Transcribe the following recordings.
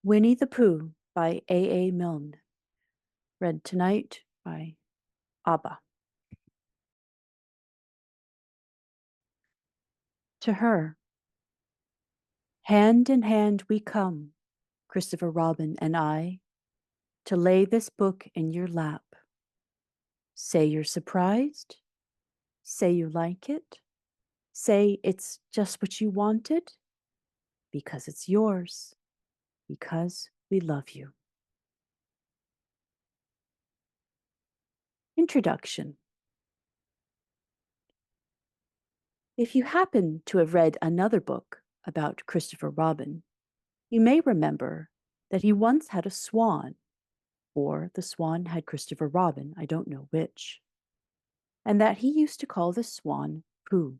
Winnie-the-Pooh by A. Milne. Read tonight by Abba. To her. Hand in hand we come, Christopher Robin and I, to lay this book in your lap. Say you're surprised. Say you like it. Say it's just what you wanted. Because it's yours. Because we love you. Introduction. If you happen to have read another book about Christopher Robin, you may remember that he once had a swan, or the swan had Christopher Robin, I don't know which, and that he used to call the swan Pooh.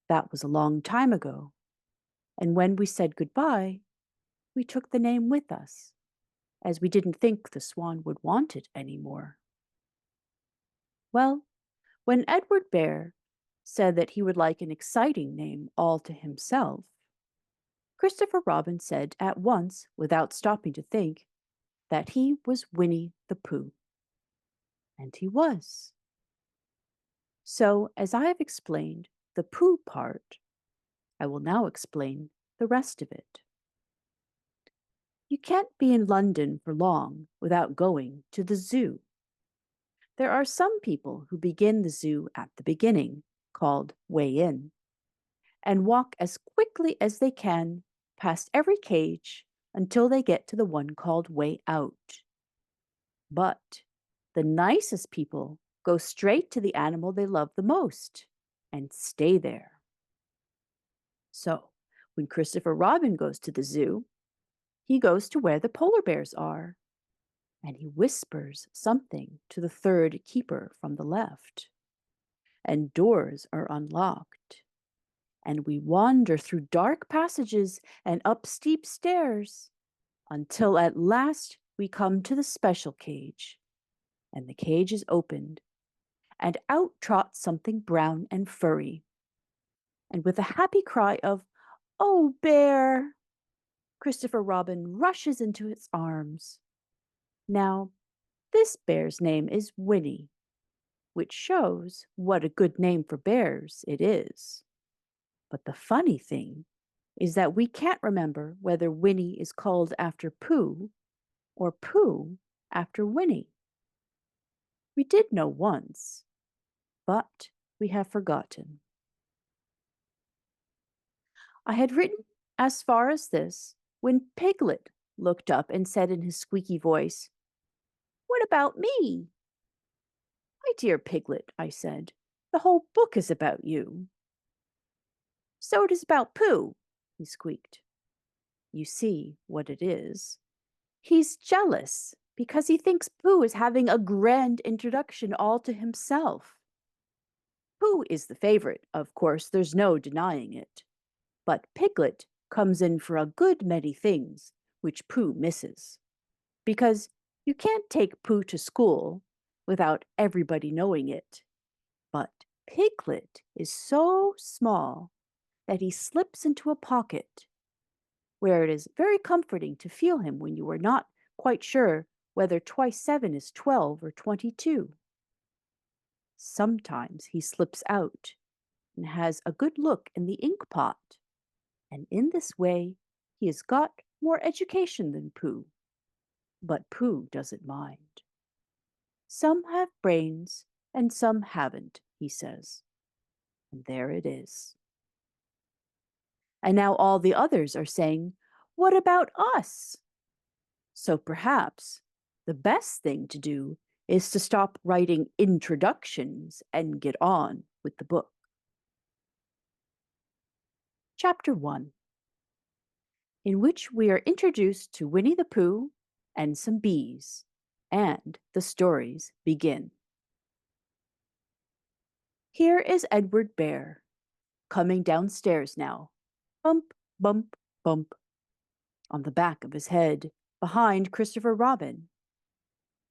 That was a long time ago, and when we said goodbye, we took the name with us, as we didn't think the swan would want it anymore. Well, when Edward Bear said that he would like an exciting name all to himself, Christopher Robin said at once, without stopping to think, that he was Winnie-the-Pooh. And he was. So, as I have explained the Pooh part, I will now explain the rest of it. You can't be in London for long without going to the zoo. There are some people who begin the zoo at the beginning, called Way In, and walk as quickly as they can past every cage until they get to the one called Way Out. But the nicest people go straight to the animal they love the most and stay there. So, when Christopher Robin goes to the zoo, he goes to where the polar bears are, and he whispers something to the third keeper from the left. And doors are unlocked, and we wander through dark passages and up steep stairs until at last we come to the special cage, and the cage is opened, and out trots something brown and furry. And with a happy cry of, "Oh, bear!" Christopher Robin rushes into its arms. Now, this bear's name is Winnie, which shows what a good name for bears it is. But the funny thing is that we can't remember whether Winnie is called after Pooh or Pooh after Winnie. We did know once, but we have forgotten. I had written as far as this when Piglet looked up and said in his squeaky voice, "What about me?" "My dear Piglet," I said, "the whole book is about you." "So it is about Pooh," he squeaked. You see what it is. He's jealous because he thinks Pooh is having a grand introduction all to himself. Pooh is the favorite, of course, there's no denying it. But Piglet comes in for a good many things which Pooh misses. Because you can't take Pooh to school without everybody knowing it. But Piglet is so small that he slips into a pocket, where it is very comforting to feel him when you are not quite sure whether twice 7 is 12 or 22. Sometimes he slips out and has a good look in the ink pot, and in this way he has got more education than Pooh. But Pooh doesn't mind. Some have brains and some haven't, he says. And there it is. And now all the others are saying, "What about us?" So perhaps the best thing to do is to stop writing introductions and get on with the book. Chapter 1, in which we are introduced to Winnie-the-Pooh and some bees, and the stories begin. Here is Edward Bear, coming downstairs now. Bump, bump, bump. On the back of his head, behind Christopher Robin.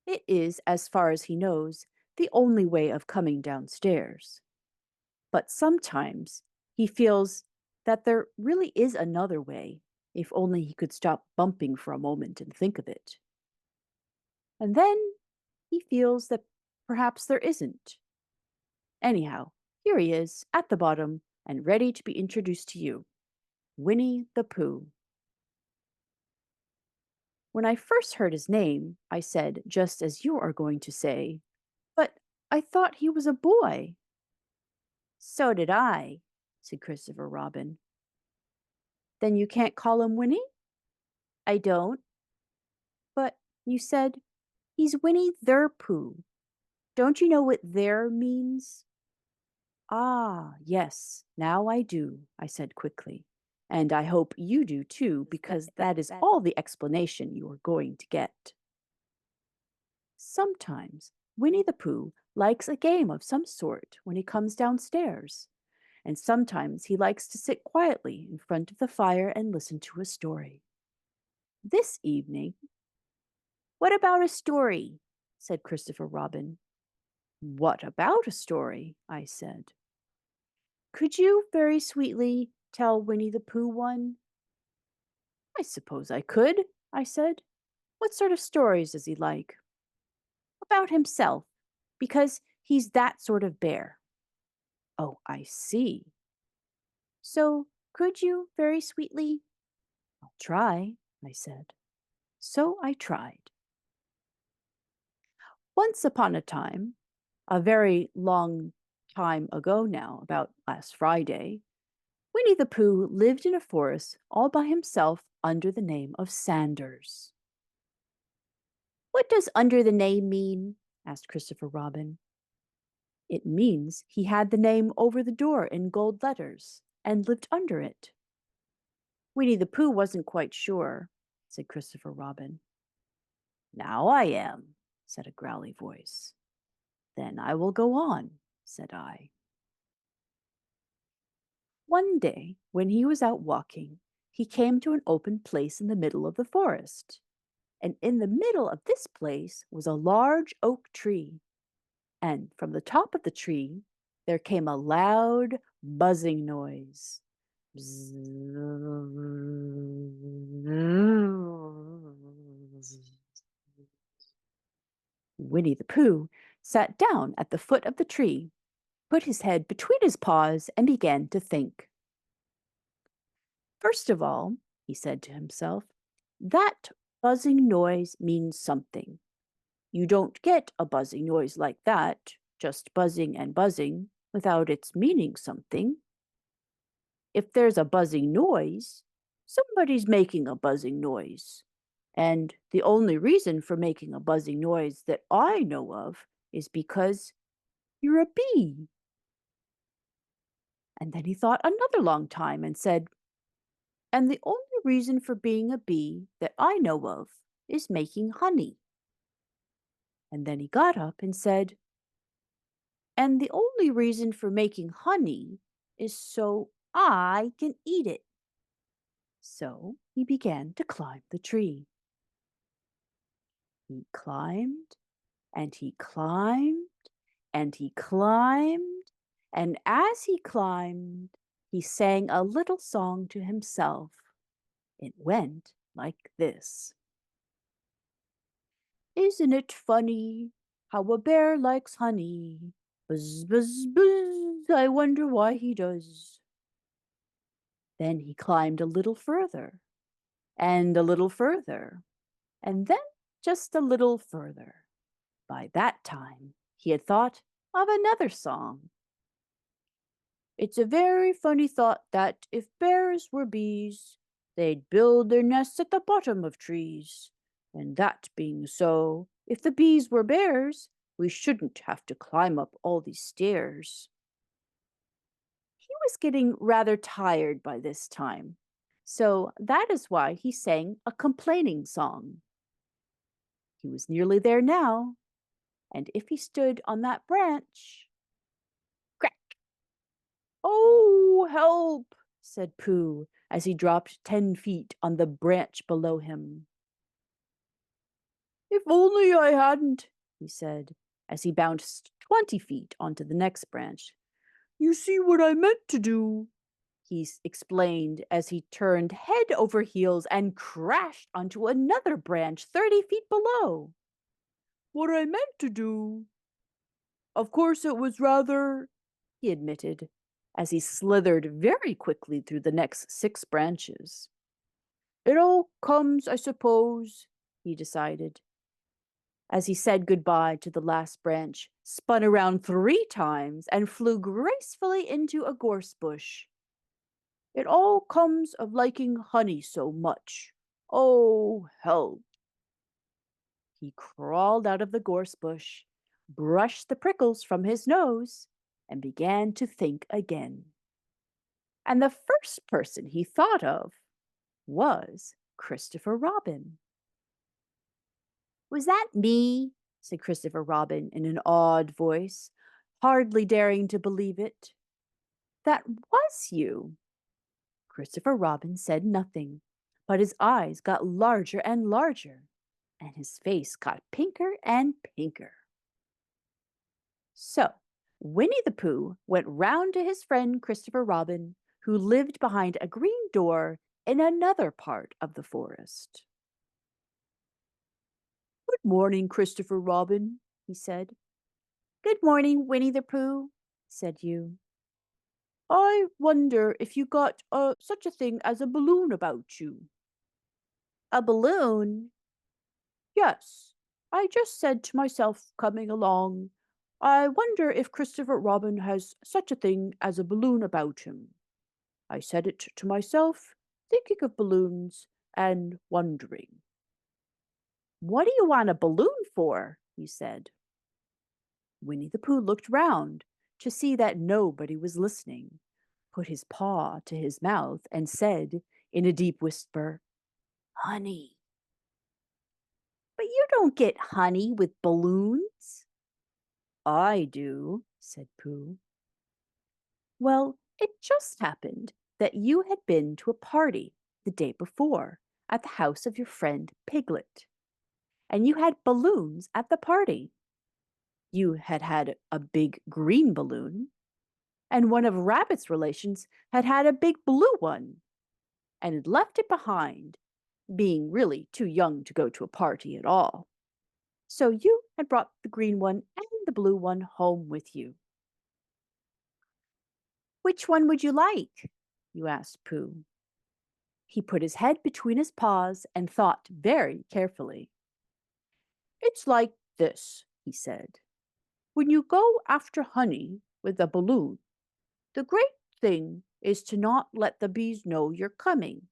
It is, as far as he knows, the only way of coming downstairs. But sometimes he feels that there really is another way if only he could stop bumping for a moment and think of it. And then he feels that perhaps there isn't. Anyhow, here he is at the bottom and ready to be introduced to you. Winnie-the-Pooh. When I first heard his name, I said, just as you are going to say, "But I thought he was a boy." "So did I," said Christopher Robin. "Then you can't call him Winnie?" "I don't." "But you said, he's Winnie-the-Pooh. Don't you know what there means?" "Ah, yes, now I do," I said quickly. "And I hope you do too, because that is all the explanation you are going to get." Sometimes Winnie-the-Pooh likes a game of some sort when he comes downstairs, and sometimes he likes to sit quietly in front of the fire and listen to a story. This evening, "What about a story?" said Christopher Robin. "What about a story?" I said. "Could you very sweetly tell Winnie-the-Pooh one?" "I suppose I could," I said. "What sort of stories does he like?" "About himself, because he's that sort of bear." "Oh, I see." "So could you very sweetly—" "I'll try," I said. So I tried. Once upon a time, a very long time ago now, about last Friday, Winnie-the-Pooh lived in a forest all by himself under the name of Sanders. "What does under the name mean?" asked Christopher Robin. "It means he had the name over the door in gold letters and lived under it." Winnie-the-Pooh wasn't quite sure, said Christopher Robin. "Now I am," said a growly voice. "Then I will go on," said I. One day, when he was out walking, he came to an open place in the middle of the forest. And in the middle of this place was a large oak tree. And from the top of the tree, there came a loud buzzing noise. Winnie-the-Pooh sat down at the foot of the tree, put his head between his paws, and began to think. "First of all," he said to himself, "that buzzing noise means something. You don't get a buzzing noise like that, just buzzing and buzzing, without its meaning something. If there's a buzzing noise, somebody's making a buzzing noise. And the only reason for making a buzzing noise that I know of is because you're a bee." And then he thought another long time and said, "And the only reason for being a bee that I know of is making honey." And then he got up and said, "And the only reason for making honey is so I can eat it." So he began to climb the tree. He climbed, and he climbed, and he climbed, and as he climbed, he sang a little song to himself. It went like this. "Isn't it funny how a bear likes honey? Buzz, buzz, buzz, I wonder why he does." Then he climbed a little further, and a little further, and then just a little further. By that time, he had thought of another song. "It's a very funny thought that if bears were bees, they'd build their nests at the bottom of trees. And that being so, if the bees were bears, we shouldn't have to climb up all these stairs." He was getting rather tired by this time, so that is why he sang a complaining song. He was nearly there now, and if he stood on that branch— Crack! "Oh, help!" said Pooh, as he dropped 10 feet on the branch below him. "If only I hadn't," he said, as he bounced 20 feet onto the next branch. "You see what I meant to do." he explained as he turned head over heels and crashed onto another branch 30 feet below. What I meant to do. Of course, it was rather, he admitted, as he slithered very quickly through the next 6 branches. It all comes, I suppose, he decided. As he said goodbye to the last branch, spun around 3 times and flew gracefully into a gorse bush. It all comes of liking honey so much. Oh, help! He crawled out of the gorse bush, brushed the prickles from his nose, and began to think again. And the first person he thought of was Christopher Robin. Was that me? Said Christopher Robin in an awed voice, hardly daring to believe it. That was you. Christopher Robin said nothing, but his eyes got larger and larger, and his face got pinker and pinker. So, Winnie-the-Pooh went round to his friend Christopher Robin, who lived behind a green door in another part of the forest. Good morning, Christopher Robin, he said. Good morning, Winnie-the-Pooh, said you. I wonder if you got such a thing as a balloon about you. A balloon? Yes, I just said to myself coming along, I wonder if Christopher Robin has such a thing as a balloon about him. I said it to myself, thinking of balloons and wondering. What do you want a balloon for? You said. Winnie-the-Pooh looked round to see that nobody was listening, put his paw to his mouth, and said in a deep whisper, Honey. But you don't get honey with balloons. I do, said Pooh. Well, it just happened that you had been to a party the day before at the house of your friend Piglet, and you had balloons at the party. You had had a big green balloon, and one of Rabbit's relations had had a big blue one, and had left it behind, being really too young to go to a party at all. So you had brought the green one and the blue one home with you. Which one would you like? You asked Pooh. He put his head between his paws and thought very carefully. It's like this, he said. When you go after honey with a balloon, the great thing is to not let the bees know you're coming.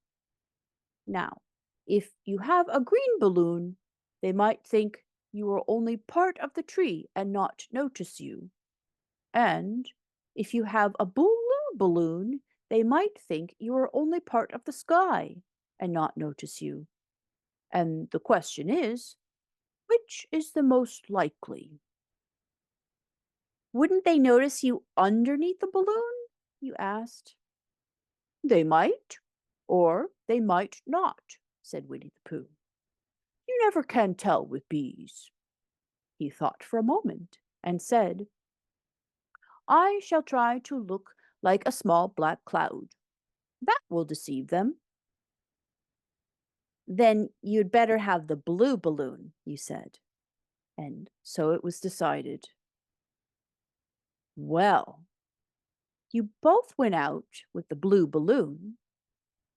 Now, if you have a green balloon, they might think you are only part of the tree and not notice you. And if you have a blue balloon, they might think you are only part of the sky and not notice you. And the question is, which is the most likely? Wouldn't they notice you underneath the balloon? You asked. They might, or they might not, said Winnie-the-Pooh. You never can tell with bees. He thought for a moment and said, I shall try to look like a small black cloud. That will deceive them. Then you'd better have the blue balloon, you said. And so it was decided. Well, you both went out with the blue balloon,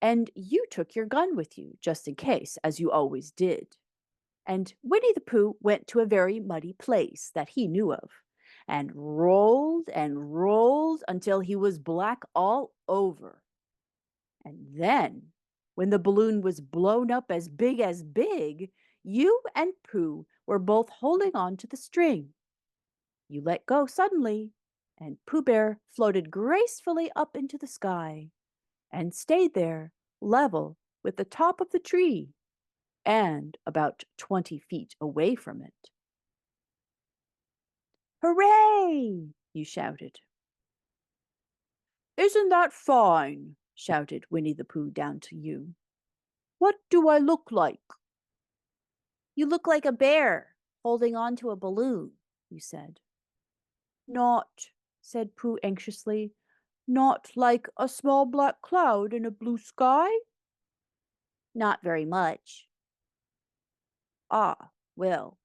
and you took your gun with you, just in case, as you always did. And Winnie-the-Pooh went to a very muddy place that he knew of, and rolled until he was black all over. And then, when the balloon was blown up as big, you and Pooh were both holding on to the string. You let go suddenly, and Pooh Bear floated gracefully up into the sky and stayed there, level with the top of the tree and about 20 feet away from it. Hooray! You shouted. Isn't that fine? Shouted Winnie-the-Pooh down to you. What do I look like? You look like a bear holding on to a balloon, you said. Not, said Pooh anxiously. Not like a small black cloud in a blue sky? Not very much. Ah, well,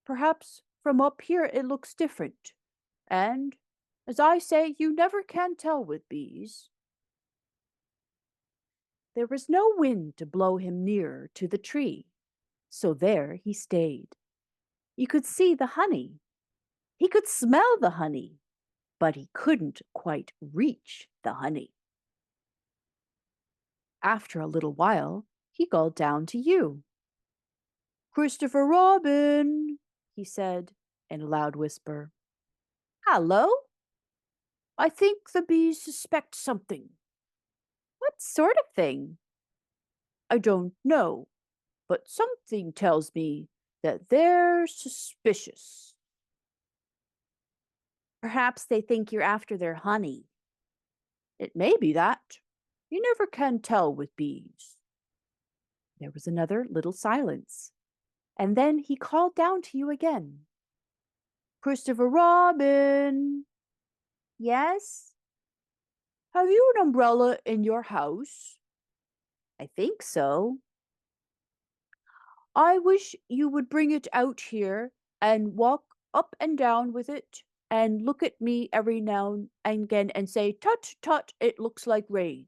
perhaps from up here it looks different. And, as I say, you never can tell with bees. There was no wind to blow him nearer to the tree, so there he stayed. You could see the honey. He could smell the honey, but he couldn't quite reach the honey. After a little while, he called down to you. Christopher Robin, he said in a loud whisper. Hello? I think the bees suspect something. What sort of thing? I don't know, but something tells me that they're suspicious. Perhaps they think you're after their honey. It may be that. You never can tell with bees. There was another little silence, and then he called down to you again. Christopher Robin, Yes? have you an umbrella in your house? I think so. I wish you would bring it out here and walk up and down with it and look at me every now and again and say, "Tut, tut, it looks like rain."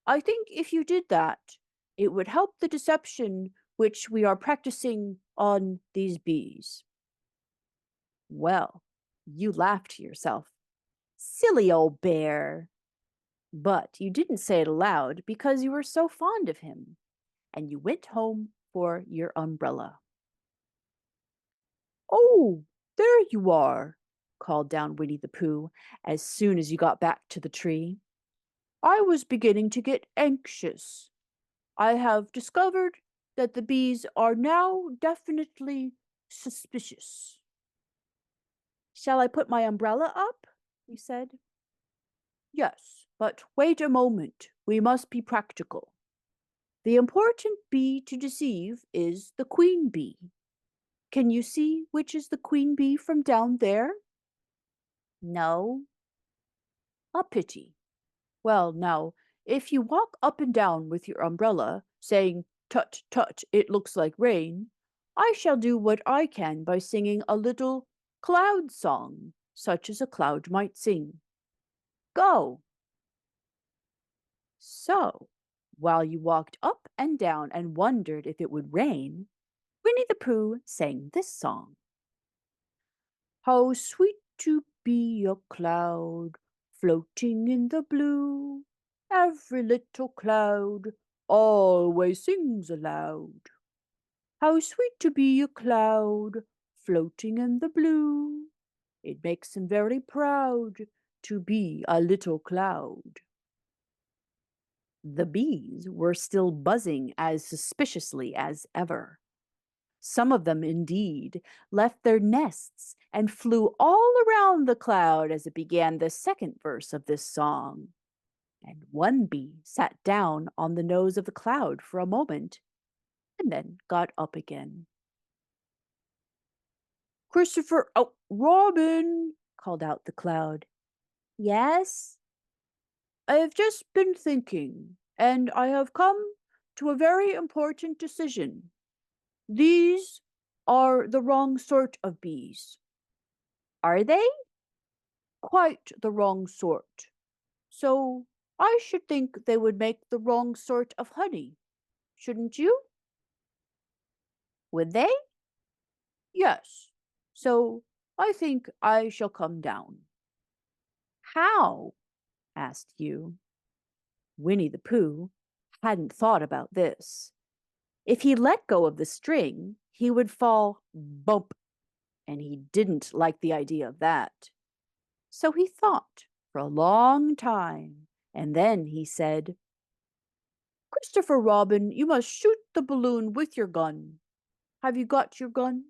I think if you did that, it would help the deception which we are practicing on these bees. Well, you laughed to yourself. Silly old bear. But you didn't say it aloud because you were so fond of him, and you went home for your umbrella. Oh, there you are, called down Winnie-the-Pooh as soon as you got back to the tree. I was beginning to get anxious. I have discovered that the bees are now definitely suspicious. Shall I put my umbrella up? You said. Yes, but wait a moment. We must be practical. The important bee to deceive is the queen bee. Can you see which is the queen bee from down there? No. A pity. Well, now, if you walk up and down with your umbrella, saying, "Tut, tut, it looks like rain," I shall do what I can by singing a little cloud song, such as a cloud might sing. Go! So, while you walked up and down and wondered if it would rain, Winnie-the-Pooh sang this song. How sweet to be a cloud floating in the blue. Every little cloud always sings aloud. How sweet to be a cloud floating in the blue. It makes him very proud to be a little cloud. The bees were still buzzing as suspiciously as ever. Some of them, indeed, left their nests and flew all around the cloud as it began the second verse of this song. And one bee sat down on the nose of the cloud for a moment and then got up again. Christopher, oh, Robin, called out the cloud. Yes? I have just been thinking, and I have come to a very important decision. These are the wrong sort of bees. Are they? Quite the wrong sort. So I should think they would make the wrong sort of honey. Shouldn't you? Would they? Yes. So I think I shall come down. How? Asked you. Winnie-the-Pooh hadn't thought about this. If he let go of the string, he would fall bump, and he didn't like the idea of that. So he thought for a long time, and then he said, Christopher Robin, you must shoot the balloon with your gun. Have you got your gun?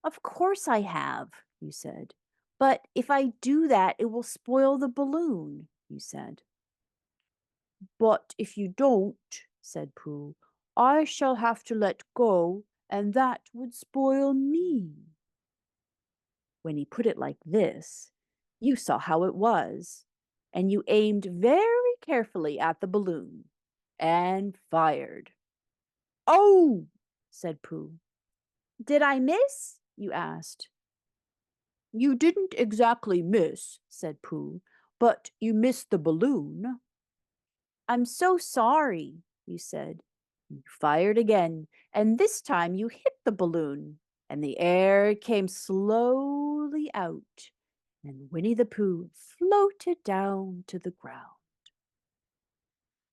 Of course I have, you said. But if I do that, it will spoil the balloon, you said. But if you don't, said Pooh, I shall have to let go, and that would spoil me. When he put it like this, you saw how it was, and you aimed very carefully at the balloon and fired. Oh, said Pooh. Did I miss? You asked. You didn't exactly miss, said Pooh, but you missed the balloon. I'm so sorry, you said. You fired again, and this time you hit the balloon, and the air came slowly out, and Winnie-the-Pooh floated down to the ground.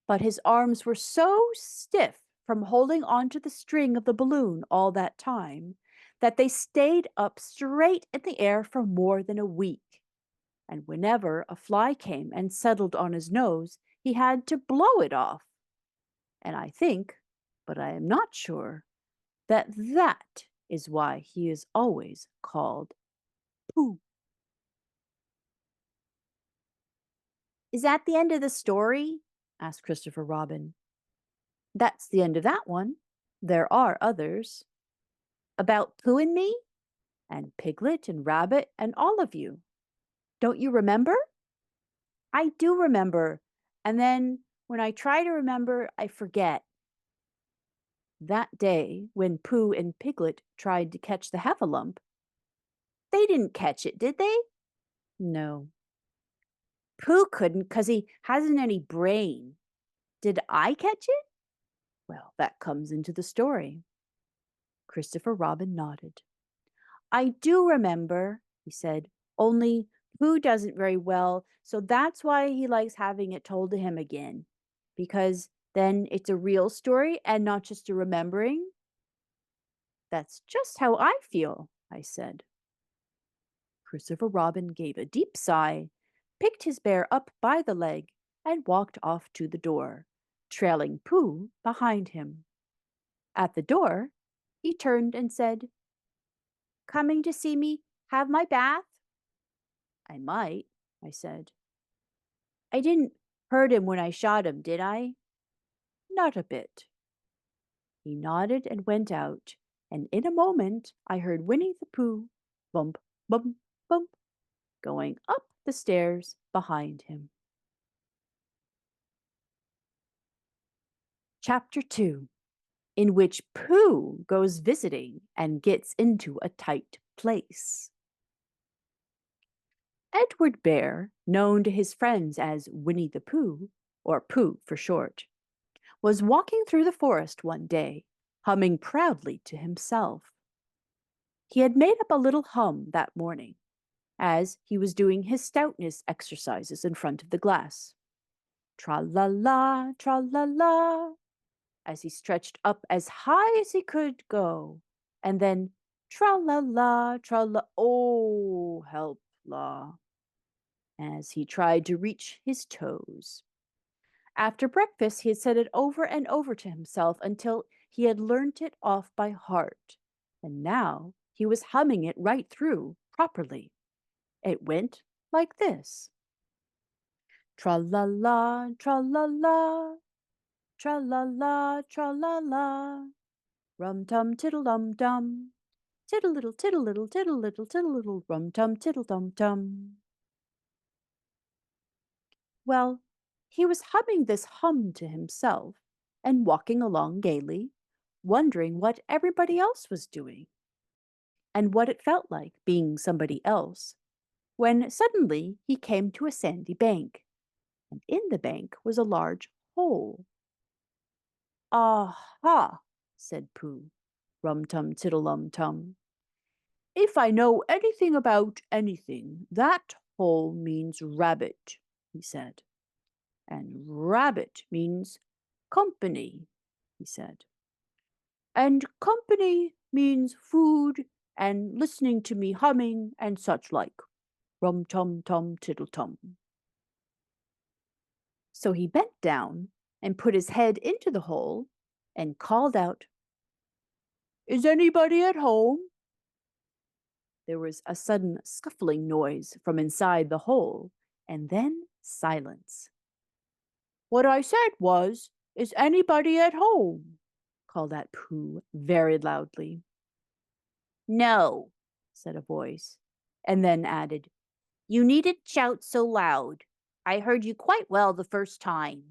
But his arms were so stiff from holding onto the string of the balloon all that time that they stayed up straight in the air for more than a week. And whenever a fly came and settled on his nose, he had to blow it off. And I think, but I am not sure, that that is why he is always called Pooh. Is that the end of the story? Asked Christopher Robin. That's the end of that one. There are others. About Pooh and me, and Piglet and Rabbit and all of you. Don't you remember? I do remember, and then when I try to remember, I forget. That day, when Pooh and Piglet tried to catch the heffalump, they didn't catch it, did they? No. Pooh couldn't because he hasn't any brain. Did I catch it? Well, that comes into the story. Christopher Robin nodded. I do remember, he said, only Pooh doesn't very well, so that's why he likes having it told to him again, because then it's a real story and not just a remembering. That's just how I feel, I said. Christopher Robin gave a deep sigh, picked his bear up by the leg, and walked off to the door, trailing Pooh behind him. At the door, he turned and said, Coming to see me have my bath? I might, I said. I didn't hurt him when I shot him, did I? Not a bit. He nodded and went out, and in a moment I heard Winnie-the-Pooh bump, bump, bump, going up the stairs behind him. Chapter 2, in which Pooh goes visiting and gets into a tight place. Edward Bear, known to his friends as Winnie-the-Pooh, or Pooh for short, was walking through the forest one day, humming proudly to himself. He had made up a little hum that morning, as he was doing his stoutness exercises in front of the glass. Tra-la-la, tra-la-la, as he stretched up as high as he could go, and then tra-la-la, tra-la, oh, help, la, as he tried to reach his toes. After breakfast, he had said it over and over to himself until he had learnt it off by heart, and now he was humming it right through properly. It went like this. Tra-la-la, tra-la-la, tra-la-la, tra-la-la, rum-tum-tiddle-dum-dum, tiddle-little, tiddle-little, tiddle-little, tiddle-little, rum-tum-tiddle-dum-dum. Well, he was humming this hum to himself and walking along gaily, wondering what everybody else was doing and what it felt like being somebody else, when suddenly he came to a sandy bank, and in the bank was a large hole. "Aha!" said Pooh, rum-tum-tiddle-um-tum. "If I know anything about anything, that hole means rabbit," he said. "And rabbit means company," he said. "And company means food and listening to me humming and such like. Rum-tum-tum-tiddle-tum." So he bent down and put his head into the hole and called out, "Is anybody at home?" There was a sudden scuffling noise from inside the hole, and then silence. "What I said was, is anybody at home?" called out Pooh very loudly. "No," said a voice, and then added, "You needn't shout so loud. I heard you quite well the first time.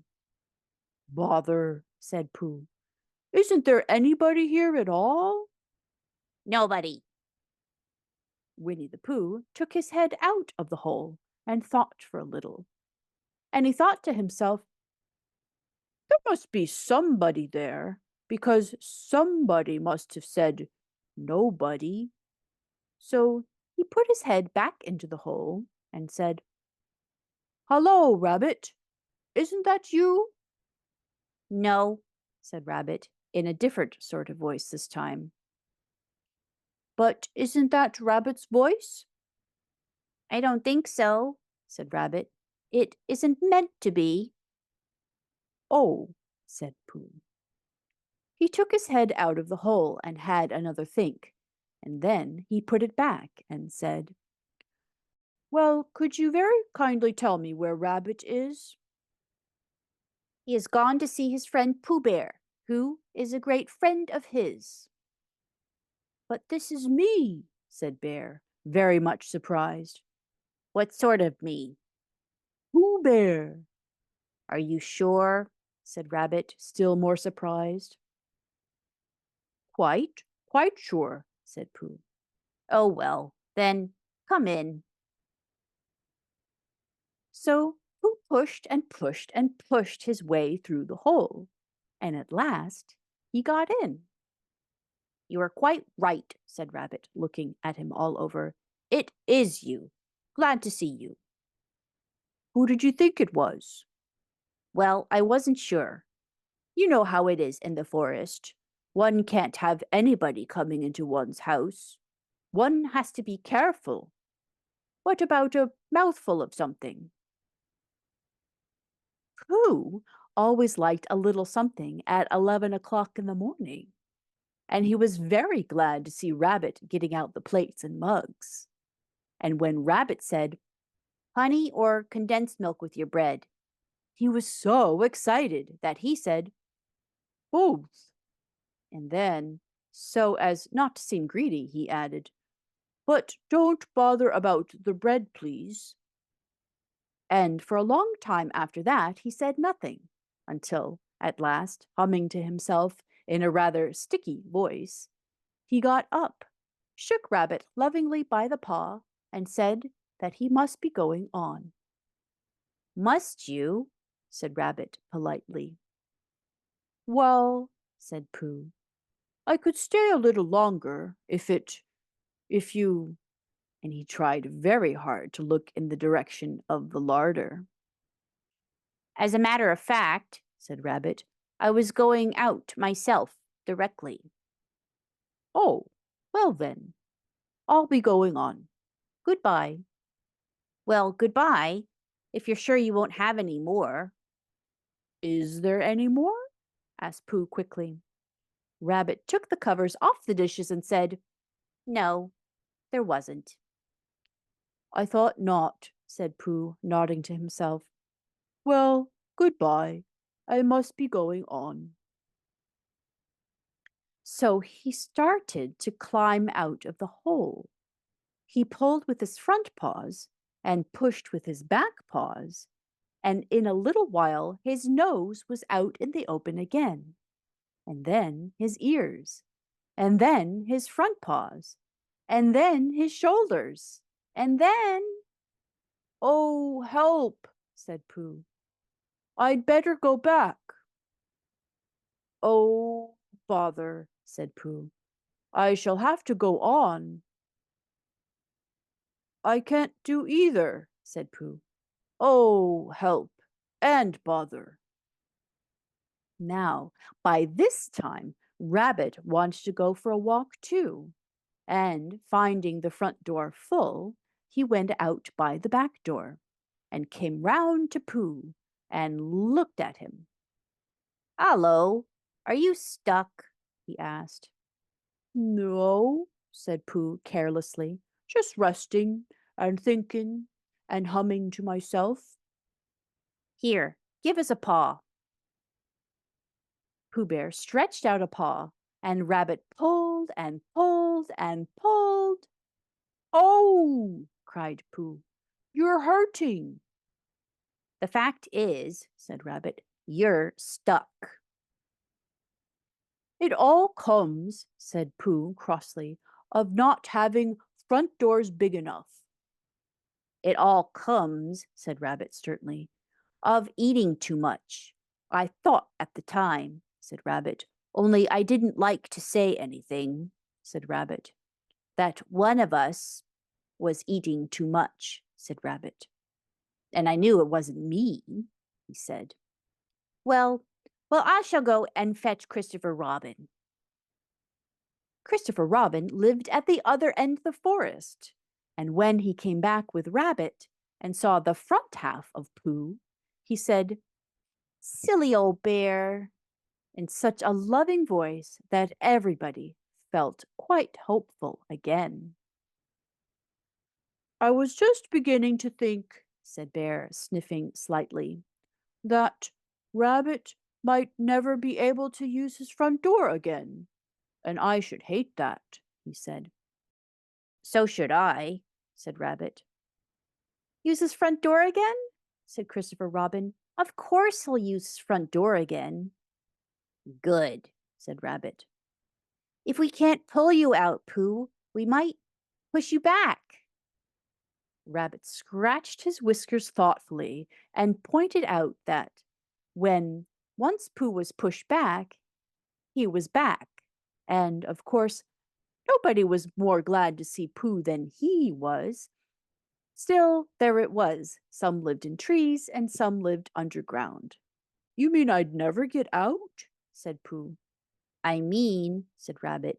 Bother, said Pooh. Isn't there anybody here at all? Nobody. Winnie-the-Pooh took his head out of the hole and thought for a little. And he thought to himself, there must be somebody there, because somebody must have said nobody. So he put his head back into the hole and said, Hello, Rabbit. Isn't that you? No, Said Rabbit, in a different sort of voice this time. But isn't that Rabbit's voice? I don't think so, Said Rabbit. It isn't meant to be. Oh, said Pooh. He took his head out of the hole and had another think, and then he put it back and said, Well, could you very kindly tell me where Rabbit is? He has gone to see his friend Pooh Bear, who is a great friend of his. But this is me, said Bear, very much surprised. What sort of me? Pooh Bear. Are you sure? Said Rabbit, still more surprised. Quite sure, said Pooh. Oh, well, then come in. So Pooh pushed and pushed and pushed his way through the hole, and at last he got in. You are quite right, said Rabbit, looking at him all over. It is you. Glad to see you. Who did you think it was? Well, I wasn't sure. You know how it is in the forest. One can't have anybody coming into one's house. One has to be careful. What about a mouthful of something? Pooh always liked a little something at 11 o'clock in the morning, and he was very glad to see Rabbit getting out the plates and mugs. And when Rabbit said, Honey or condensed milk with your bread, he was so excited that he said, Both. And then, so as not to seem greedy, he added, But don't bother about the bread, please. And for a long time after that, he said nothing, until, at last, humming to himself in a rather sticky voice, he got up, shook Rabbit lovingly by the paw, and said that he must be going on. Must you? Said Rabbit politely. Well, said Pooh, I could stay a little longer if you, and he tried very hard to look in the direction of the larder. As a matter of fact, said Rabbit, I was going out myself directly. Oh, well then, I'll be going on. Goodbye. Well, goodbye, if you're sure you won't have any more. Is there any more? Asked Pooh quickly. Rabbit took the covers off the dishes and said, No, there wasn't. I thought not, said Pooh, nodding to himself. Well, goodbye. I must be going on. So he started to climb out of the hole. He pulled with his front paws and pushed with his back paws, and in a little while his nose was out in the open again, and then his ears, and then his front paws, and then his shoulders, and then— Oh, help, said Pooh. I'd better go back. Oh, bother, said Pooh. I shall have to go on. I can't do either, said Pooh. Oh, help and bother. Now, by this time, Rabbit wanted to go for a walk too, and finding the front door full, he went out by the back door, and came round to Pooh, and looked at him. Hello, are you stuck? He asked. No, said Pooh carelessly, just resting and thinking and humming to myself. Here, give us a paw. Pooh Bear stretched out a paw, and Rabbit pulled and pulled and pulled. Oh, cried Pooh, you're hurting. The fact is, said Rabbit, you're stuck. It all comes, said Pooh crossly, of not having front doors big enough. It all comes, said Rabbit sternly, of eating too much. I thought at the time, said Rabbit, only I didn't like to say anything, said Rabbit. That one of us was eating too much, said Rabbit. And I knew it wasn't me, he said. Well, I shall go and fetch Christopher Robin. Christopher Robin lived at the other end of the forest, and when he came back with Rabbit and saw the front half of Pooh, he said, Silly old bear, in such a loving voice that everybody felt quite hopeful again. I was just beginning to think, said Bear, sniffing slightly, that Rabbit might never be able to use his front door again, and I should hate that, he said. So should I, said Rabbit. Use his front door again? Said Christopher Robin. Of course he'll use his front door again. Good, said Rabbit. If we can't pull you out, Pooh, we might push you back. Rabbit scratched his whiskers thoughtfully and pointed out that when once Pooh was pushed back, he was back. And, of course, nobody was more glad to see Pooh than he was. Still, there it was. Some lived in trees and some lived underground. You mean I'd never get out? Said Pooh. I mean, said Rabbit,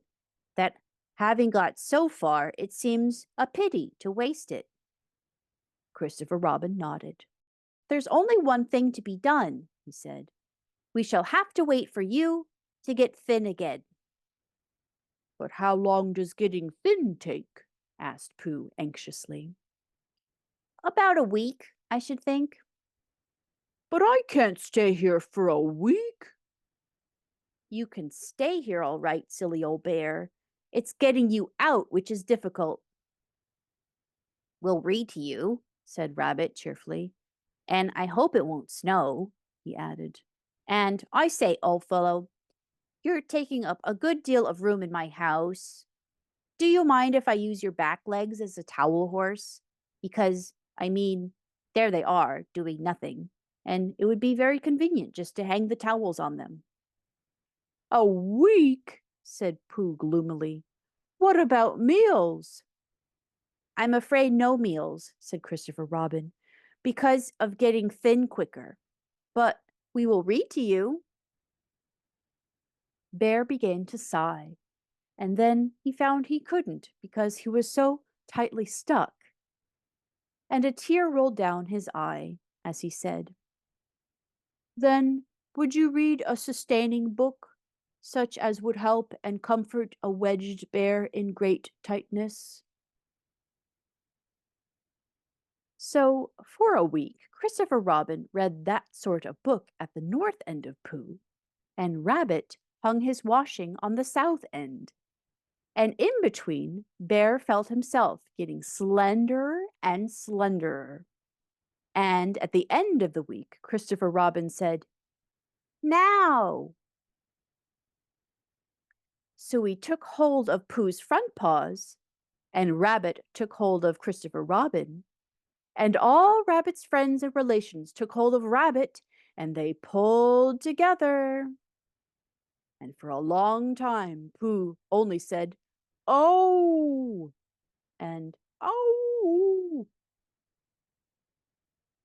that having got so far, it seems a pity to waste it. Christopher Robin nodded. There's only one thing to be done, he said. We shall have to wait for you to get thin again. But how long does getting thin take? Asked Pooh anxiously. About a week, I should think. But I can't stay here for a week. You can stay here all right, silly old bear. It's getting you out which is difficult. We'll read to you, said Rabbit cheerfully. And I hope it won't snow, he added. And I say, old fellow, you're taking up a good deal of room in my house. Do you mind if I use your back legs as a towel horse? Because, I mean, there they are, doing nothing, and it would be very convenient just to hang the towels on them. A week, said Pooh gloomily. What about meals? I'm afraid no meals, said Christopher Robin, because of getting thin quicker. But we will read to you. Bear began to sigh, and then he found he couldn't because he was so tightly stuck. And a tear rolled down his eye as he said, Then would you read a sustaining book, such as would help and comfort a wedged bear in great tightness? So, for a week, Christopher Robin read that sort of book at the north end of Pooh, and Rabbit hung his washing on the south end. And in between, Bear felt himself getting slenderer and slenderer. And at the end of the week, Christopher Robin said, Now! So he took hold of Pooh's front paws, and Rabbit took hold of Christopher Robin, and all Rabbit's friends and relations took hold of Rabbit, and they pulled together. And for a long time, Pooh only said, Oh! And Oh!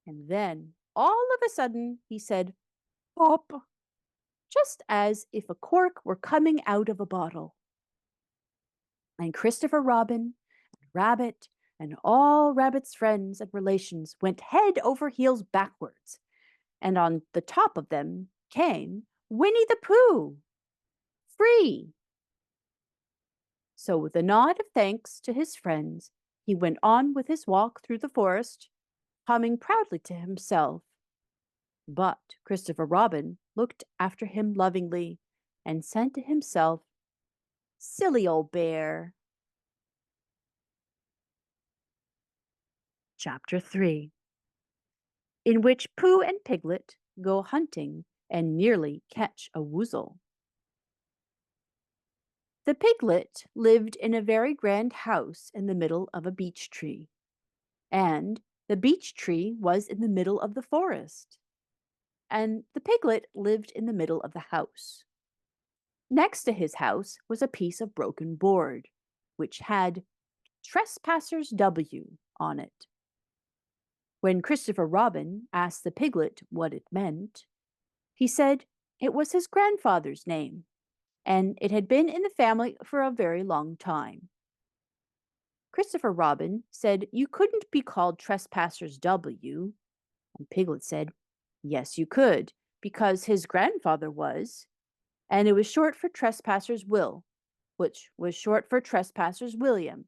And then, all of a sudden, he said, Pop! Just as if a cork were coming out of a bottle. And Christopher Robin, and Rabbit, and all Rabbit's friends and relations went head over heels backwards, and on the top of them came Winnie-the-Pooh, free. So with a nod of thanks to his friends, he went on with his walk through the forest, humming proudly to himself. But Christopher Robin looked after him lovingly and said to himself, Silly old bear. Chapter 3. in which Pooh and Piglet go hunting and nearly catch a woozle. The piglet lived in a very grand house in the middle of a beech tree, and the beech tree was in the middle of the forest, and the piglet lived in the middle of the house. Next to his house was a piece of broken board, which had Trespassers W on it. When Christopher Robin asked the piglet what it meant, he said it was his grandfather's name, and it had been in the family for a very long time. Christopher Robin said you couldn't be called Trespassers W, and Piglet said, yes, you could, because his grandfather was, and it was short for Trespassers Will, which was short for Trespassers William.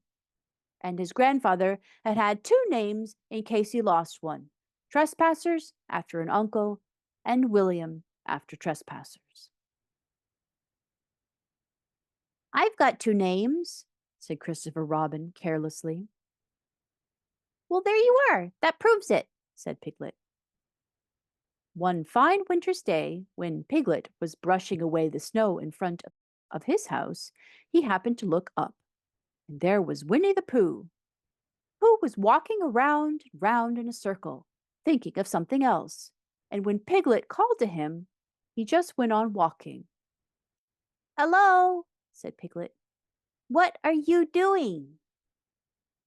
And his grandfather had had two names in case he lost one, Trespassers after an uncle, and William after Trespassers. I've got two names, said Christopher Robin carelessly. Well, there you are. That proves it, said Piglet. One fine winter's day, when Piglet was brushing away the snow in front of his house, he happened to look up, and there was Winnie-the-Pooh. Pooh was walking around and round in a circle, thinking of something else, and when Piglet called to him, he just went on walking. Hello, said Piglet. What are you doing?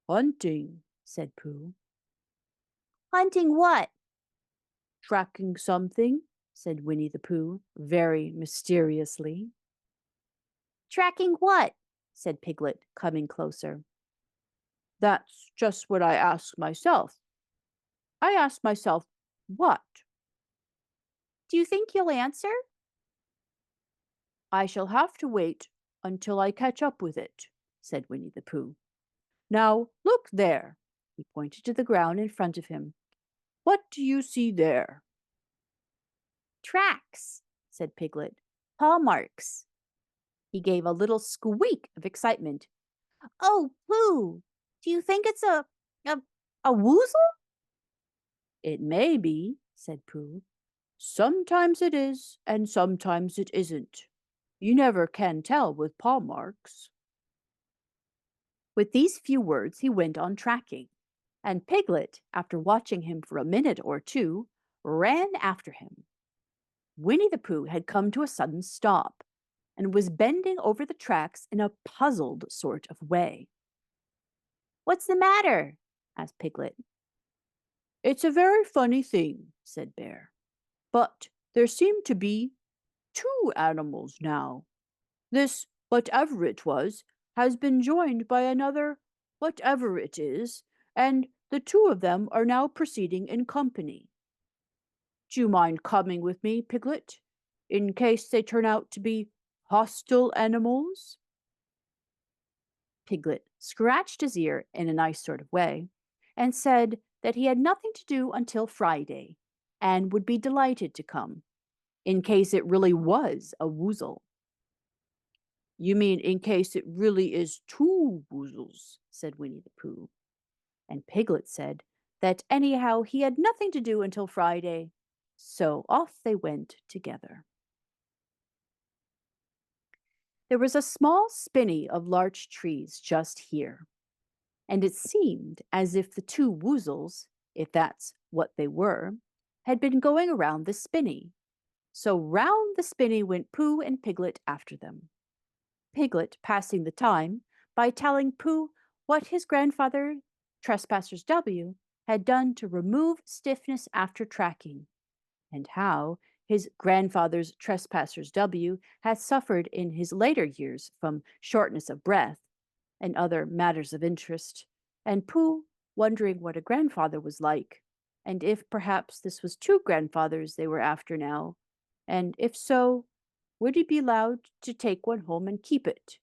Hunting, said Pooh. Hunting what? Tracking something, said Winnie-the-Pooh, very mysteriously. Tracking what? Said Piglet, coming closer. That's just what I ask myself. I ask myself, what? Do you think you'll answer? I shall have to wait until I catch up with it, said Winnie-the-Pooh. Now, look there. He pointed to the ground in front of him. What do you see there? Tracks, said Piglet. Paw marks. He gave a little squeak of excitement. Oh, Pooh, do you think it's a woozle? It may be, said Pooh. Sometimes it is, and sometimes it isn't. You never can tell with paw marks. With these few words, he went on tracking, and Piglet, after watching him for a minute or two, ran after him. Winnie-the-Pooh had come to a sudden stop, and was bending over the tracks in a puzzled sort of way. What's the matter? Asked Piglet. It's a very funny thing, said Bear. But there seem to be two animals now. This, whatever it was, has been joined by another, whatever it is, and the two of them are now proceeding in company. Do you mind coming with me, Piglet, in case they turn out to be hostile animals? Piglet scratched his ear in a nice sort of way, and said that he had nothing to do until Friday, and would be delighted to come, in case it really was a woozle. You mean in case it really is two woozles, said Winnie-the-Pooh. And Piglet said that anyhow he had nothing to do until Friday, so off they went together. There was a small spinney of larch trees just here, and it seemed as if the two woozles, if that's what they were, had been going around the spinney. So round the spinney went Pooh and Piglet after them. Piglet passing the time by telling Pooh what his grandfather, Trespassers W, had done to remove stiffness after tracking, and how his grandfather's Trespassers W had suffered in his later years from shortness of breath and other matters of interest, and Pooh wondering what a grandfather was like, and if perhaps this was two grandfathers they were after now, and if so, would he be allowed to take one home and keep it?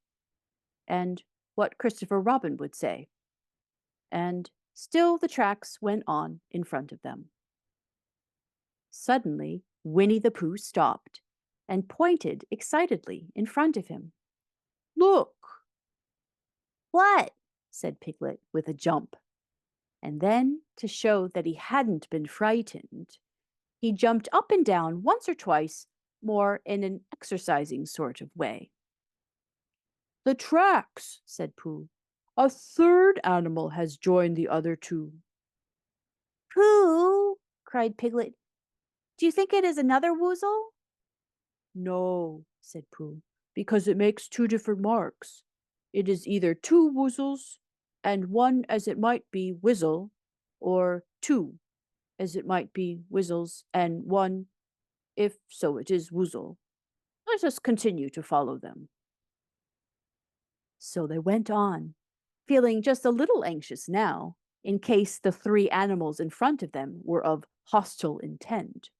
And what Christopher Robin would say. And still the tracks went on in front of them. Suddenly, Winnie-the-Pooh stopped and pointed excitedly in front of him. Look! What? Said Piglet with a jump. And then, to show that he hadn't been frightened, he jumped up and down once or twice, more in an exercising sort of way. "The tracks," said Pooh. "A third animal has joined the other two." Pooh, cried Piglet. Do you think it is another woozle? "No," said Pooh, "because it makes two different marks. It is either two woozles, and one as it might be whizzle, or two as it might be whizzles, and one, if so it is woozle. Let us continue to follow them." So they went on, feeling just a little anxious now, in case the three animals in front of them were of hostile intent.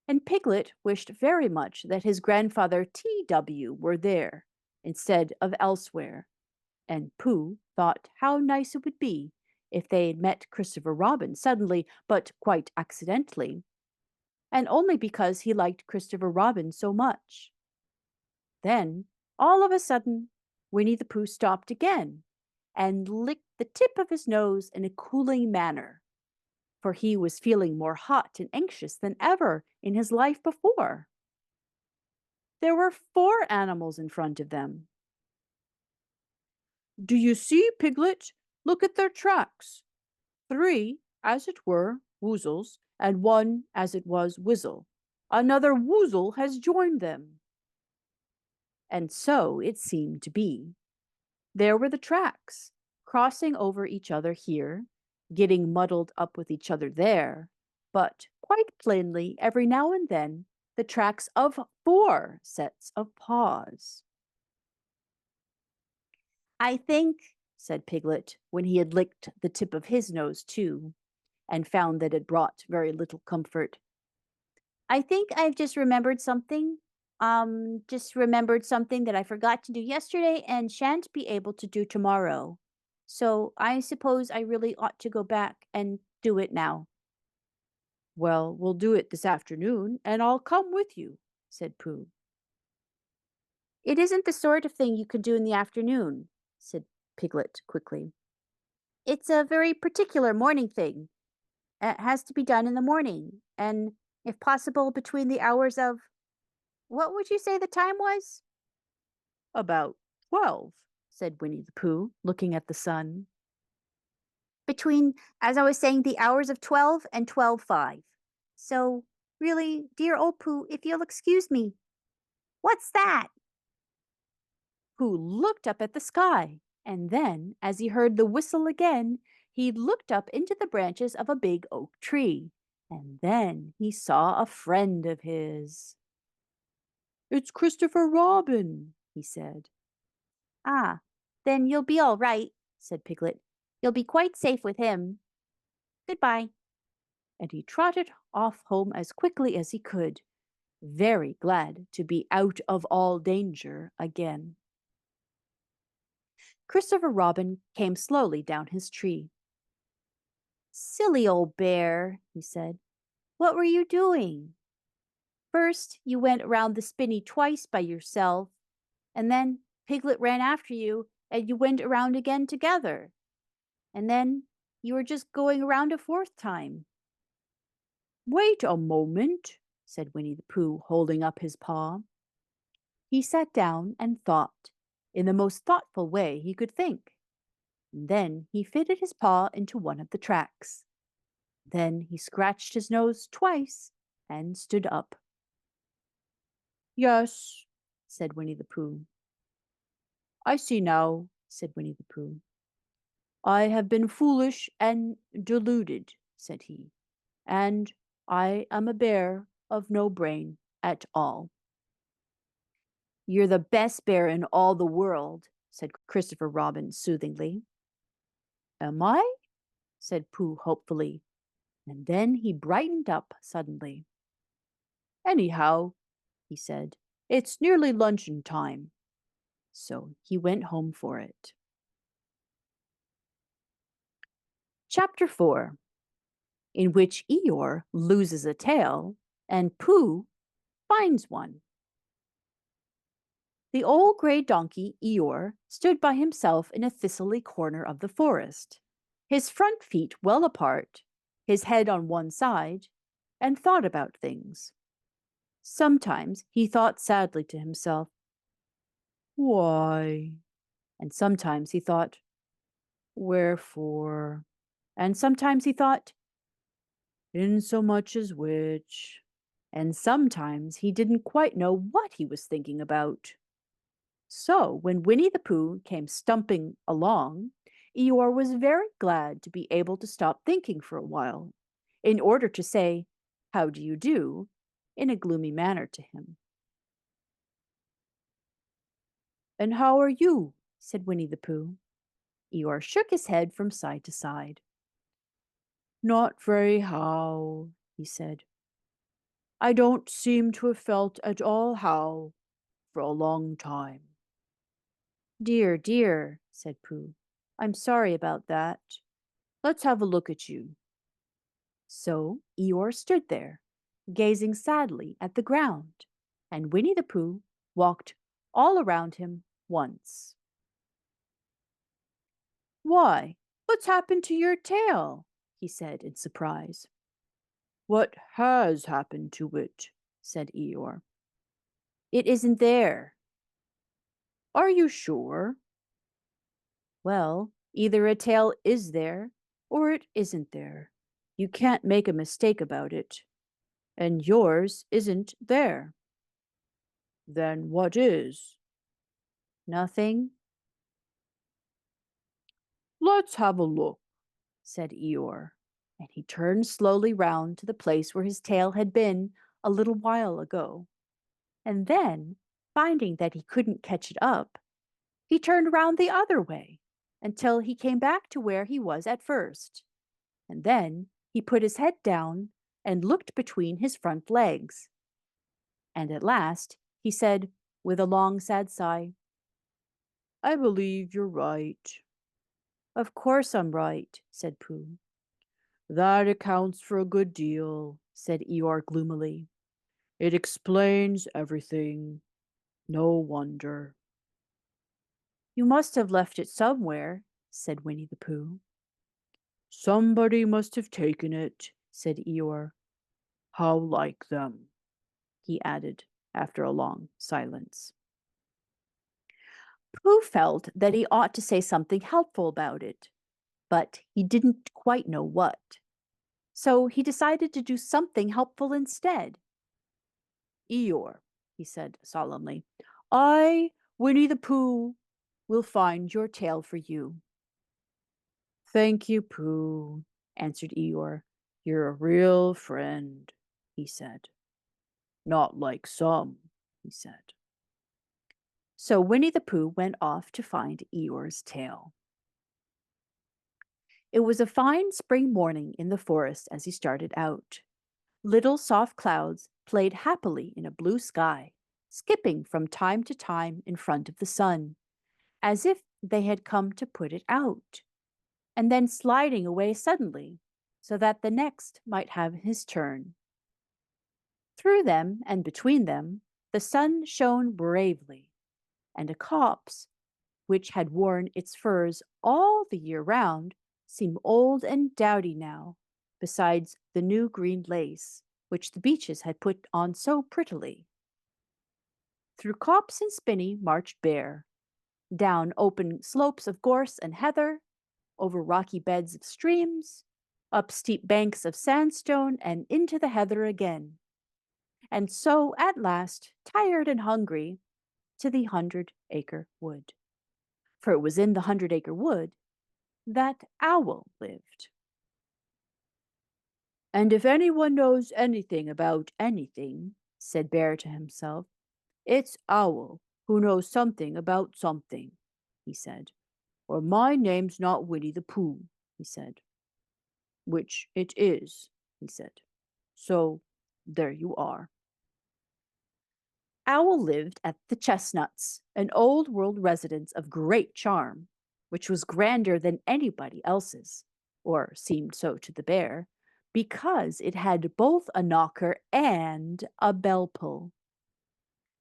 And Piglet wished very much that his grandfather T.W. were there instead of elsewhere, and Pooh thought how nice it would be if they had met Christopher Robin suddenly, but quite accidentally, and only because he liked Christopher Robin so much. Then, all of a sudden, Winnie-the-Pooh stopped again and licked the tip of his nose in a cooling manner, for he was feeling more hot and anxious than ever in his life before. There were 4 animals in front of them. "Do you see, Piglet? Look at their tracks. 3, as it were, woozles, and 1, as it was, whizzle. Another woozle has joined them." And so it seemed to be. There were the tracks, crossing over each other here, getting muddled up with each other there, but quite plainly, every now and then, the tracks of 4 sets of paws. I think, Said Piglet, when he had licked the tip of his nose too, and found that it brought very little comfort. I think I've just remembered something. Just remembered something that I forgot to do yesterday and shan't be able to do tomorrow. So I suppose I really ought to go back and do it now. "Well, we'll do it this afternoon, and I'll come with you," said Pooh. It isn't the sort of thing you could do in the afternoon, said Piglet quickly. It's a very particular morning thing. It has to be done in the morning, and if possible, between the hours of what would you say the time was? "About 12," said Winnie-the-Pooh, looking at the sun. Between, as I was saying, the hours of 12 and 12:05. So, really, dear old Pooh, if you'll excuse me, what's that? Pooh looked up at the sky, and then, as he heard the whistle again, he looked up into the branches of a big oak tree, and then he saw a friend of his. "It's Christopher Robin," he said. Ah, then you'll be all right, said Piglet. You'll be quite safe with him. Goodbye. And he trotted off home as quickly as he could, very glad to be out of all danger again. Christopher Robin came slowly down his tree. Silly old bear, he said. What were you doing? First, you went around the spinney twice by yourself, and then Piglet ran after you, and you went around again together. And then you were just going around a 4th time. "Wait a moment," said Winnie-the-Pooh, holding up his paw. He sat down and thought, in the most thoughtful way he could think. Then he fitted his paw into one of the tracks. Then he scratched his nose twice and stood up. "Yes," said Winnie-the-Pooh. "I see now," said Winnie-the-Pooh. "I have been foolish and deluded," said he, "and I am a bear of no brain at all." "You're the best bear in all the world," said Christopher Robin soothingly. "Am I?" said Pooh hopefully, and then he brightened up suddenly. "Anyhow," he said, "it's nearly luncheon time." So he went home for it. Chapter 4, in which Eeyore loses a tail and Pooh finds one. The old gray donkey, Eeyore, stood by himself in a thistly corner of the forest. his front feet well apart, his head on one side, and thought about things. Sometimes he thought sadly to himself, "Why?" And sometimes he thought, "Wherefore?" And sometimes he thought, "Insomuch as which?" And sometimes he didn't quite know what he was thinking about. So when Winnie the Pooh came stumping along, Eeyore was very glad to be able to stop thinking for a while, in order to say, "How do you do?" in a gloomy manner to him. "And how are you?" said Winnie the Pooh. Eeyore shook his head from side to side. "Not very how," he said. "I don't seem to have felt at all how for a long time." "Dear, dear," said Pooh, "I'm sorry about that. Let's have a look at you." So Eeyore stood there, gazing sadly at the ground, and Winnie the Pooh walked all around him once. "Why, what's happened to your tail?" he said in surprise. "What has happened to it?" said Eeyore. "It isn't there." "Are you sure?" "Well, either a tail is there or it isn't there. You can't make a mistake about it. And yours isn't there." "Then what is?" "Nothing." "Let's have a look," said Eeyore, and he turned slowly round to the place where his tail had been a little while ago. And then, finding that he couldn't catch it up, he turned round the other way until he came back to where he was at first. And then he put his head down and looked between his front legs. And at last he said, with a long, sad sigh, "I believe you're right." "Of course I'm right," said Pooh. "That accounts for a good deal," said Eeyore gloomily. "It explains everything. No wonder." "You must have left it somewhere," said Winnie the Pooh. "Somebody must have taken it," said Eeyore. "How like them," he added after a long silence. Pooh felt that he ought to say something helpful about it, but he didn't quite know what. So he decided to do something helpful instead. "Eeyore," he said solemnly, "I, Winnie the Pooh, will find your tail for you." "Thank you, Pooh," answered Eeyore. "You're a real friend," he said. "Not like some," he said. So Winnie the Pooh went off to find Eeyore's tail. It was a fine spring morning in the forest as he started out. Little soft clouds played happily in a blue sky, skipping from time to time in front of the sun, as if they had come to put it out, and then sliding away suddenly, so that the next might have his turn. Through them and between them, the sun shone bravely, and a copse, which had worn its furs all the year round, seemed old and dowdy now, besides the new green lace, which the beeches had put on so prettily. Through copse and spinney marched Bear, down open slopes of gorse and heather, over rocky beds of streams, up steep banks of sandstone, and into the heather again, and so at last, tired and hungry, to the 100-acre wood. For it was in the 100-acre wood that Owl lived. "And if anyone knows anything about anything," said Bear to himself, "it's Owl who knows something about something," he said. "Or my name's not Winnie the Pooh," he said. "Which it is," he said. "So there you are." Owl lived at the Chestnuts, an old world residence of great charm, which was grander than anybody else's, or seemed so to the Bear, because it had both a knocker and a bell pull.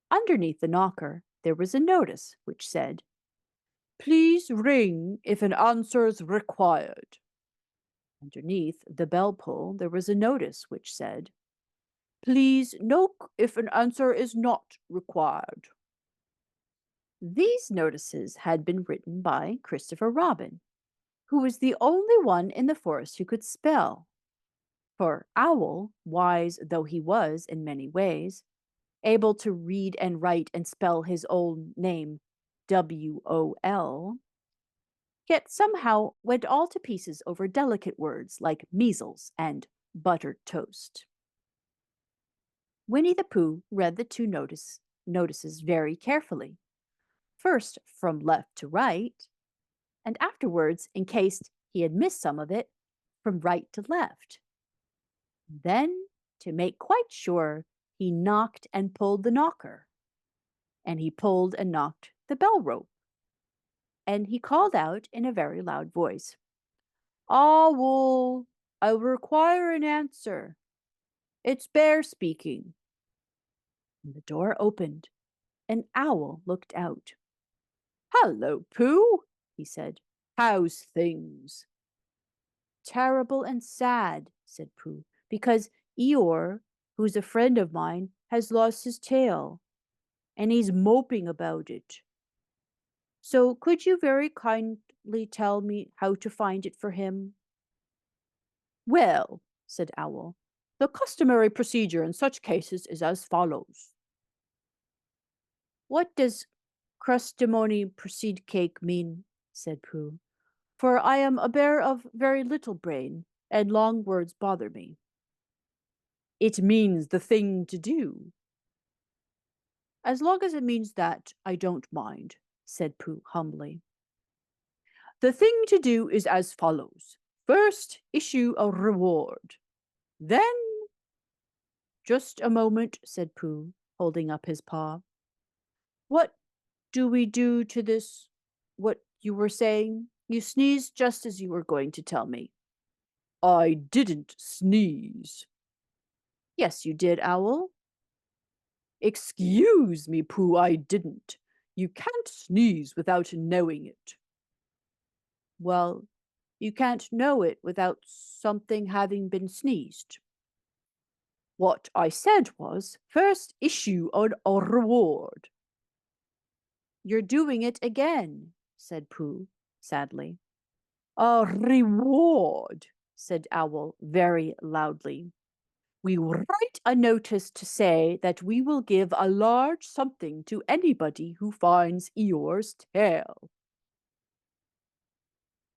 Underneath the knocker there was a notice which said, "Please ring if an answer is required." Underneath the bell pull, there was a notice which said, "Please knock if an answer is not required." These notices had been written by Christopher Robin, who was the only one in the forest who could spell. For Owl, wise though he was in many ways, able to read and write and spell his own name WOL, yet somehow went all to pieces over delicate words like measles and buttered toast. Winnie the Pooh read the two notices very carefully, first from left to right, and afterwards, in case he had missed some of it, from right to left. Then, to make quite sure, he knocked and pulled the knocker, and he pulled and knocked the bell rope, and he called out in a very loud voice, "Owl, I require an answer. It's Bear speaking." And the door opened, and Owl looked out. "Hello, Pooh," he said. "How's things?" "Terrible and sad," said Pooh, "because Eeyore, who's a friend of mine, has lost his tail, and he's moping about it. So could you very kindly tell me how to find it for him?" "Well," said Owl, "the customary procedure in such cases is as follows." "What does crustimony proceed cake mean?" said Pooh, "for I am a bear of very little brain, and long words bother me." "It means the thing to do." "As long as it means that, I don't mind," said Pooh humbly. "The thing to do is as follows. First, issue a reward. Then—" "Just a moment," said Pooh, holding up his paw. "What do we do to this? What you were saying? You sneezed just as you were going to tell me." "I didn't sneeze." "Yes, you did, Owl." "Excuse me, Pooh, I didn't. You can't sneeze without knowing it." "Well, you can't know it without something having been sneezed." "What I said was, first issue a reward." "You're doing it again," said Pooh, sadly. "A reward," said Owl very loudly. "We write a notice to say that we will give a large something to anybody who finds Eeyore's tail."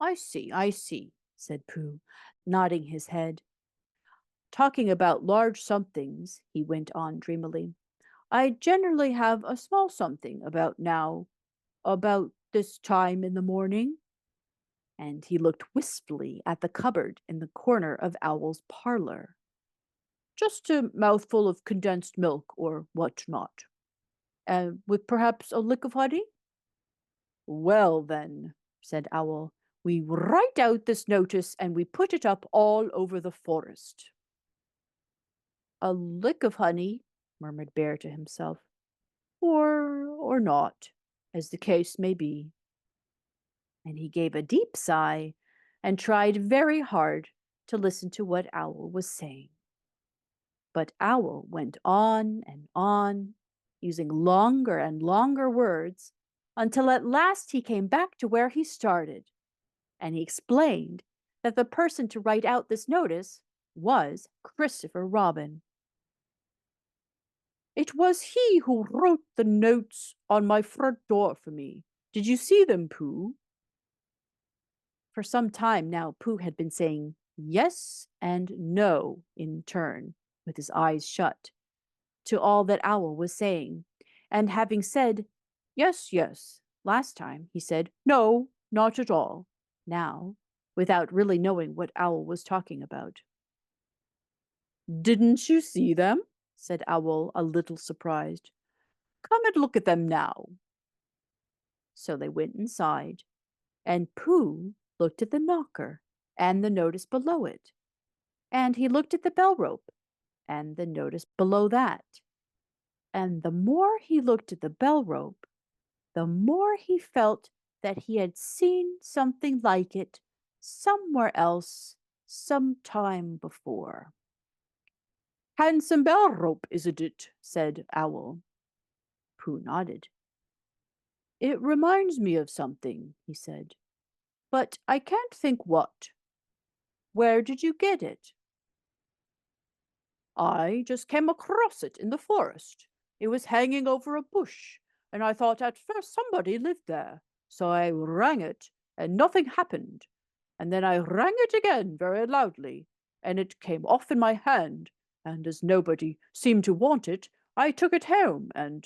I see," said Pooh, nodding his head. "Talking about large somethings," he went on dreamily, "I generally have a small something about this time in the morning." And he looked wistfully at the cupboard in the corner of Owl's parlor. "Just a mouthful of condensed milk or what not. With perhaps a lick of honey?" "Well, then," said Owl, "we write out this notice and we put it up all over the forest." "A lick of honey," murmured Bear to himself, or not, as the case may be." And he gave a deep sigh and tried very hard to listen to what Owl was saying. But Owl went on, using longer and longer words, until at last he came back to where he started, and he explained that the person to write out this notice was Christopher Robin. "It was he who wrote the notes on my front door for me. Did you see them, Pooh?" For some time now, Pooh had been saying yes and no in turn, with his eyes shut, to all that Owl was saying, and having said yes, yes last time, he said no, not at all now, without really knowing what Owl was talking about. "Didn't you see them?" said Owl, a little surprised. "Come and look at them now." So they went inside, and Pooh looked at the knocker and the notice below it, and he looked at the bell rope and the notice below that. And the more he looked at the bell rope, the more he felt that he had seen something like it somewhere else some time before. Handsome bell rope, isn't it? Said Owl. Pooh nodded. It reminds me of something, he said, but I can't think what. Where did you get it? I just came across it in the forest. It was hanging over a bush, and I thought at first somebody lived there. So I rang it, and nothing happened. And then I rang it again very loudly, and it came off in my hand, and as nobody seemed to want it, I took it home and—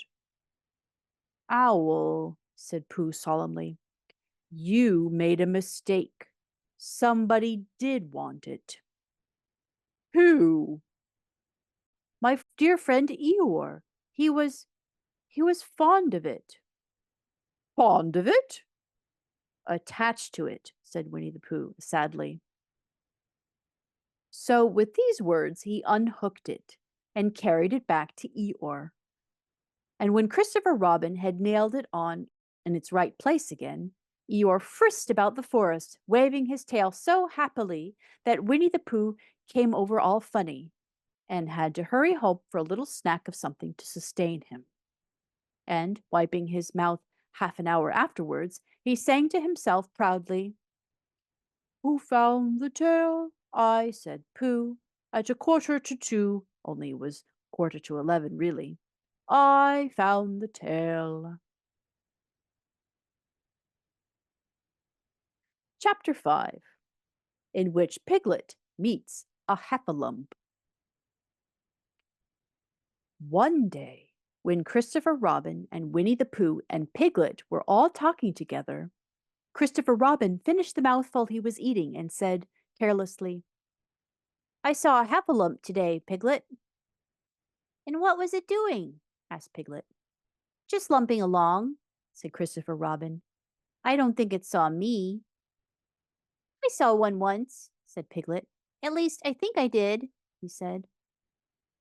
Owl, said Pooh solemnly, you made a mistake. Somebody did want it. Who? My dear friend Eeyore. He was fond of it. Fond of it? Attached to it, said Winnie-the-Pooh sadly. So with these words he unhooked it and carried it back to Eeyore. And when Christopher Robin had nailed it on in its right place again, Eeyore frisked about the forest, waving his tail so happily that Winnie-the-Pooh came over all funny and had to hurry home for a little snack of something to sustain him. And, wiping his mouth half an hour afterwards, he sang to himself proudly, Who found the tail? I, said Pooh, at 1:45, only it was 11:15 really. I found the tail. Chapter 5, in which Piglet meets a heffalump. One day, when Christopher Robin and Winnie-the-Pooh and Piglet were all talking together, Christopher Robin finished the mouthful he was eating and said carelessly, I saw a heffalump today, Piglet. And what was it doing? Asked Piglet. Just lumping along, said Christopher Robin. I don't think it saw me. I saw one once, said Piglet. At least I think I did, he said.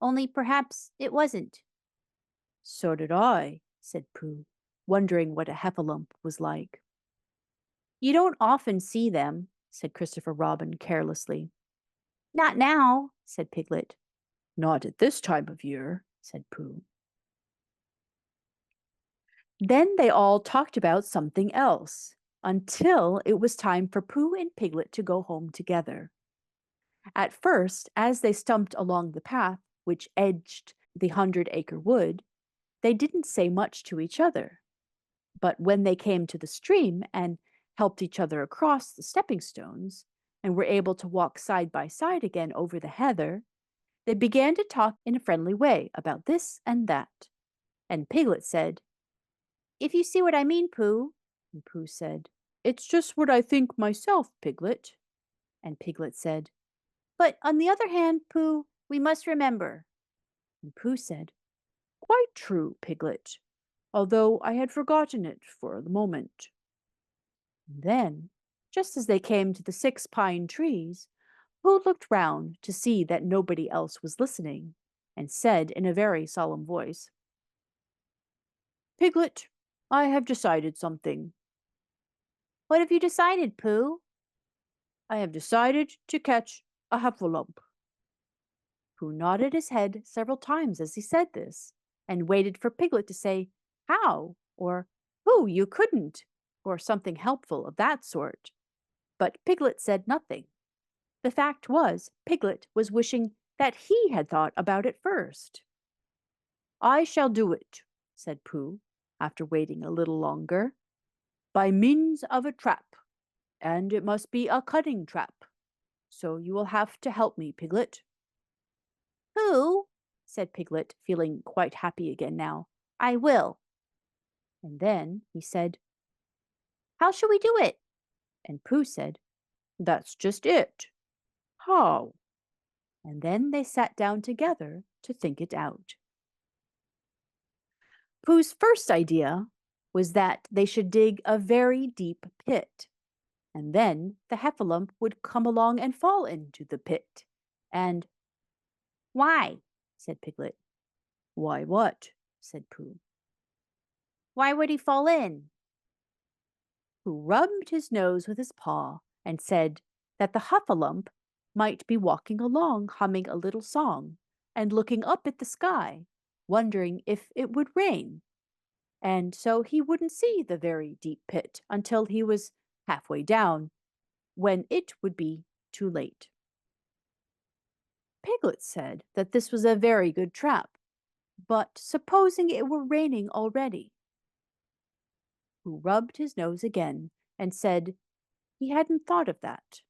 Only perhaps it wasn't. So did I, said Pooh, wondering what a heffalump was like. You don't often see them, said Christopher Robin carelessly. Not now, said Piglet. Not at this time of year, said Pooh. Then they all talked about something else, until it was time for Pooh and Piglet to go home together. At first, as they stumped along the path which edged the 100-acre wood, they didn't say much to each other. But when they came to the stream and helped each other across the stepping stones, and were able to walk side by side again over the heather, they began to talk in a friendly way about this and that. And Piglet said, If you see what I mean, Pooh. And Pooh said, It's just what I think myself, Piglet. And Piglet said, But on the other hand, Pooh, we must remember. And Pooh said, Quite true, Piglet, although I had forgotten it for the moment. And then, just as they came to the 6 pine trees, Pooh looked round to see that nobody else was listening, and said in a very solemn voice, Piglet, I have decided something. What have you decided, Pooh? I have decided to catch a heffalump. Pooh nodded his head several times as he said this, and waited for Piglet to say, How? Or, Pooh, you couldn't, or something helpful of that sort. But Piglet said nothing. The fact was, Piglet was wishing that he had thought about it first. I shall do it, said Pooh, after waiting a little longer, by means of a trap, and it must be a cunning trap. So you will have to help me, Piglet. Pooh, said Piglet, feeling quite happy again now, I will. And then he said, How shall we do it? And Pooh said, That's just it. How? And then they sat down together to think it out. Pooh's first idea was that they should dig a very deep pit, and then the heffalump would come along and fall into the pit. And Why? Said Piglet. Why what? Said Pooh. Why would he fall in? Pooh rubbed his nose with his paw and said that the heffalump might be walking along humming a little song and looking up at the sky, wondering if it would rain, and so he wouldn't see the very deep pit until he was halfway down, when it would be too late. Piglet said that this was a very good trap, but supposing it were raining already? Who rubbed his nose again and said he hadn't thought of that.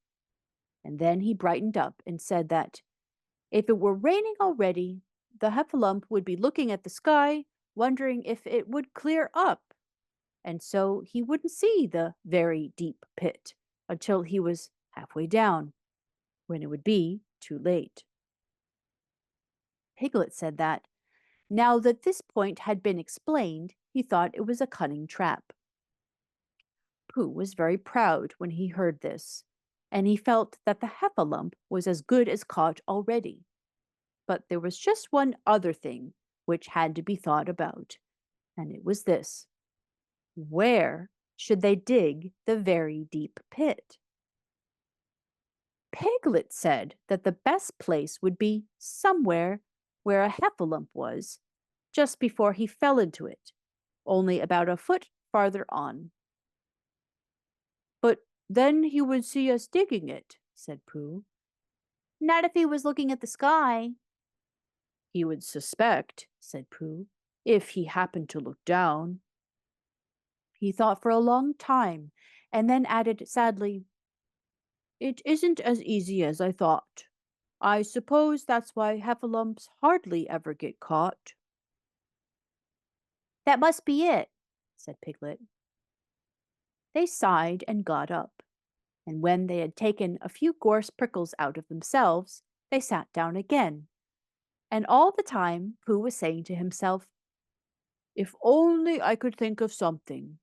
And then he brightened up and said that if it were raining already, the Heffalump would be looking at the sky, wondering if it would clear up, and so he wouldn't see the very deep pit until he was halfway down, when it would be too late. Piglet said that, now that this point had been explained, he thought it was a cunning trap. Pooh was very proud when he heard this, and he felt that the Heffalump was as good as caught already. But there was just one other thing which had to be thought about, and it was this: where should they dig the very deep pit? Piglet said that the best place would be somewhere where a Heffalump was, just before he fell into it, only about a foot farther on. But then he would see us digging it, said Pooh. Not if he was looking at the sky. He would suspect, said Pooh, if he happened to look down. He thought for a long time, and then added sadly, It isn't as easy as I thought. I suppose that's why Heffalumps hardly ever get caught. That must be it, Said Piglet. They sighed and got up, and when they had taken a few gorse prickles out of themselves, they sat down again. And all the time Pooh was saying to himself, If only I could think of something.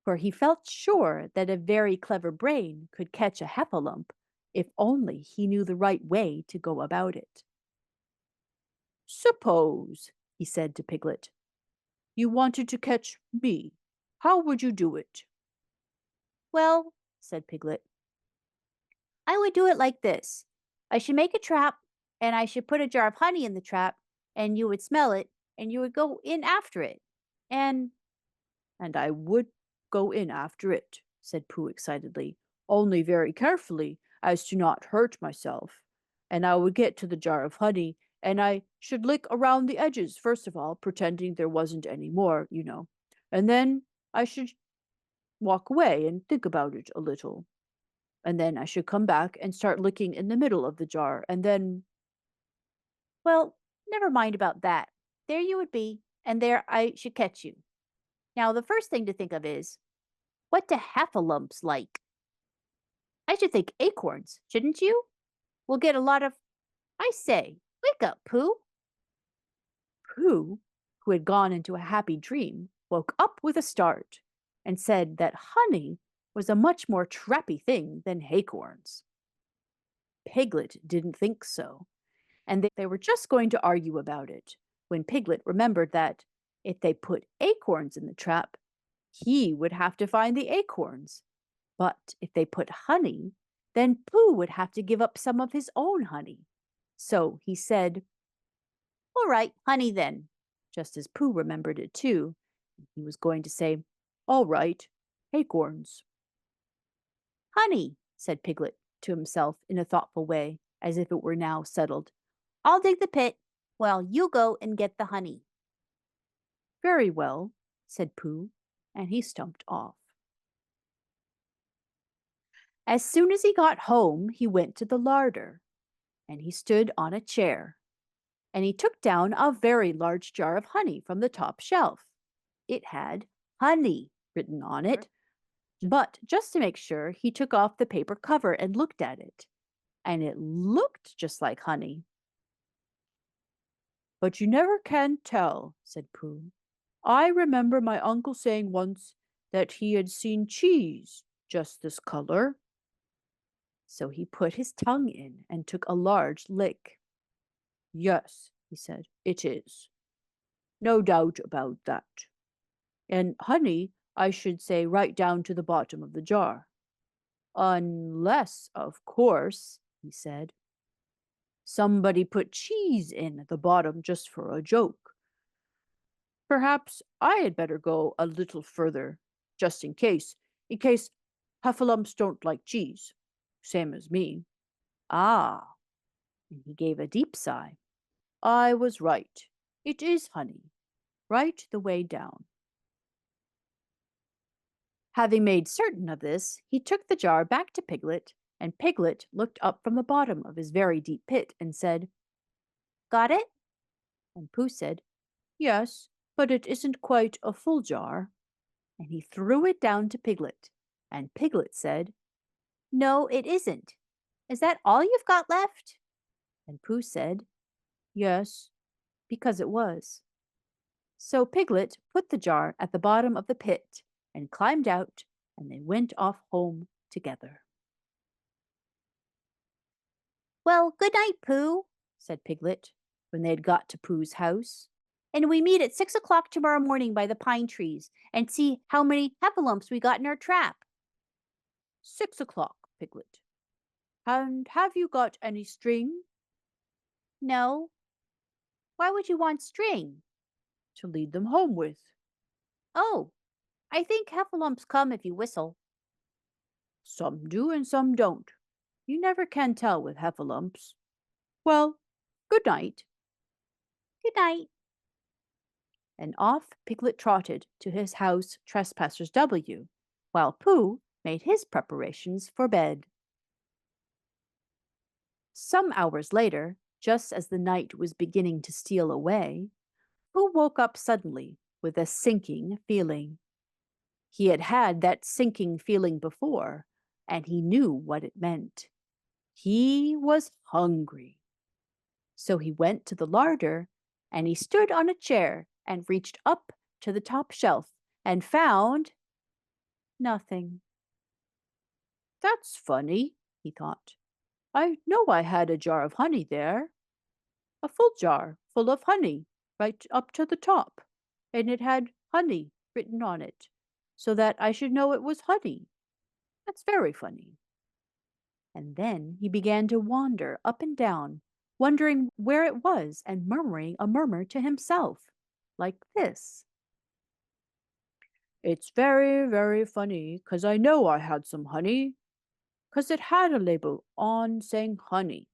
For he felt sure that a very clever brain could catch a Heffalump if only he knew the right way to go about it. Suppose, he said to Piglet, you wanted to catch me. How would you do it? Well, said Piglet, I would do it like this. I should make a trap, and I should put a jar of honey in the trap, and you would smell it, and you would go in after it. And I would go in after it, said Pooh excitedly, only very carefully, as to not hurt myself. And I would get to the jar of honey, and I should lick around the edges, first of all, pretending there wasn't any more, and then I should walk away and think about it a little. And then I should come back and start licking in the middle of the jar, and then. well, never mind about that. There you would be, and there I should catch you. Now, the first thing to think of is, what do Heffalumps like? I should think acorns, shouldn't you? We'll get a lot of. I say, wake up, Pooh. Pooh, who had gone into a happy dream, woke up with a start and said that honey was a much more trappy thing than acorns. Piglet didn't think so, and they were just going to argue about it when Piglet remembered that if they put acorns in the trap, he would have to find the acorns. But if they put honey, then Pooh would have to give up some of his own honey. So he said, All right, honey then. just as Pooh remembered it too. He was going to say, All right, acorns. Honey, said Piglet to himself in a thoughtful way, as if it were now settled. I'll dig the pit while you go and get the honey. Very well, said Pooh, and he stumped off. As soon as he got home, he went to the larder, and he stood on a chair, and he took down a very large jar of honey from the top shelf. It had honey written on it, but just to make sure, he took off the paper cover and looked at it, and it looked just like honey. But you never can tell, said Pooh. I remember my uncle saying once that he had seen cheese just this color. So he put his tongue in and took a large lick. Yes, he said, it is. No doubt about that. And honey, I should say right down to the bottom of the jar. Unless, of course, he said. Somebody put cheese in at the bottom just for a joke. Perhaps I had better go a little further, just in case Heffalumps don't like cheese, same as me. Ah, and he gave a deep sigh. I was right. It is honey, right the way down. Having made certain of this, he took the jar back to Piglet, and Piglet looked up from the bottom of his very deep pit and said, Got it? And Pooh said, Yes, but it isn't quite a full jar. And he threw it down to Piglet, and Piglet said, No, it isn't. Is that all you've got left? And Pooh said, Yes, because it was. So Piglet put the jar at the bottom of the pit and climbed out, and they went off home together. Well, good night, Pooh, said Piglet, when they had got to Pooh's house. And we meet at 6 o'clock tomorrow morning by the pine trees and see how many heffalumps we got in our trap. 6 o'clock, Piglet. And have you got any string? No. Why would you want string? To lead them home with. Oh, I think heffalumps come if you whistle. Some do and some don't. You never can tell with heffalumps. Well, good night. Good night. And off Piglet trotted to his house Trespassers W, while Pooh made his preparations for bed. Some hours later, just as the night was beginning to steal away, Pooh woke up suddenly with a sinking feeling. He had had that sinking feeling before, and he knew what it meant. He was hungry. So he went to the larder, and he stood on a chair and reached up to the top shelf and found nothing. That's funny, he thought. I know I had a jar of honey there. A full jar full of honey, right up to the top, and it had honey written on it, so that I should know it was honey. That's very funny. And then he began to wander up and down, wondering where it was and murmuring a murmur to himself, like this. It's very, very funny, 'cause I know I had some honey, 'cause it had a label on saying honey.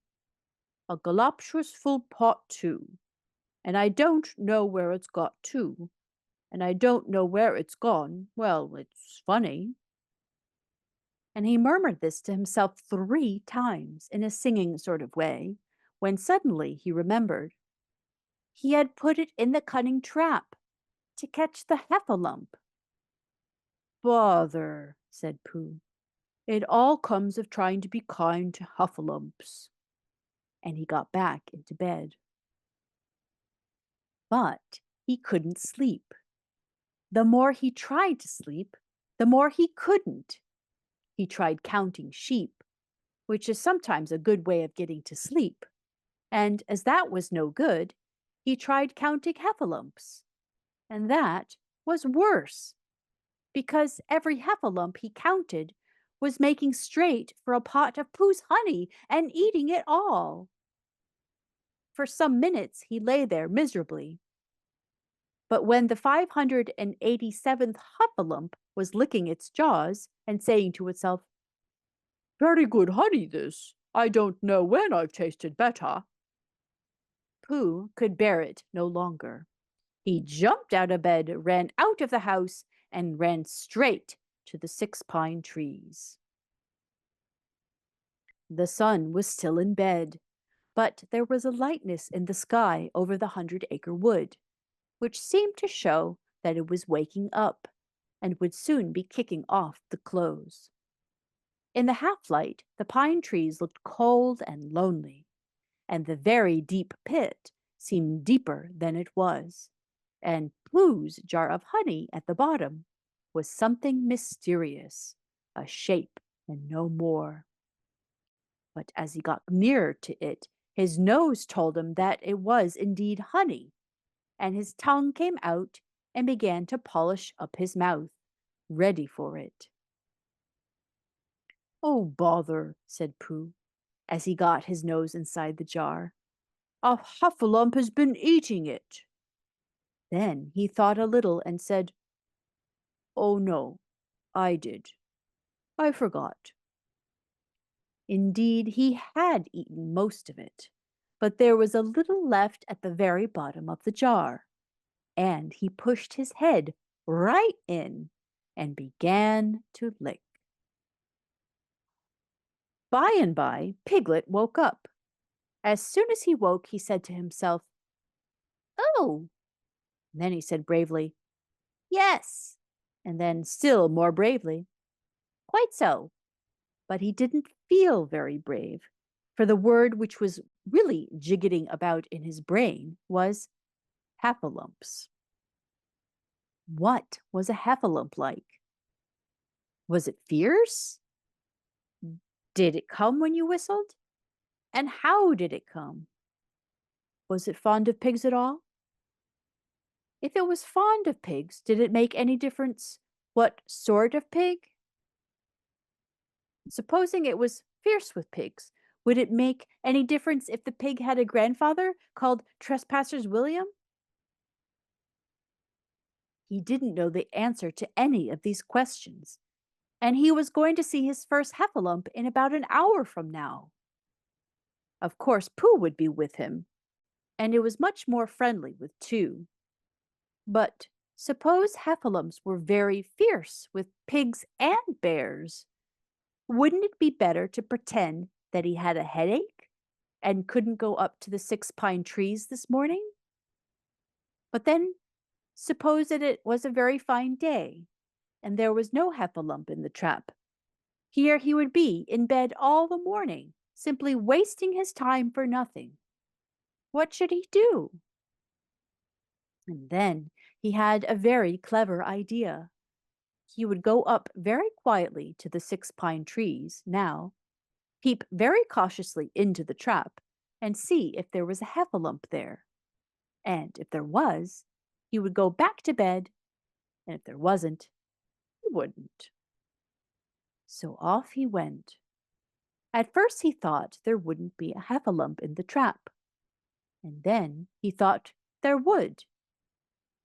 A galoptious full pot too. And I don't know where it's got to, and I don't know where it's gone. Well, it's funny. And he murmured this to himself 3 times in a singing sort of way, when suddenly he remembered. He had put it in the cunning trap to catch the heffalump. Bother, said Pooh. It all comes of trying to be kind to heffalumps. And he got back into bed. But he couldn't sleep. The more he tried to sleep, the more he couldn't. He tried counting sheep, which is sometimes a good way of getting to sleep, and as that was no good, he tried counting heffalumps, and that was worse, because every heffalump he counted was making straight for a pot of Pooh's honey and eating it all. For some minutes he lay there miserably. But when the 587th heffalump was licking its jaws and saying to itself, Very good honey, this. I don't know when I've tasted better, Pooh could bear it no longer. He jumped out of bed, ran out of the house, and ran straight to the 6 pine trees. The sun was still in bed, but there was a lightness in the sky over the 100-acre wood, which seemed to show that it was waking up and would soon be kicking off the clothes. In the half-light, the pine trees looked cold and lonely, and the very deep pit seemed deeper than it was, and Pooh's jar of honey at the bottom was something mysterious, a shape and no more. But as he got nearer to it, his nose told him that it was indeed honey, and his tongue came out and began to polish up his mouth, ready for it. Oh, bother, said Pooh, as he got his nose inside the jar. "A Huffalump has been eating it." Then he thought a little and said, "Oh no, I did. I forgot." Indeed, he had eaten most of it, but there was a little left at the very bottom of the jar, and he pushed his head right in and began to lick. By and by, Piglet woke up. As soon as he woke, he said to himself, "Oh!" And then he said bravely, "Yes." And then still more bravely, "Quite so." But he didn't feel very brave, for the word which was really jiggetting about in his brain was heffalumps. What was a heffalump like? Was it fierce? Did it come when you whistled? And how did it come? Was it fond of pigs at all? If it was fond of pigs, did it make any difference what sort of pig? Supposing it was fierce with pigs, would it make any difference if the pig had a grandfather called Trespassers William? He didn't know the answer to any of these questions, and he was going to see his first heffalump in about an hour from now. Of course, Pooh would be with him, and it was much more friendly with two. But suppose heffalumps were very fierce with pigs and bears. Wouldn't it be better to pretend that he had a headache and couldn't go up to the 6 pine trees this morning? But then suppose that it was a very fine day, and there was no heffalump in the trap. Here he would be in bed all the morning, simply wasting his time for nothing. What should he do? And then he had a very clever idea. He would go up very quietly to the 6 pine trees now, peep very cautiously into the trap, and see if there was a heffalump there. And if there was, he would go back to bed, and if there wasn't, he wouldn't. So off he went. At first he thought there wouldn't be a heffalump in the trap, and then he thought there would.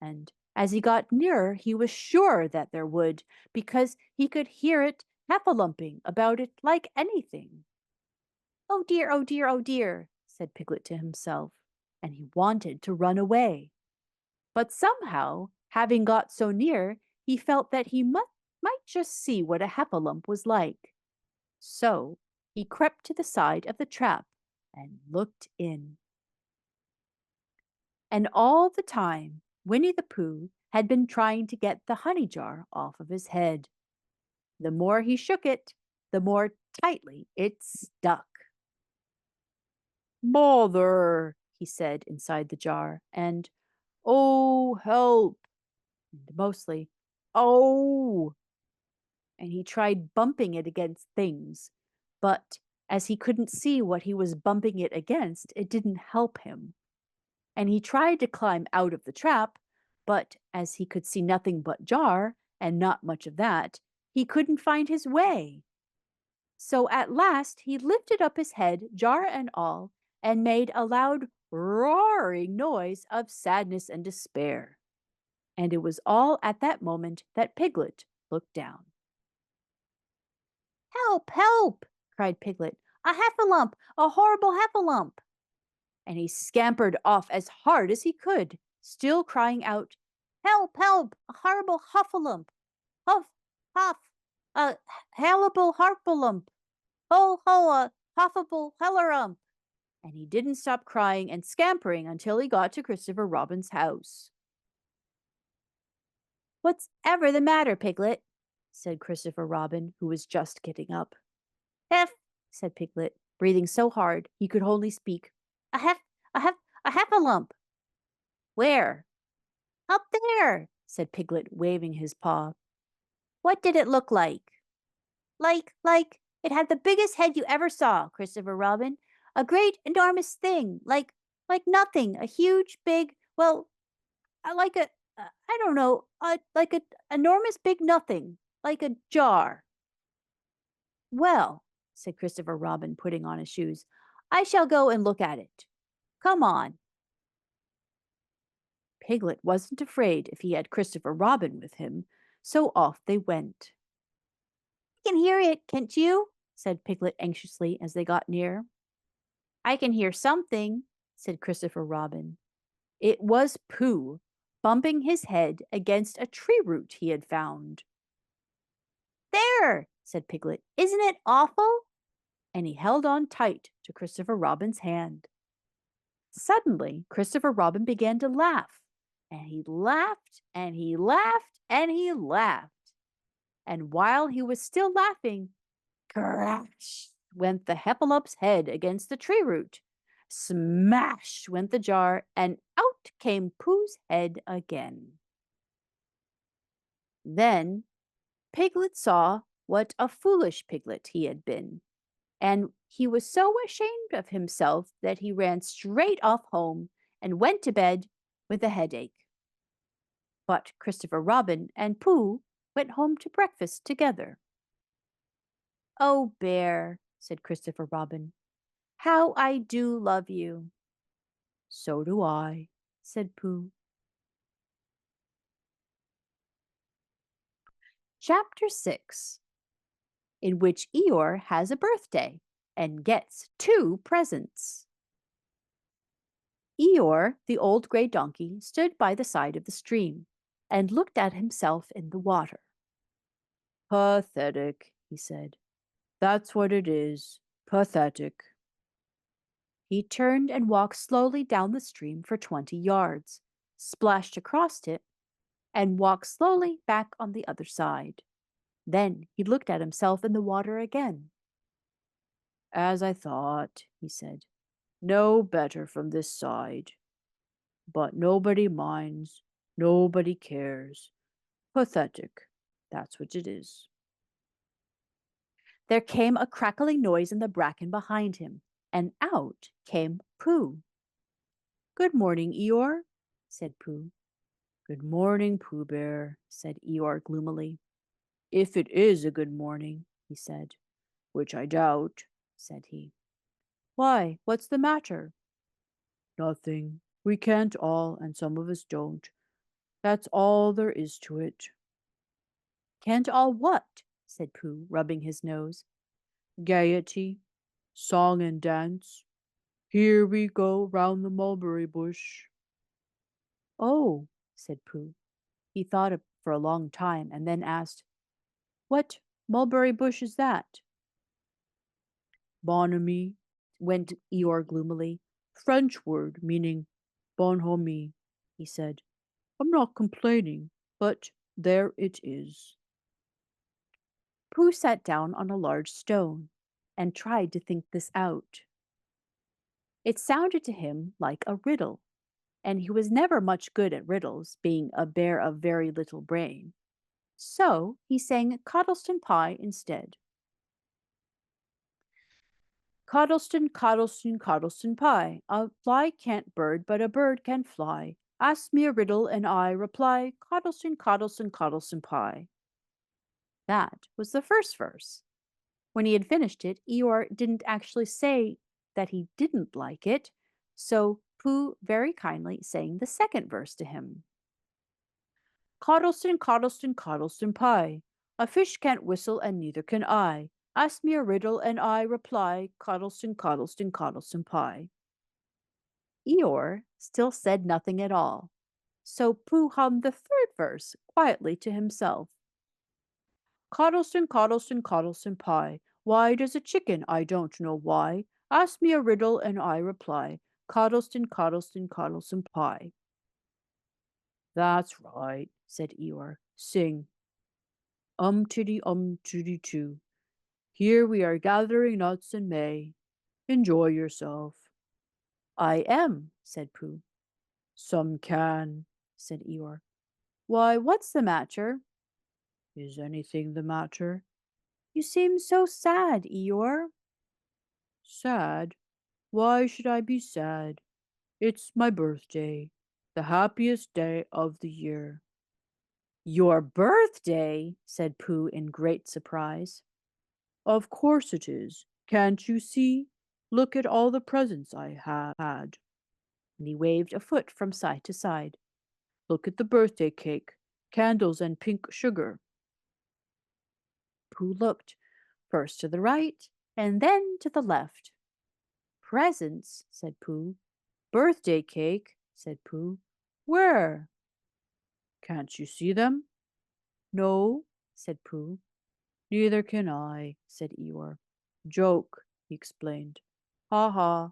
And as he got nearer, he was sure that there would, because he could hear it heffalumping about it like anything. "Oh dear, oh dear, oh dear," said Piglet to himself, and he wanted to run away. But somehow, having got so near, he felt that he might just see what a heffalump was like. So he crept to the side of the trap and looked in. And all the time, Winnie-the-Pooh had been trying to get the honey jar off of his head. The more he shook it, the more tightly it stuck. "Bother," he said inside the jar, and "Oh, help," and mostly "Oh." And he tried bumping it against things, but as he couldn't see what he was bumping it against, it didn't help him. And he tried to climb out of the trap, but as he could see nothing but jar, and not much of that, he couldn't find his way. So at last he lifted up his head, jar and all, and made a loud roaring noise of sadness and despair. And it was all at that moment that Piglet looked down. "Help, help!" cried Piglet. "A heffalump! A horrible heffalump!" And he scampered off as hard as he could, still crying out, "Help, help! A horrible huffalump! Huff, huff! A hellable harpalump! Ho, ho, a huffable hellerump!" And he didn't stop crying and scampering until he got to Christopher Robin's house. "What's ever the matter, Piglet?" said Christopher Robin, who was just getting up. "Hef," said Piglet, breathing so hard he could hardly speak. "A hef, a hef, a heffalump." "Where?" "Up there," said Piglet, waving his paw. "What did it look like?" Like, it had the biggest head you ever saw, Christopher Robin. A great, enormous thing, like nothing. A huge, big, well, like I don't know, like a enormous big nothing, like a jar." "Well," said Christopher Robin, putting on his shoes. I shall go and look at it. Come on. Piglet wasn't afraid if he had Christopher Robin with him, so off they went. I can hear it, can't you? Said Piglet anxiously as they got near. I can hear something, said Christopher Robin. It was Pooh, bumping his head against a tree root he had found. There, said Piglet. Isn't it awful? And he held on tight to Christopher Robin's hand. Suddenly, Christopher Robin began to laugh, and he laughed, and he laughed, and he laughed. And while he was still laughing, crash went the heffalump's head against the tree root. Smash went the jar, and out came Pooh's head again. Then Piglet saw what a foolish piglet he had been, and he was so ashamed of himself that he ran straight off home and went to bed with a headache. But Christopher Robin and Pooh went home to breakfast together. Oh, Bear, said Christopher Robin, how I do love you. So do I, said Pooh. Chapter 6, in which Eeyore has a birthday and gets 2 presents. Eeyore, the old gray donkey, stood by the side of the stream and looked at himself in the water. Pathetic, he said. That's what it is, pathetic. He turned and walked slowly down the stream for 20 yards, splashed across it, and walked slowly back on the other side. Then he looked at himself in the water again. As I thought, he said, no better from this side. But nobody minds, nobody cares. Pathetic, that's what it is. There came a crackling noise in the bracken behind him, and out came Pooh. Good morning, Eeyore, said Pooh. Good morning, Pooh Bear, said Eeyore gloomily. If it is a good morning, he said. Which I doubt, said he. Why, what's the matter? Nothing. We can't all, and some of us don't. That's all there is to it. Can't all what? Said Pooh, rubbing his nose. Gaiety, song and dance. Here we go round the mulberry bush. Oh, said Pooh. He thought for a long time and then asked, What mulberry bush is that? Bonhomie, went Eeyore gloomily. French word meaning bonhomie, he said. I'm not complaining, but there it is. Pooh sat down on a large stone and tried to think this out. It sounded to him like a riddle, and he was never much good at riddles, being a bear of very little brain. So he sang Coddleston Pie instead. Coddleston, Coddleston, Coddleston Pie, a fly can't bird, but a bird can fly. Ask me a riddle, and I reply, Coddleston, Coddleston, Coddleston Pie. That was the first verse. When he had finished it, Eeyore didn't actually say that he didn't like it, so Pooh very kindly sang the second verse to him. Coddleston, Coddleston, Coddleston Pie, a fish can't whistle and neither can I. Ask me a riddle and I reply, Coddleston, Coddleston, Coddleston Pie. Eeyore still said nothing at all, so Pooh hummed the third verse quietly to himself. Coddleston, Coddleston, Coddleston Pie, why does a chicken, I don't know why, ask me a riddle and I reply, Coddleston, Coddleston, Coddleston Pie. That's right, said Eeyore. Sing. Tiddy too. Here we are gathering nuts in May. Enjoy yourself. I am, said Pooh. Some can, said Eeyore. Why, what's the matter? Is anything the matter? You seem so sad, Eeyore. Sad? Why should I be sad? It's my birthday, the happiest day of the year. Your birthday? Said Pooh in great surprise. Of course it is. Can't you see? Look at all the presents I have had. And he waved a foot from side to side. Look at the birthday cake, candles and pink sugar. Pooh looked, first to the right and then to the left. Presents, said Pooh. Birthday cake, Said Pooh. where? Can't you see them? No, said Pooh. Neither can I, said Eeyore. Joke, he explained. Ha ha.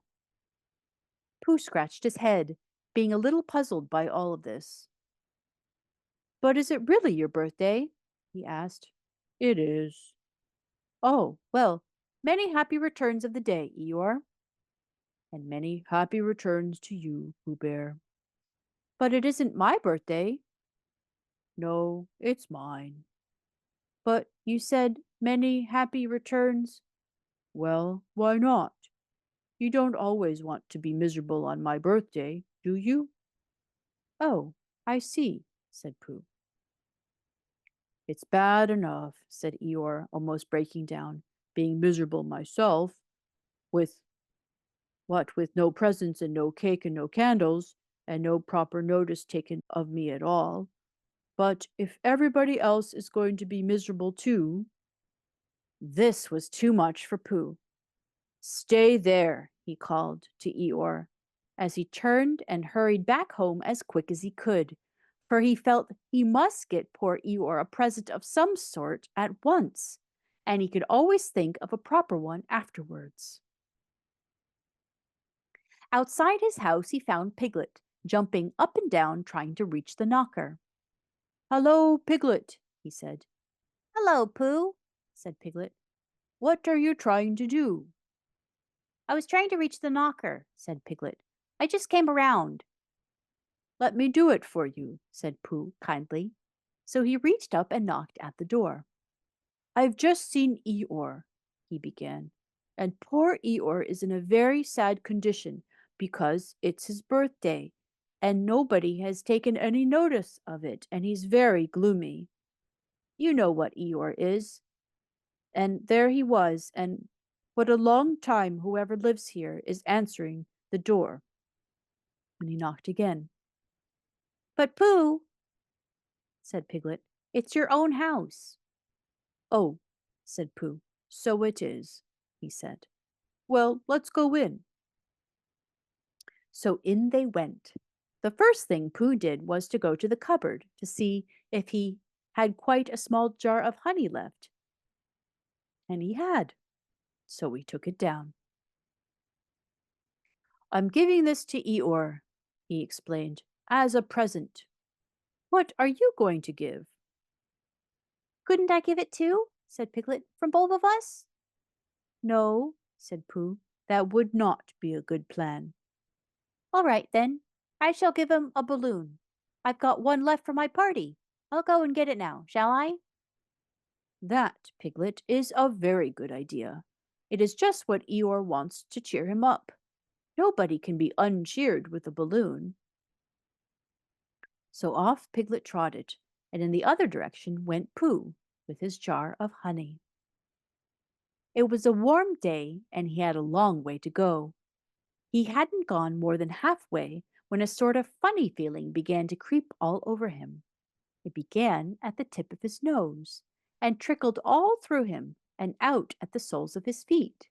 Pooh scratched his head, being a little puzzled by all of this. But is it really your birthday? He asked. It is. Oh, well, many happy returns of the day, Eeyore. And many happy returns to you, Pooh Bear. But it isn't my birthday. No, it's mine. But you said many happy returns. Well, why not? You don't always want to be miserable on my birthday, do you? Oh, I see, said Pooh. It's bad enough, said Eeyore, almost breaking down, being miserable myself, with with no presents and no cake and no candles, and no proper notice taken of me at all. But if everybody else is going to be miserable too. This was too much for Pooh. Stay there, he called To Eeyore, as he turned and hurried back home as quick as he could, for he felt he must get poor Eeyore a present of some sort at once, and he could always think of a proper one afterwards. Outside his house he found Piglet, jumping up and down trying to reach the knocker. Hello, Piglet, he said. Hello, Pooh, said Piglet. What are you trying to do? I was trying to reach the knocker, said Piglet. I just came around. Let me do it for you, Said Pooh kindly. So he reached up and knocked at the door. I've just seen Eeyore, he began, and poor Eeyore is in a very sad condition because it's his birthday, and nobody has taken any notice of it, and he's very gloomy. You know what Eeyore is. And there he was, and what a long time whoever lives here is answering the door. And he knocked again. But Pooh, said Piglet, it's your own house. Oh, said Pooh, so it is, he said. Well, let's go in. So in they went. The first thing Pooh did was to go to the cupboard to see if he had quite a small jar of honey left. And he had, so he took it down. I'm giving this to Eeyore, he explained, as a present. What are you going to give? Couldn't I give it too? Said Piglet, from both of us? No, said Pooh, that would not be a good plan. All right, then. I shall give him a balloon. I've got one left for my party. I'll go and get it now, shall I? That, Piglet, is a very good idea. It is just what Eeyore wants to cheer him up. Nobody can be uncheered with a balloon. So off Piglet trotted, and in the other direction went Pooh with his jar of honey. It was a warm day, and he had a long way to go. He hadn't gone more than halfway when a sort of funny feeling began to creep all over him. It began at the tip of his nose and trickled all through him and out at the soles of his feet.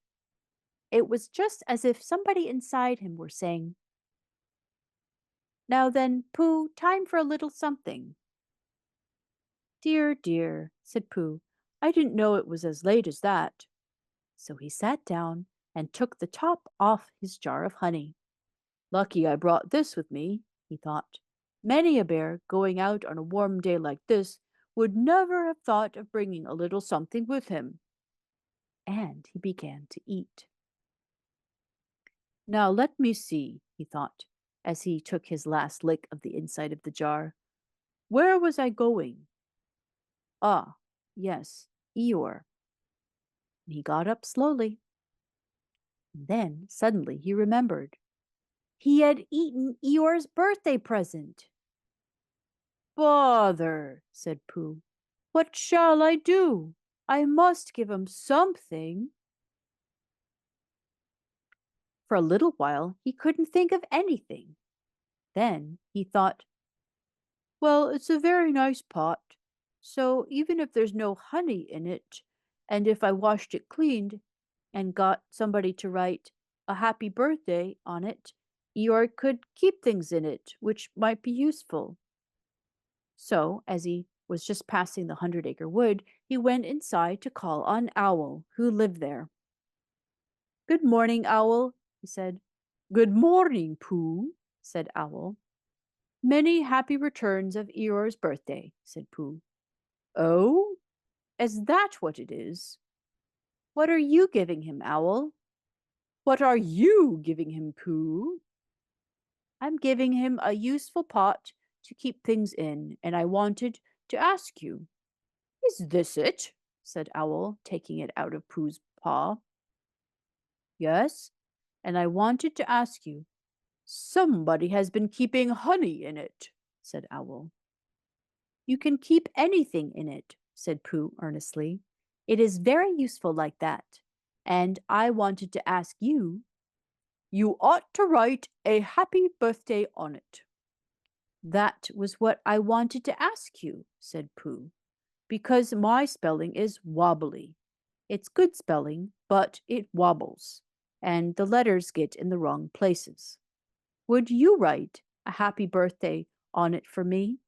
It was just as if somebody inside him were saying, "Now then, Pooh, time for a little something." Dear, dear, said Pooh, I didn't know it was as late as that. So he sat down and took the top off his jar of honey. Lucky I brought this with me, he thought. Many a bear, going out on a warm day like this, would never have thought of bringing a little something with him. And he began to eat. Now let me see, he thought, as he took his last lick of the inside of the jar. Where was I going? Ah, yes, Eeyore. He got up slowly. Then suddenly he remembered. He had eaten Eeyore's birthday present. Bother, said Pooh. What shall I do? I must give him something. For a little while he couldn't think of anything. Then he thought, well, it's a very nice pot, so even if there's no honey in it, and if I washed it clean and got somebody to write a happy birthday on it, Eeyore could keep things in it which might be useful. So, as he was just passing the 100-acre wood, he went inside to call on Owl, who lived there. Good morning, Owl, he said. Good morning, Pooh, said Owl. Many happy returns of Eeyore's birthday, said Pooh. Oh, is that what it is? What are you giving him, Owl? What are you giving him, Pooh? I'm giving him a useful pot to keep things in, and I wanted to ask you. Is this it? Said Owl, taking it out of Pooh's paw. Yes, and I wanted to ask you. Somebody has been keeping honey in it, said Owl. You can keep anything in it, said Pooh earnestly. It is very useful like that. And I wanted to ask you. You ought to write a happy birthday on it. That was what I wanted to ask you, said Pooh, because my spelling is wobbly. It's good spelling, but it wobbles, and the letters get in the wrong places. Would you write a happy birthday on it for me?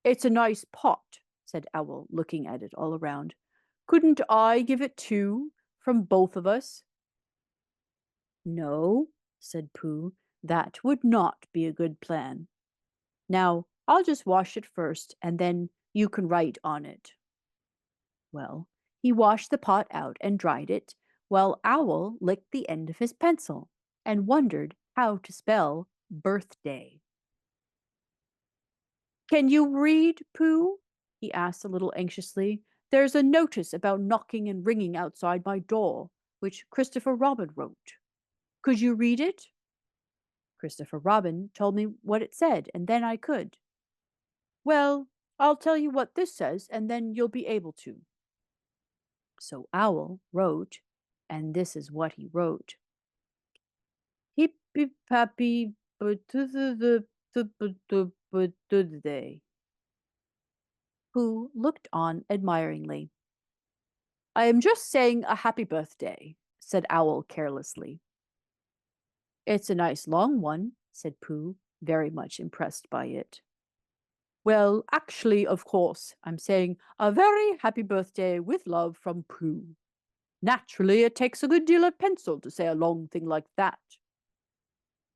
It's a nice pot, said Owl, looking at it all around. Couldn't I give it too, from both of us? No, said Pooh, that would not be a good plan. Now, I'll just wash it first, and then you can write on it. Well, he washed the pot out and dried it, while Owl licked the end of his pencil and wondered how to spell birthday. Can you read, Pooh? He asked a little anxiously. There's a notice about knocking and ringing outside my door, which Christopher Robin wrote. Could you read it? Christopher Robin told me what it said, and then I could. Well, I'll tell you what this says, and then you'll be able to. So Owl wrote, and this is what he wrote. Hippy pappy day. Pooh looked on admiringly. I am just saying a happy birthday, said Owl carelessly. It's a nice long one, said Pooh, very much impressed by it. Well, actually, of course, I'm saying a very happy birthday with love from Pooh. Naturally, it takes a good deal of pencil to say a long thing like that.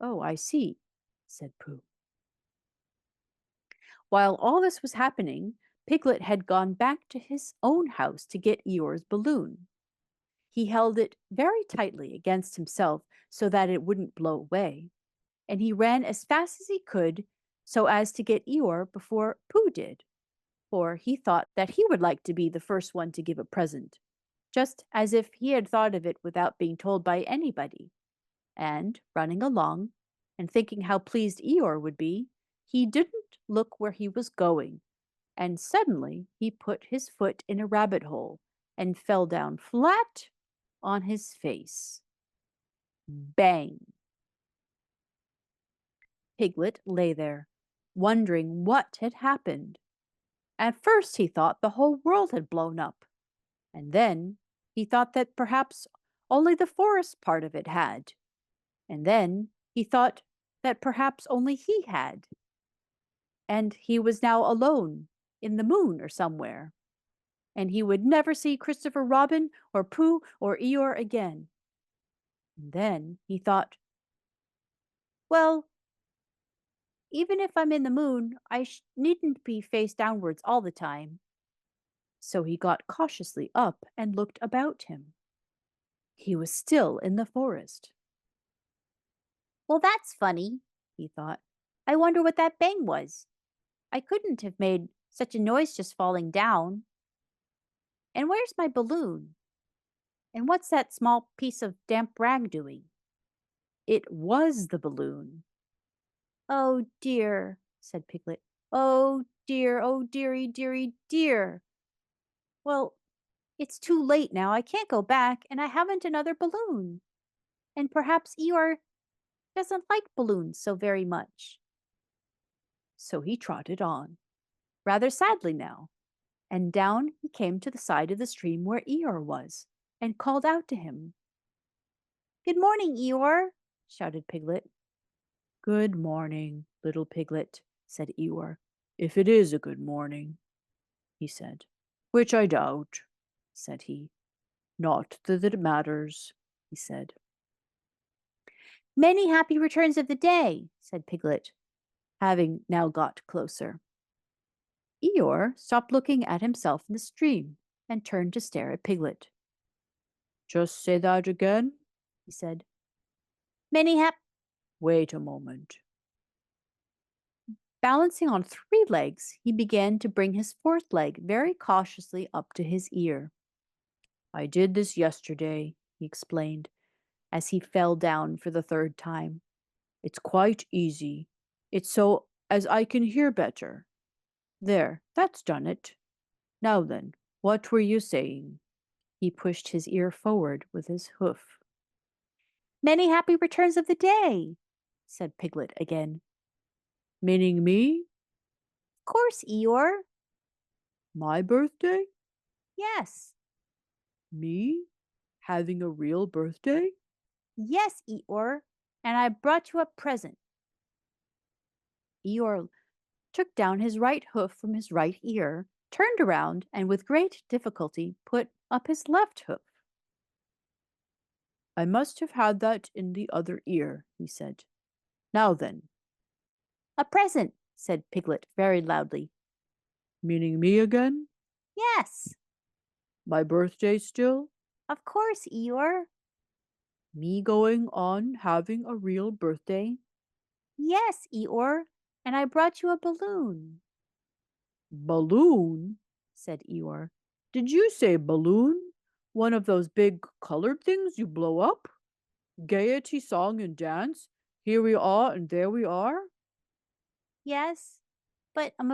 Oh, I see, said Pooh. While all this was happening, Piglet had gone back to his own house to get Eeyore's balloon. He held it very tightly against himself so that it wouldn't blow away, and he ran as fast as he could so as to get Eeyore before Pooh did, for he thought that he would like to be the first one to give a present, just as if he had thought of it without being told by anybody. And, running along, and thinking how pleased Eeyore would be, he didn't look where he was going, and suddenly he put his foot in a rabbit hole and fell down flat on his face. Bang! Piglet lay there, wondering what had happened. At first he thought the whole world had blown up, and then he thought that perhaps only the forest part of it had, and then he thought that perhaps only he had, and he was now alone in the moon or somewhere, and he would never see Christopher Robin or Pooh or Eeyore again. And then he thought, well, even if I'm in the moon, I needn't be face downwards all the time. So he got cautiously up and looked about him. He was still in the forest. Well, that's funny, he thought. I wonder what that bang was. I couldn't have made such a noise just falling down. And where's my balloon? And what's that small piece of damp rag doing? It was the balloon. Oh dear, said Piglet. Oh dear, oh dearie, dearie, dear. Well, It's too late now. I can't go back, and I haven't another balloon. And perhaps Eeyore doesn't like balloons so very much. So he trotted on, rather sadly now, and down he came to the side of the stream where Eeyore was, and called out to him. Good morning, Eeyore, Shouted Piglet. Good morning, little piglet, said Eeyore. If it is a good morning, he said. Which I doubt, said he. Not that it matters, he said. Many happy returns of the day, said Piglet, having now got closer. Eeyore stopped looking at himself in the stream and turned to stare at Piglet. Just say that again, he said. Many Wait a moment. Balancing on 3 legs, he began to bring his 4th leg very cautiously up to his ear. I did this yesterday, he explained, as he fell down for the 3rd time. It's quite easy. It's so as I can hear better. There, that's done it. Now then, what were you saying? He pushed his ear forward with his hoof. Many happy returns of the day, said Piglet again. Meaning me? Of course, Eeyore. My birthday? Yes. Me? Having a real birthday? Yes, Eeyore, and I brought you a present. Eeyore took down his right hoof from his right ear, turned around, and with great difficulty put up his left hoof. I must have had that in the other ear, he said. Now then. A present, said Piglet very loudly. Meaning me again? Yes. My birthday still? Of course, Eeyore. Me going on having a real birthday? Yes, Eeyore, and I brought you a balloon. Balloon? Said Eeyore. Did you say balloon? One of those big colored things you blow up? Gaiety, song, and dance? Here we are and there we are? Yes, but I'm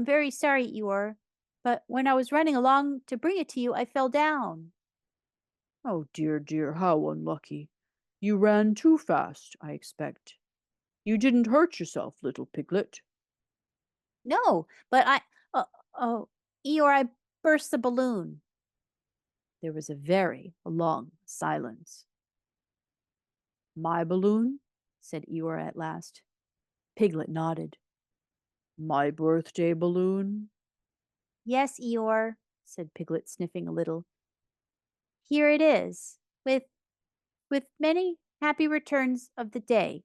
very sorry, Eeyore, but when I was running along to bring it to you, I fell down. Oh dear, dear, how unlucky. You ran too fast, I expect. You didn't hurt yourself, little piglet. No, but uh, oh, Eeyore, I burst the balloon. There was a very long silence. My balloon? Said Eeyore at last. Piglet nodded. My birthday balloon? Yes, Eeyore, said Piglet, sniffing a little. Here it is, with many happy returns of the day.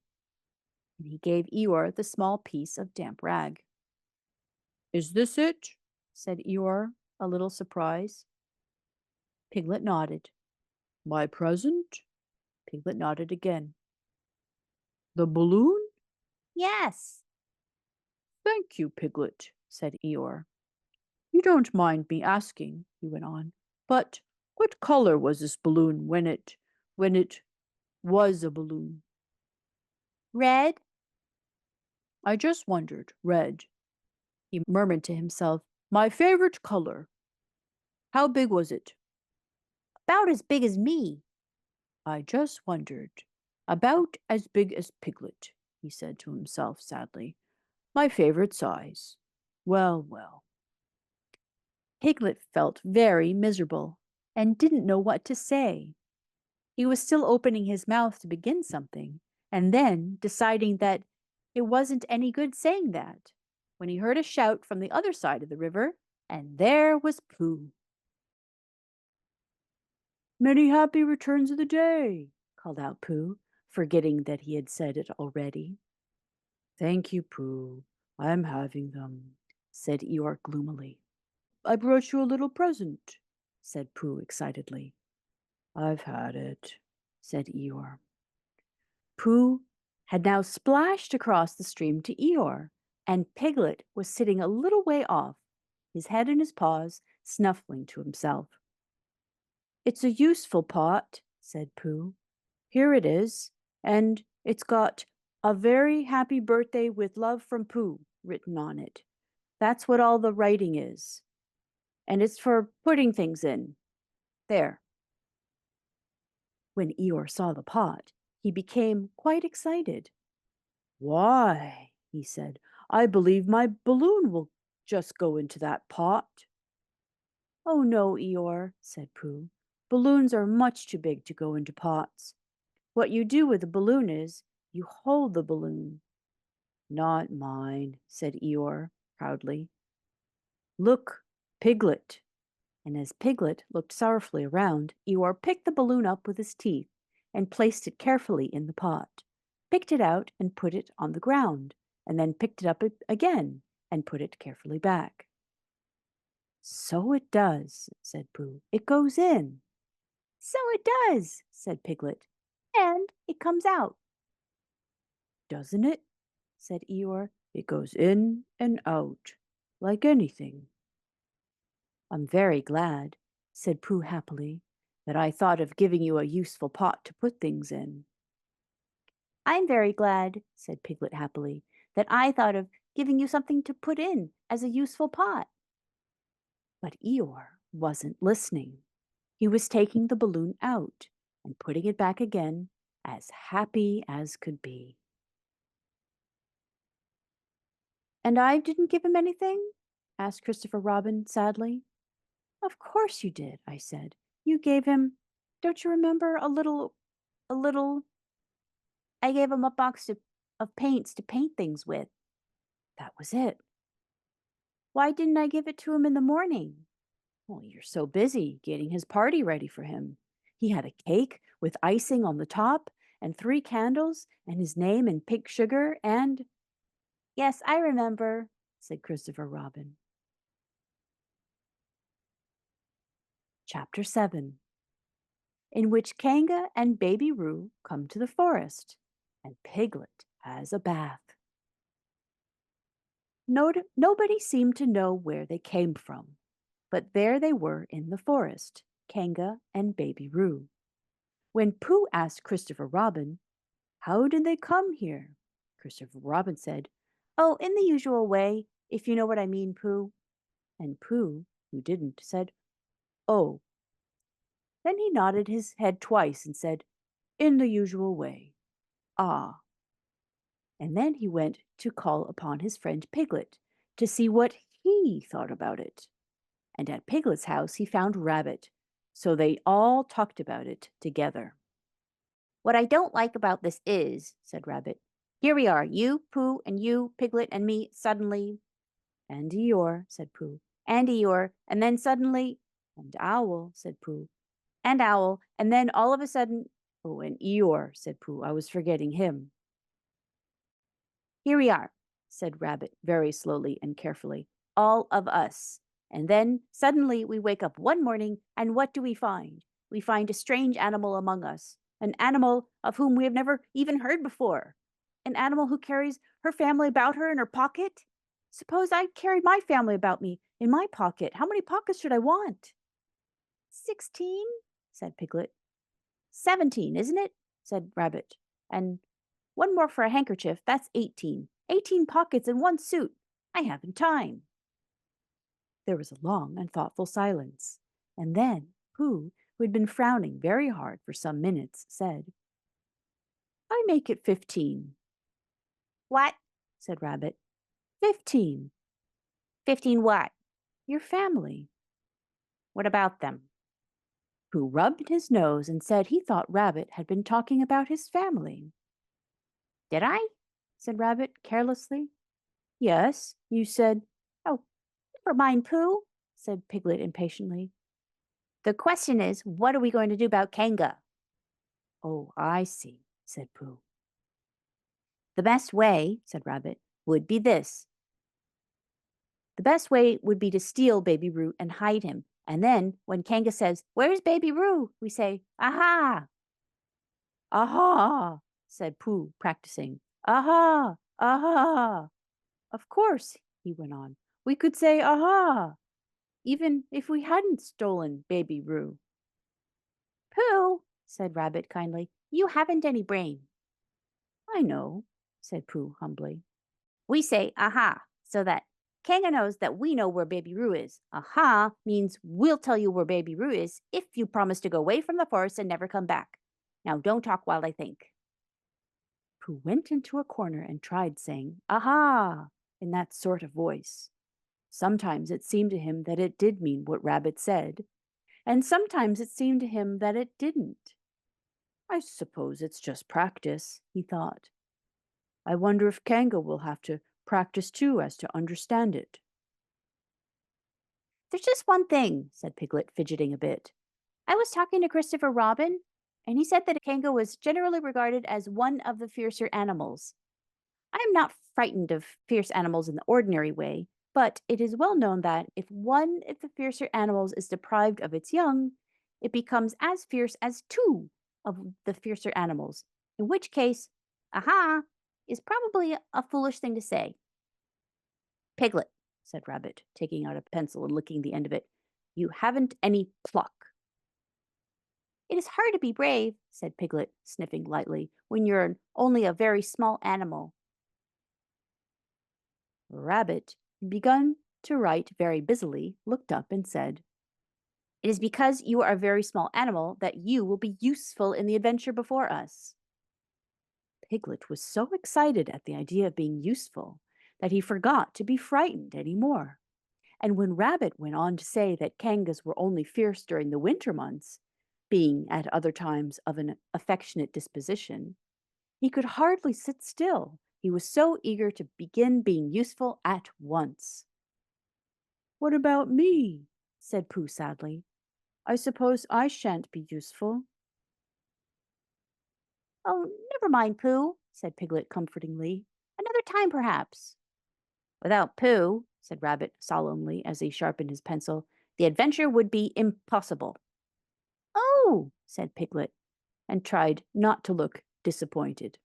And he gave Eeyore the small piece of damp rag. Is this it? Said Eeyore, a little surprised. Piglet nodded. My present? Piglet nodded again. The balloon? Yes. Thank you, Piglet, said Eeyore. You don't mind me asking, he went on, but what color was this balloon when it was a balloon? Red? I just wondered. Red. He murmured to himself, my favorite color. How big was it? About as big as me. I just wondered. About as big as Piglet, he said to himself sadly. My favorite size. Well, well. Piglet felt very miserable and didn't know what to say. He was still opening his mouth to begin something, and then deciding that it wasn't any good saying that, when he heard a shout from the other side of the river, and there was Pooh. Many happy returns of the day, called out Pooh, forgetting that he had said it already. Thank you, Pooh. I'm having them, said Eeyore gloomily. I brought you a little present, said Pooh excitedly. I've had it, said Eeyore. Pooh had now splashed across the stream to Eeyore, and Piglet was sitting a little way off, his head in his paws, snuffling to himself. It's a useful pot, said Pooh. Here it is, and it's got a very happy birthday with love from Pooh written on it. That's what all the writing is. and it's for putting things in. There." When Eeyore saw the pot, he became quite excited. "Why," he said, "I believe my balloon will just go into that pot." "Oh no, Eeyore," said Pooh. "Balloons are much too big to go into pots. What you do with a balloon is, you hold the balloon." "Not mine," said Eeyore, proudly. "Look, Piglet." And as Piglet looked sorrowfully around, Eeyore picked the balloon up with his teeth and placed it carefully in the pot, picked it out and put it on the ground, and then picked it up again and put it carefully back. "So it does," said Pooh. "It goes in." "So it does," said Piglet. "And it comes out." "Doesn't it?" said Eeyore. "It goes in and out, like anything." "I'm very glad," said Pooh happily, "that I thought of giving you a useful pot to put things in." "I'm very glad," said Piglet happily, "that I thought of giving you something to put in as a useful pot." But Eeyore wasn't listening. He was taking the balloon out and putting it back again, as happy as could be. "And I didn't give him anything?" asked Christopher Robin sadly. "Of course you did," I said. "You gave him, don't you remember, a little, I gave him a box of paints to paint things with." "That was it." "Why didn't I give it to him in the morning?" "Well, you're so busy getting his party ready for him. He had a cake with icing on the top and 3 candles and his name in pink sugar and—" "Yes, I remember," said Christopher Robin. Chapter 7, in which Kanga and Baby Roo come to the forest, and Piglet has a bath. Nobody seemed to know where they came from, but there they were in the forest, Kanga and Baby Roo. When Pooh asked Christopher Robin, "How did they come here?" Christopher Robin said, "Oh, in the usual way, if you know what I mean, Pooh." And Pooh, who didn't, said, "Oh." Then he nodded his head twice and said, "In the usual way. Ah." And then he went to call upon his friend Piglet to see what he thought about it. And at Piglet's house he found Rabbit, so they all talked about it together. "What I don't like about this is," said Rabbit, "here we are, you, Pooh, and you, Piglet, and me, suddenly—" "And Eeyore," said Pooh. "And Eeyore, and then suddenly—" "And Owl," said Pooh. "And Owl, and then all of a sudden—" "Oh, and Eeyore," said Pooh. "I was forgetting him." "Here we are," said Rabbit very slowly and carefully. all of us. And then suddenly we wake up one morning, and what do we find? We find a strange animal among us, an animal of whom we have never even heard before, an animal who carries her family about her in her pocket. Suppose I carried my family about me in my pocket. How many pockets should I want? 16, said Piglet. 17, isn't it? Said Rabbit. And one more for a handkerchief. That's 18. 18 pockets in one suit. I haven't time. There was a long and thoughtful silence, and then Pooh, who had been frowning very hard for some minutes, said, "I make it 15. What? Said Rabbit. 15. 15 what? Your family. What about them? Pooh rubbed his nose and said he thought Rabbit had been talking about his family. Did I? Said Rabbit carelessly. Yes, you said— Oh, never mind, Pooh, said Piglet impatiently. The question is, what are we going to do about Kanga? Oh, I see, said Pooh. The best way, said Rabbit, would be this. The best way would be to steal Baby Roo and hide him. And then, when Kanga says, "Where's Baby Roo?" we say, "Aha!" Aha, said Pooh, practicing. Aha, aha. Of course, he went on, we could say aha, even if we hadn't stolen Baby Roo. Pooh, said Rabbit kindly, you haven't any brain. I know, said Pooh humbly. We say aha, so that Kanga knows that we know where Baby Roo is. Aha means we'll tell you where Baby Roo is if you promise to go away from the forest and never come back. Now don't talk while I think. Pooh went into a corner and tried saying, "Aha!" in that sort of voice. Sometimes it seemed to him that it did mean what Rabbit said, and sometimes it seemed to him that it didn't. I suppose it's just practice, he thought. I wonder if Kanga will have to practice too as to understand it. There's just one thing, said Piglet, fidgeting a bit. I was talking to Christopher Robin, and he said that a Kanga was generally regarded as one of the fiercer animals. I am not frightened of fierce animals in the ordinary way, but it is well known that if one of the fiercer animals is deprived of its young, it becomes as fierce as two of the fiercer animals, in which case, aha, is probably a foolish thing to say. Piglet, said Rabbit, taking out a pencil and licking the end of it, you haven't any pluck. It is hard to be brave, said Piglet, sniffing lightly, when you're only a very small animal. Rabbit, who had begun to write very busily, looked up and said, It is because you are a very small animal that you will be useful in the adventure before us. Piglet was so excited at the idea of being useful that he forgot to be frightened any more. And when Rabbit went on to say that Kangas were only fierce during the winter months, being at other times of an affectionate disposition, he could hardly sit still. He was so eager to begin being useful at once. What about me? Said Pooh sadly. I suppose I shan't be useful. Oh, never mind, Pooh, said Piglet comfortingly. Another time, perhaps. Without Pooh, said Rabbit solemnly as he sharpened his pencil, the adventure would be impossible. Oh, said Piglet, and tried not to look disappointed.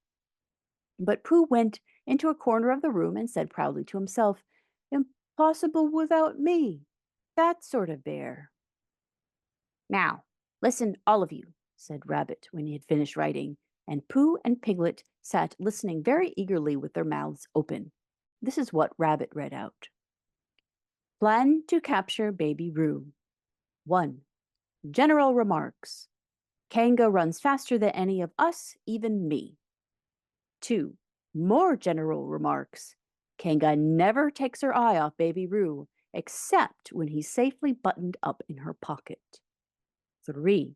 But Pooh went into a corner of the room and said proudly to himself, Impossible without me. That sort of bear. Now, listen, all of you, said Rabbit when he had finished writing, and Pooh and Piglet sat listening very eagerly with their mouths open. This is what Rabbit read out. Plan to capture Baby Roo. 1. General remarks. Kanga runs faster than any of us, even me. 2. More general remarks. Kanga never takes her eye off Baby Roo, except when he's safely buttoned up in her pocket. 3.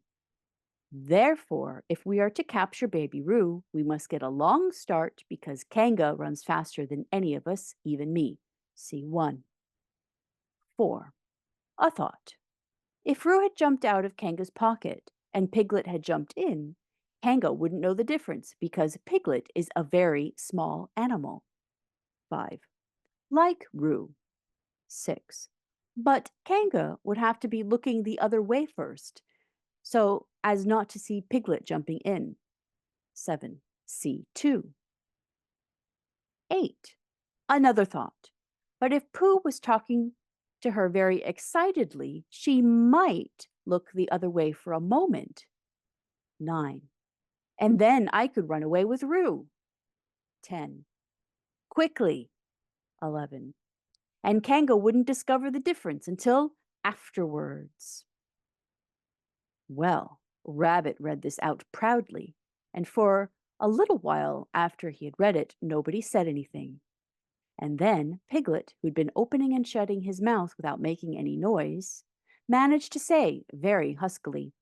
Therefore, if we are to capture Baby Roo, we must get a long start because Kanga runs faster than any of us, even me. See 1. 4. A thought. If Roo had jumped out of Kanga's pocket and Piglet had jumped in, Kanga wouldn't know the difference because Piglet is a very small animal. 5. Like Roo. 6. But Kanga would have to be looking the other way first, so as not to see Piglet jumping in. 7. See 2. 8. Another thought. But if Pooh was talking to her very excitedly, she might look the other way for a moment. 9. And then I could run away with Roo. 10. Quickly. 11. And Kanga wouldn't discover the difference until afterwards. Well, Rabbit read this out proudly, and for a little while after he had read it, nobody said anything. And then Piglet, who'd been opening and shutting his mouth without making any noise, managed to say very huskily,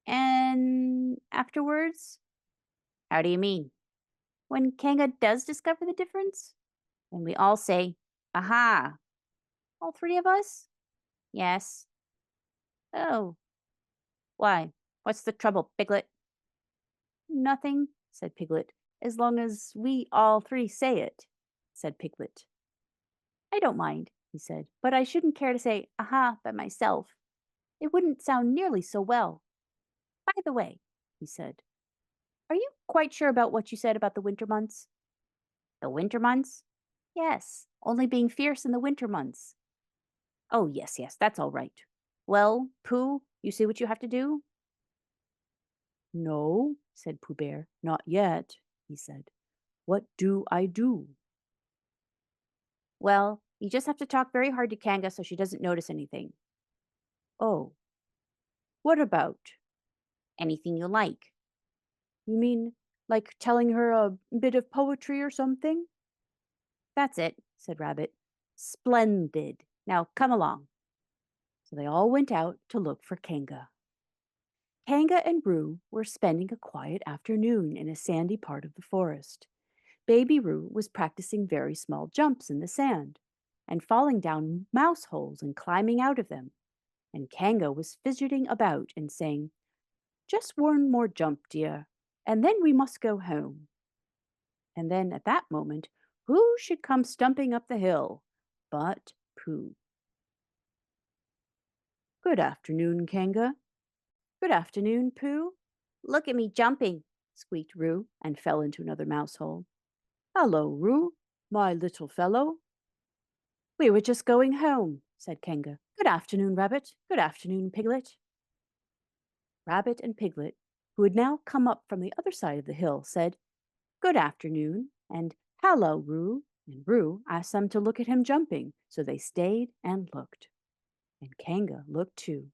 And afterwards? How do you mean? When Kanga does discover the difference? When we all say, Aha! All three of us? Yes. Oh. Why? What's the trouble, Piglet? Nothing, said Piglet, as long as we all three say it, said Piglet. I don't mind, he said, but I shouldn't care to say aha by myself. It wouldn't sound nearly so well. By the way, he said, are you quite sure about what you said about the winter months? The winter months? Yes, only being fierce in the winter months. Oh, yes, that's all right. Well, Pooh, you see what you have to do? No, said Pooh Bear, not yet, he said. What do I do? Well, You just have to talk very hard to Kanga so she doesn't notice anything. Oh, what about? Anything you like. You mean like telling her a bit of poetry or something? That's it, said Rabbit. Splendid. Now come along. So they all went out to look for Kanga. Kanga and Roo were spending a quiet afternoon in a sandy part of the forest. Baby Roo was practicing very small jumps in the sand and falling down mouse holes and climbing out of them. And Kanga was fidgeting about and saying, "Just one more jump, dear, and then we must go home." And then at that moment, who should come stumping up the hill but Pooh. "Good afternoon, Kanga." "Good afternoon, Pooh." Look at me jumping, squeaked Roo and fell into another mouse hole. "Hello, Roo, my little fellow." "We were just going home," said Kanga. "Good afternoon, Rabbit. Good afternoon, Piglet." Rabbit and Piglet, who had now come up from the other side of the hill, said, "Good afternoon," and "Hello, Roo." And Roo asked them to look at him jumping, so they stayed and looked. And Kanga looked too.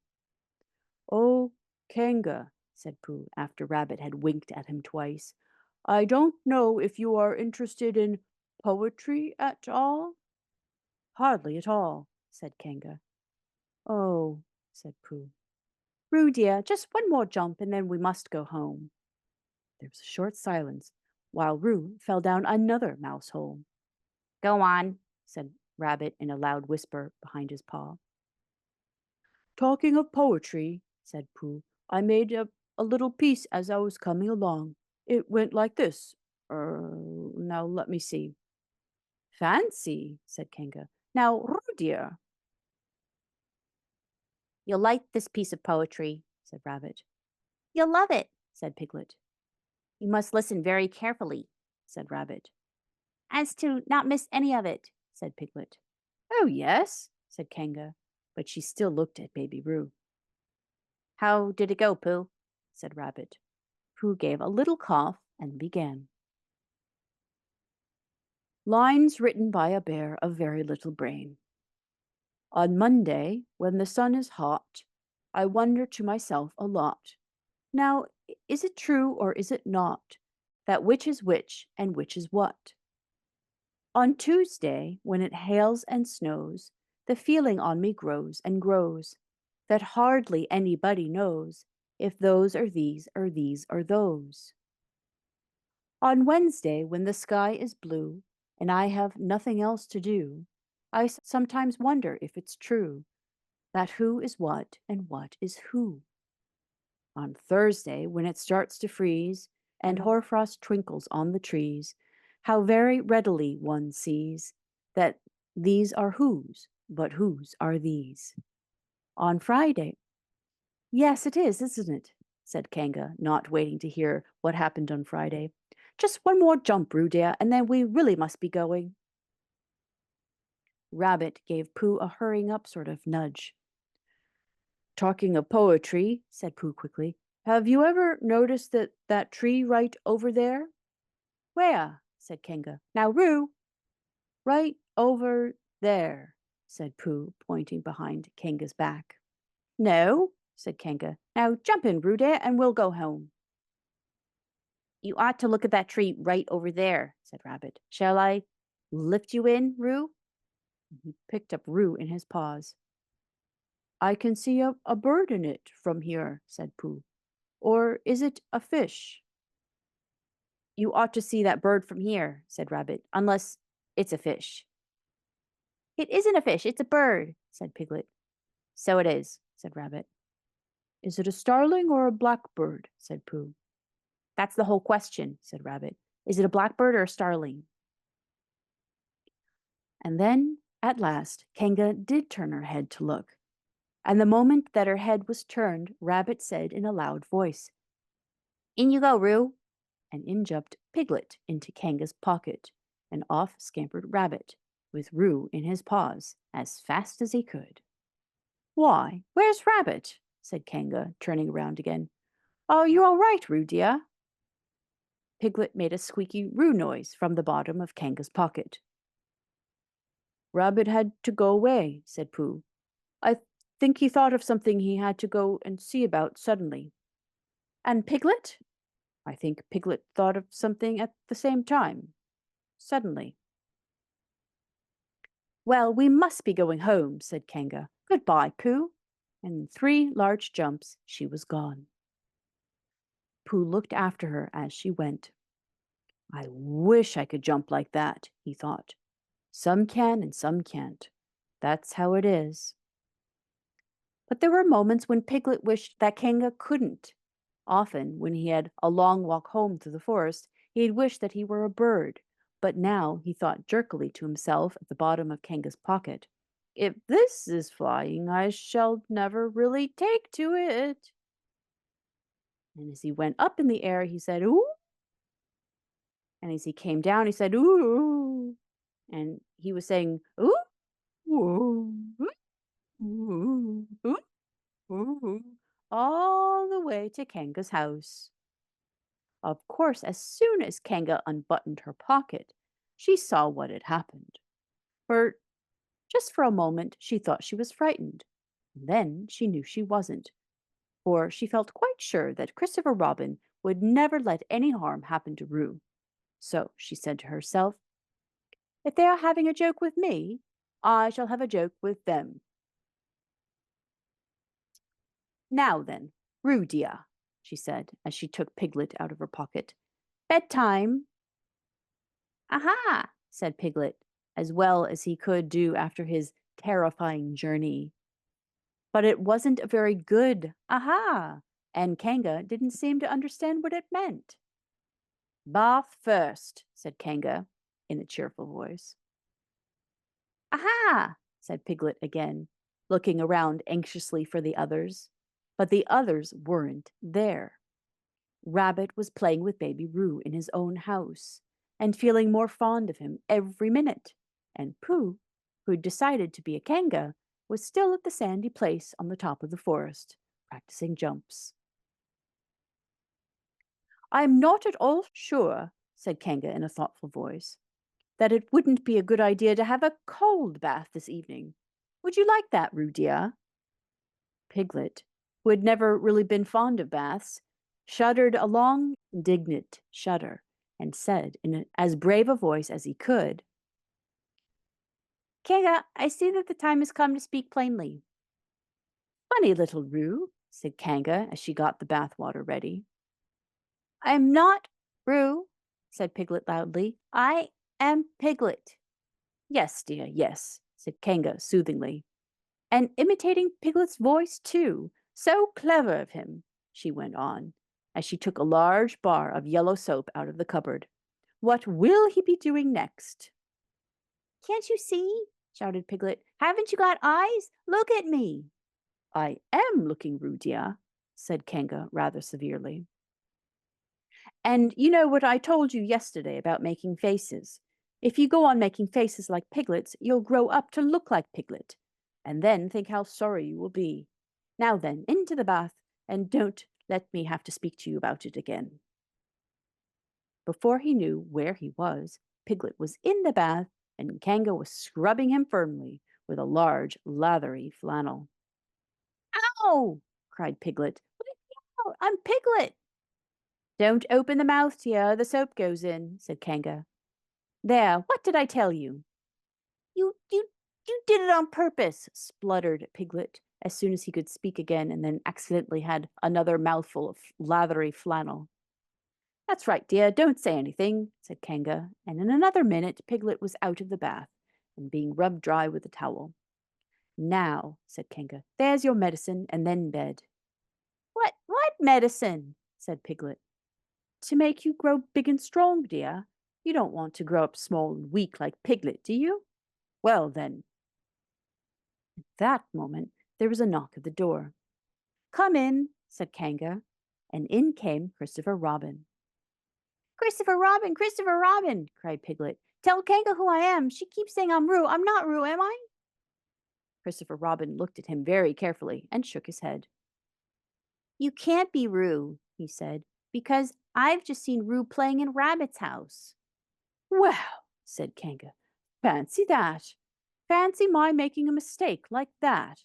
"Oh, Kanga," said Pooh, after Rabbit had winked at him twice, "I don't know if you are interested in poetry at all?" "Hardly at all," said Kanga. "Oh," said Pooh. "Roo, dear, just one more jump and then we must go home." There was a short silence while Roo fell down another mouse hole. go on, Said Rabbit in a loud whisper behind his paw. "Talking of poetry," said Pooh, "I made a little piece as I was coming along. It went like this. Now let me see." "Fancy," said Kanga. "Now, Roo, dear." You'll like this piece of poetry, said Rabbit. you'll love it. Said Piglet. You must listen very carefully, Said Rabbit. as to not miss any of it. Said Piglet. "Oh, yes," said Kanga, but she still looked at Baby Roo. How did it go, Pooh? Said Rabbit. Pooh gave a little cough and began. Lines written by a bear of very little brain. On Monday, when the sun is hot, I wonder to myself a lot. Now, is it true or is it not, that which is which and which is what? On Tuesday, when it hails and snows, the feeling on me grows and grows, that hardly anybody knows if those are these or these are those. On Wednesday, when the sky is blue and I have nothing else to do, I sometimes wonder if it's true that who is what and what is who. On Thursday, when it starts to freeze and hoarfrost twinkles on the trees, how very readily one sees that these are whose, but whose are these. On Friday, yes, it is, isn't it? Said Kanga, not waiting to hear what happened on Friday. Just one more jump, Roo dear, and then we really must be going. Rabbit gave Pooh a hurrying up sort of nudge. "Talking of poetry," said Pooh quickly, "have you ever noticed that tree right over there?" "Where?" said Kanga. "Now, Roo." "Right over there," said Pooh, pointing behind Kanga's back. "No," said Kanga. "Now jump in, Roo dear, and we'll go home." You ought to look at that tree right over there, said Rabbit. Shall I lift you in, Roo? He picked up Roo in his paws. "I can see a bird in it from here," said Pooh. "Or is it a fish?" You ought to see that bird from here, said Rabbit, unless it's a fish. It isn't a fish, it's a bird, said Piglet. So it is, said Rabbit. "Is it a starling or a blackbird?" said Pooh. That's the whole question, said Rabbit. Is it a blackbird or a starling? And then, at last, Kanga did turn her head to look. And the moment that her head was turned, Rabbit said in a loud voice, "In you go, Roo." and in jumped Piglet into Kanga's pocket, and off scampered Rabbit, with Roo in his paws, as fast as he could. "Why, where's Rabbit?" said Kanga, turning around again. "Are you all right, Roo dear?" Piglet made a squeaky Roo noise from the bottom of Kanga's pocket. Rabbit had to go away, said Pooh. I think he thought of something he had to go and see about suddenly. And Piglet? I think Piglet thought of something at the same time, suddenly. Well, we must be going home, said Kanga. Goodbye, Pooh. And in 3 large jumps, she was gone. Pooh looked after her as she went. I wish I could jump like that, he thought. Some can and some can't. That's how it is. But there were moments when Piglet wished that Kanga couldn't. Often, when he had a long walk home through the forest, he'd wish that he were a bird. But now he thought jerkily to himself at the bottom of Kanga's pocket, if this is flying, I shall never really take to it. And as he went up in the air, he said, ooh. And as he came down, he said, ooh. And he was saying, ooh, ooh, ooh, ooh, ooh, all the way to Kanga's house. Of course, as soon as Kanga unbuttoned her pocket, she saw what had happened. For just for a moment, she thought she was frightened. Then she knew she wasn't, for she felt quite sure that Christopher Robin would never let any harm happen to Roo. So she said to herself, if they are having a joke with me, I shall have a joke with them. Now then, Roo dear, she said as she took Piglet out of her pocket. Bedtime. Aha, said Piglet, as well as he could do after his terrifying journey. But it wasn't a very good aha, and Kanga didn't seem to understand what it meant. Bath first, said Kanga in a cheerful voice. Aha, said Piglet again, looking around anxiously for the others. But the others weren't there. Rabbit was playing with baby Roo in his own house and feeling more fond of him every minute, and Pooh, who'd decided to be a Kanga, was still at the sandy place on the top of the forest, practicing jumps. I'm not at all sure, said Kanga in a thoughtful voice, that it wouldn't be a good idea to have a cold bath this evening. Would you like that, Roo dear? Piglet, who had never really been fond of baths, shuddered a long, indignant shudder, and said in as brave a voice as he could, Kanga, I see that the time has come to speak plainly. Funny little Roo, said Kanga as she got the bath water ready. I am not Roo, said Piglet loudly. I am Piglet. Yes, dear, yes, said Kanga soothingly. And imitating Piglet's voice, too. So clever of him, she went on, as she took a large bar of yellow soap out of the cupboard. What will he be doing next? Can't you see? Shouted Piglet. Haven't you got eyes? Look at me. I am looking, Roo dear, said Kanga rather severely. And you know what I told you yesterday about making faces? If you go on making faces like Piglet's, you'll grow up to look like Piglet, and then think how sorry you will be. Now then, into the bath, and don't let me have to speak to you about it again. Before he knew where he was, Piglet was in the bath, and Kanga was scrubbing him firmly with a large, lathery flannel. Ow! Cried Piglet. Let me out! I'm Piglet! Don't open the mouth, dear. The soap goes in, said Kanga. There, what did I tell you? You did it on purpose, spluttered Piglet, as soon as he could speak again, and then accidentally had another mouthful of lathery flannel. That's right, dear, don't say anything, said Kanga, and in another minute Piglet was out of the bath and being rubbed dry with a towel. Now, said Kanga, there's your medicine, and then bed. What medicine? Said Piglet. To make you grow big and strong, dear. You don't want to grow up small and weak like Piglet, do you? Well, then. At that moment, there was a knock at the door. Come in, said Kanga, and in came Christopher Robin. Christopher Robin, Christopher Robin, cried Piglet. Tell Kanga who I am. She keeps saying I'm Roo. I'm not Roo, am I? Christopher Robin looked at him very carefully and shook his head. You can't be Roo, he said, because I've just seen Roo playing in Rabbit's house. Well, said Kanga, fancy that. Fancy my making a mistake like that.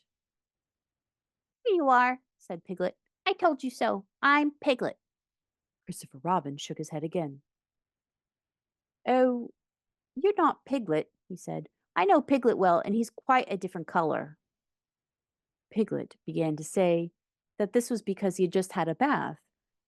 Here you are, said Piglet. I told you so. I'm Piglet. Christopher Robin shook his head again. Oh, you're not Piglet, he said. I know Piglet well, and he's quite a different color. Piglet began to say that this was because he had just had a bath,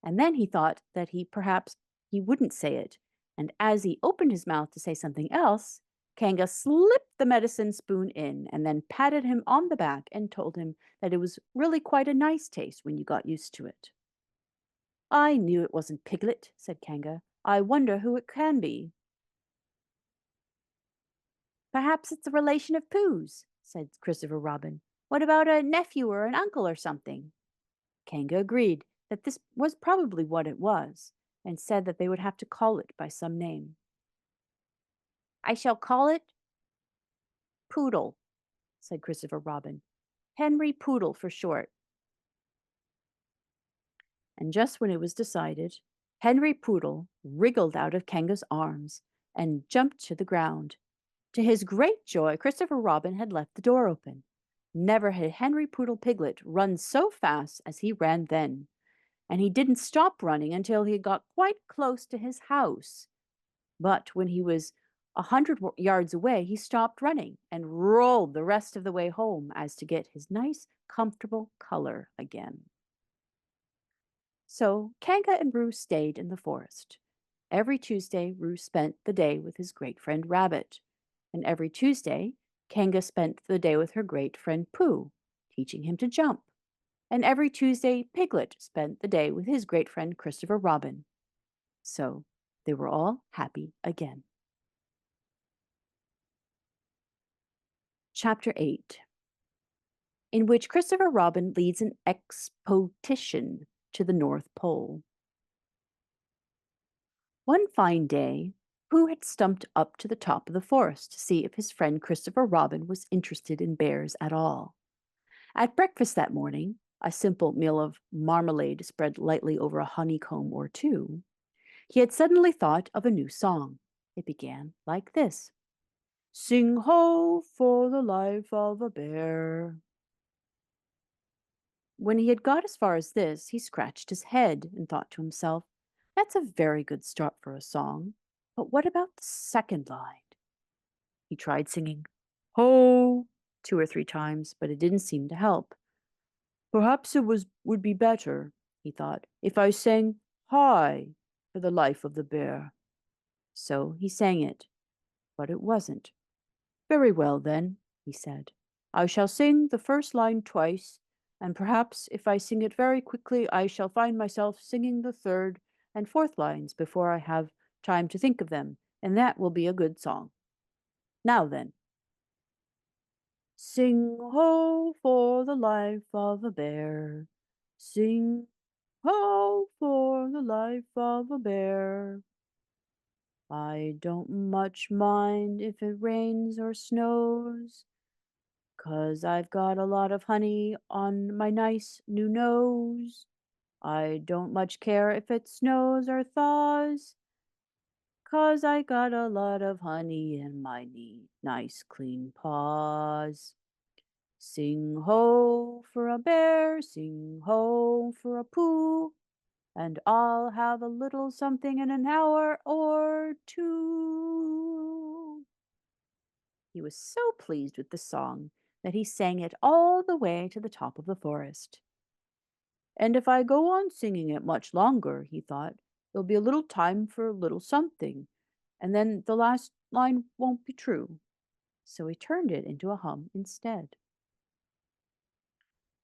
and then he thought that perhaps he wouldn't say it, and as he opened his mouth to say something else, Kanga slipped the medicine spoon in and then patted him on the back and told him that it was really quite a nice taste when you got used to it. I knew it wasn't Piglet, said Kanga. I wonder who it can be. Perhaps it's a relation of Pooh's, said Christopher Robin. What about a nephew or an uncle or something? Kanga agreed that this was probably what it was, and said that they would have to call it by some name. I shall call it Poodle, said Christopher Robin. Henry Poodle for short. And just when it was decided, Henry Poodle wriggled out of Kanga's arms and jumped to the ground. To his great joy, Christopher Robin had left the door open. Never had Henry Poodle Piglet run so fast as he ran then, and he didn't stop running until he got quite close to his house. But when he was 100 yards away, he stopped running and rolled the rest of the way home as to get his nice, comfortable color again. So Kanga and Roo stayed in the forest. Every Tuesday, Roo spent the day with his great friend Rabbit, and every Tuesday, Kanga spent the day with her great friend Pooh, teaching him to jump. And every Tuesday, Piglet spent the day with his great friend Christopher Robin. So they were all happy again. Chapter 8, in which Christopher Robin leads an expedition to the North Pole. One fine day, Pooh had stumped up to the top of the forest to see if his friend Christopher Robin was interested in bears at all. At breakfast that morning, a simple meal of marmalade spread lightly over a honeycomb or two, he had suddenly thought of a new song. It began like this: Sing ho for the life of a bear. When he had got as far as this, he scratched his head and thought to himself, that's a very good start for a song, but what about the second line? He tried singing ho 2 or 3 times, but it didn't seem to help. Perhaps would be better, he thought, if I sang hi for the life of the bear. So he sang it, but it wasn't. Very well, then, he said. I shall sing the first line twice, and perhaps if I sing it very quickly, I shall find myself singing the third and fourth lines before I have time to think of them, and that will be a good song. Now then. Sing ho for the life of a bear. Sing ho for the life of a bear. I don't much mind if it rains or snows, 'cause I've got a lot of honey on my nice new nose. I don't much care if it snows or thaws, 'cause I got a lot of honey in my neat, nice, clean paws. Sing ho for a bear, sing ho for a Pooh, and I'll have a little something in an hour or two. He was so pleased with the song that he sang it all the way to the top of the forest. And if I go on singing it much longer, he thought, there'll be a little time for a little something, and then the last line won't be true. So he turned it into a hum instead.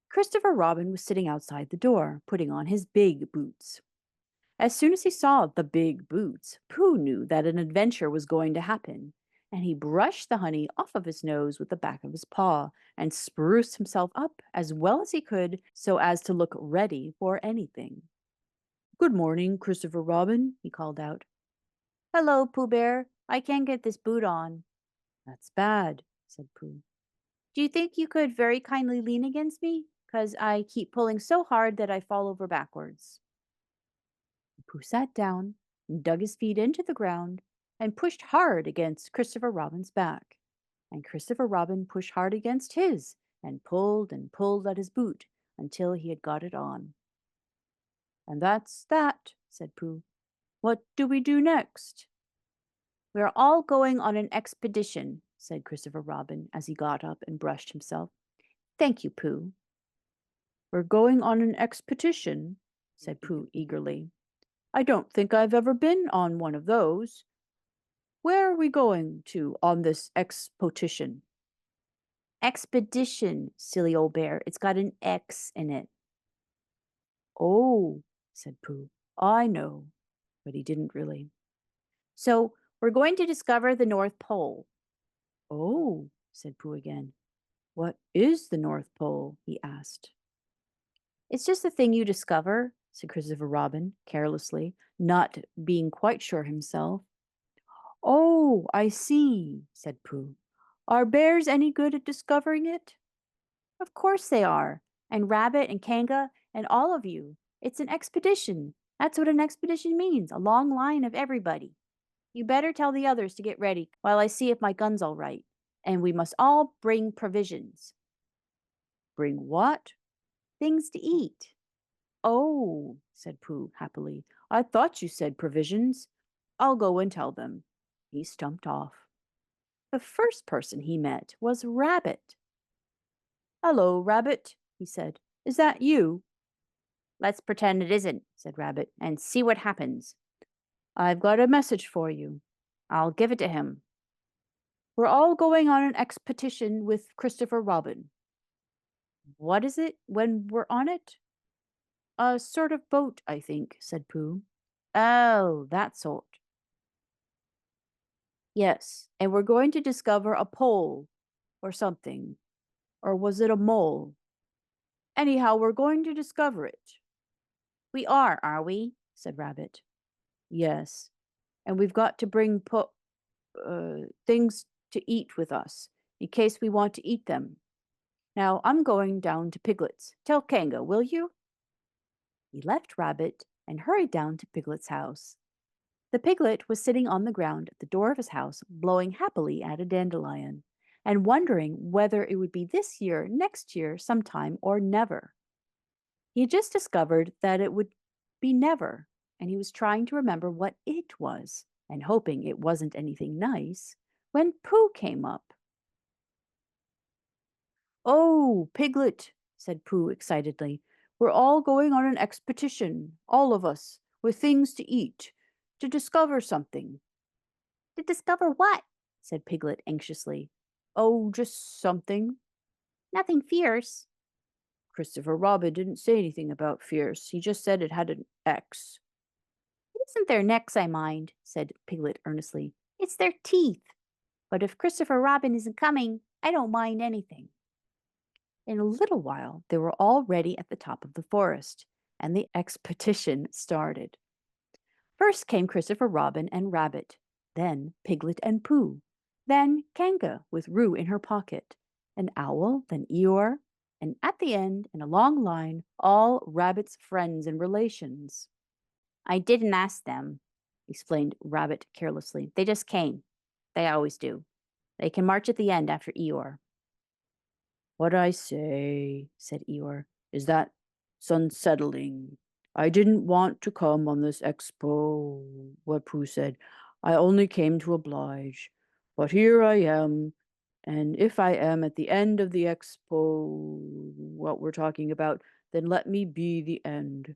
Christopher Robin was sitting outside the door, putting on his big boots. As soon as he saw the big boots, Pooh knew that an adventure was going to happen, and he brushed the honey off of his nose with the back of his paw and spruced himself up as well as he could so as to look ready for anything. Good morning, Christopher Robin, he called out. Hello, Pooh Bear. I can't get this boot on. That's bad, said Pooh. Do you think you could very kindly lean against me? 'Cause I keep pulling so hard that I fall over backwards. Pooh sat down and dug his feet into the ground and pushed hard against Christopher Robin's back, and Christopher Robin pushed hard against his and pulled at his boot until he had got it on. And that's that, said Pooh. What do we do next? We're all going on an expedition, said Christopher Robin as he got up and brushed himself. Thank you, Pooh. We're going on an expedition, said Pooh eagerly. I don't think I've ever been on one of those. Where are we going to on this expedition? Expedition, silly old bear. It's got an X in it. Oh, said Pooh. I know. But he didn't really. So we're going to discover the North Pole. Oh, said Pooh again. What is the North Pole? He asked. It's just the thing you discover, said Christopher Robin carelessly, not being quite sure himself. Oh, I see, said Pooh. Are bears any good at discovering it? Of course they are, and Rabbit and Kanga and all of you. It's an expedition. That's what an expedition means, a long line of everybody. You better tell the others to get ready while I see if my gun's all right. And we must all bring provisions. Bring what? Things to eat. Oh, said Pooh happily. I thought you said provisions. I'll go and tell them. He stumped off. The first person he met was Rabbit. Hello, Rabbit, he said. Is that you? Let's pretend it isn't, said Rabbit, and see what happens. I've got a message for you. I'll give it to him. We're all going on an expedition with Christopher Robin. What is it when we're on it? A sort of boat, I think, said Pooh. Oh, that sort. Yes, and we're going to discover a pole or something. Or was it a mole? Anyhow, we're going to discover it. We are we? Said Rabbit. Yes, and we've got to bring things to eat with us, in case we want to eat them. Now, I'm going down to Piglet's. Tell Kanga, will you? He left Rabbit and hurried down to Piglet's house. The piglet was sitting on the ground at the door of his house, blowing happily at a dandelion, and wondering whether it would be this year, next year, sometime, or never. He had just discovered that it would be never, and he was trying to remember what it was, and hoping it wasn't anything nice, when Pooh came up. Oh, Piglet, said Pooh excitedly, we're all going on an expedition, all of us, with things to eat, to discover something. To discover what? Said Piglet anxiously. Oh, just something. Nothing fierce. Christopher Robin didn't say anything about fierce. He just said it had an X. It isn't their necks I mind, said Piglet earnestly. It's their teeth. But if Christopher Robin isn't coming, I don't mind anything. In a little while, they were all ready at the top of the forest, and the expedition started. First came Christopher Robin and Rabbit, then Piglet and Pooh, then Kanga with Roo in her pocket, an owl, then Eeyore, and at the end, in a long line, all Rabbit's friends and relations. I didn't ask them, explained Rabbit carelessly. They just came. They always do. They can march at the end after Eeyore. What I say, said Eeyore, is that unsettling. I didn't want to come on this expo, what Pooh said. I only came to oblige. But here I am, and if I am at the end of the expo, what we're talking about, then let me be the end.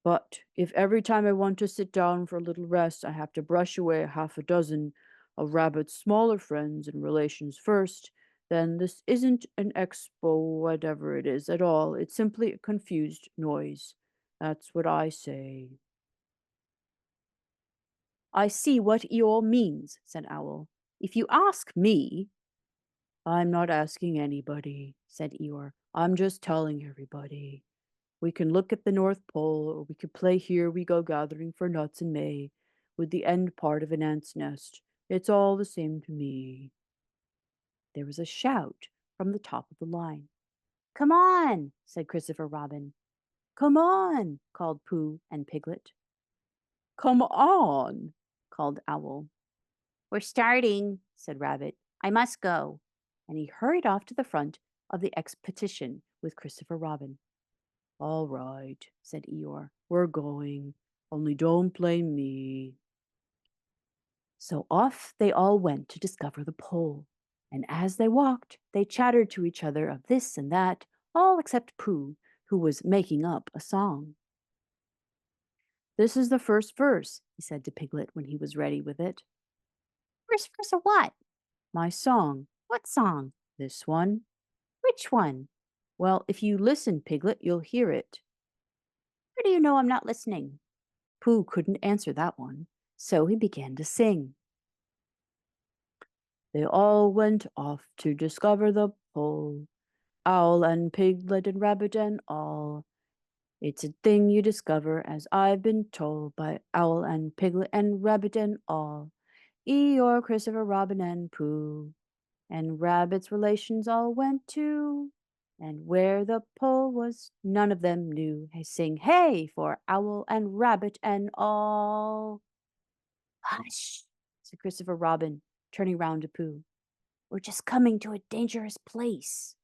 But if every time I want to sit down for a little rest, I have to brush away half a dozen of Rabbit's smaller friends and relations first, then this isn't an expo, whatever it is, at all. It's simply a confused noise. That's what I say. I see what Eeyore means, said Owl. If you ask me... I'm not asking anybody, said Eeyore. I'm just telling everybody. We can look at the North Pole, or we could play Here We Go Gathering for Nuts in May, with the end part of an ant's nest. It's all the same to me. There was a shout from the top of the line. Come on, said Christopher Robin. Come on, called Pooh and Piglet. Come on, called Owl. We're starting, said Rabbit. I must go. and he hurried off to the front of the expedition with Christopher Robin. All right, said Eeyore, we're going. Only don't blame me. So off they all went to discover the pole. And as they walked, they chattered to each other of this and that, all except Pooh, who was making up a song. This is the first verse, he said to Piglet when he was ready with it. First verse of what? My song. What song? This one. Which one? Well, if you listen, Piglet, you'll hear it. How do you know I'm not listening? Pooh couldn't answer that one, so he began to sing. They all went off to discover the pole, Owl and Piglet and Rabbit and all. It's a thing you discover, as I've been told, by Owl and Piglet and Rabbit and all. Eeyore, Christopher, Robin, and Pooh. And Rabbit's relations all went too. And where the pole was, none of them knew. Hey, sing hey for Owl and Rabbit and all. Hush, Said Christopher Robin, turning round to Pooh. we're just coming to a dangerous place.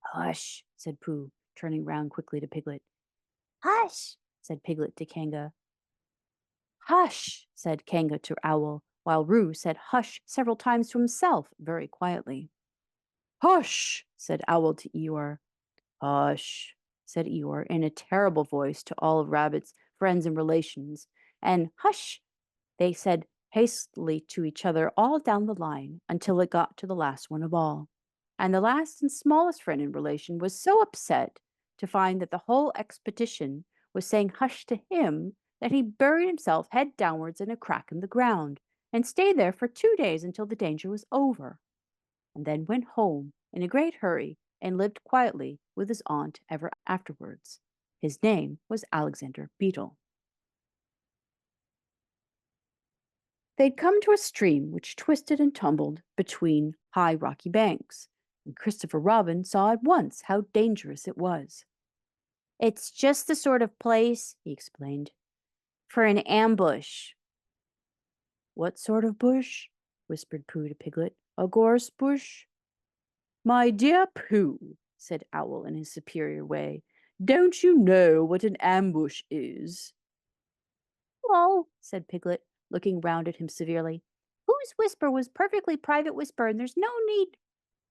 Hush, said Pooh, turning round quickly to Piglet. Hush, Said Piglet to Kanga. Hush, said Kanga to Owl, while Roo said hush several times to himself very quietly. Hush, said Owl to Eeyore. Hush, said Eeyore in a terrible voice to all of Rabbit's friends and relations, and hush, they said hastily to each other all down the line until it got to the last one of all. And the last and smallest friend and relation was so upset to find that the whole expedition was saying hush to him that he buried himself head downwards in a crack in the ground and stayed there for 2 days until the danger was over, and then went home in a great hurry and lived quietly with his aunt ever afterwards. His name was Alexander Beetle. They'd come to a stream which twisted and tumbled between high rocky banks, and Christopher Robin saw at once how dangerous it was. It's just the sort of place, he explained, for an ambush. What sort of bush? Whispered Pooh to Piglet. A gorse bush? My dear Pooh, said Owl in his superior way, don't you know what an ambush is? Oh, said Piglet, looking round at him severely. Pooh's whisper was perfectly private whisper, and there's no need.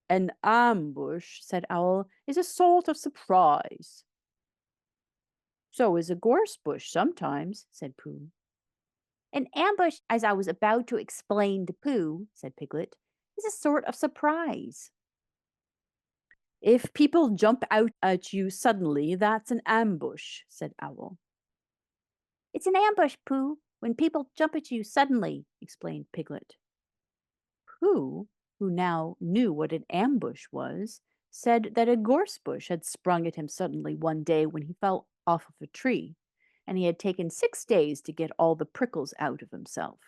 An ambush, said Owl, is a sort of surprise. So is a gorse bush sometimes, said Pooh. An ambush, as I was about to explain to Pooh, said Piglet, is a sort of surprise. If people jump out at you suddenly, that's an ambush, said Owl. It's an ambush, Pooh, when people jump at you suddenly, explained Piglet. Pooh, who now knew what an ambush was, said that a gorse bush had sprung at him suddenly one day when he fell off of a tree, and he had taken 6 days to get all the prickles out of himself.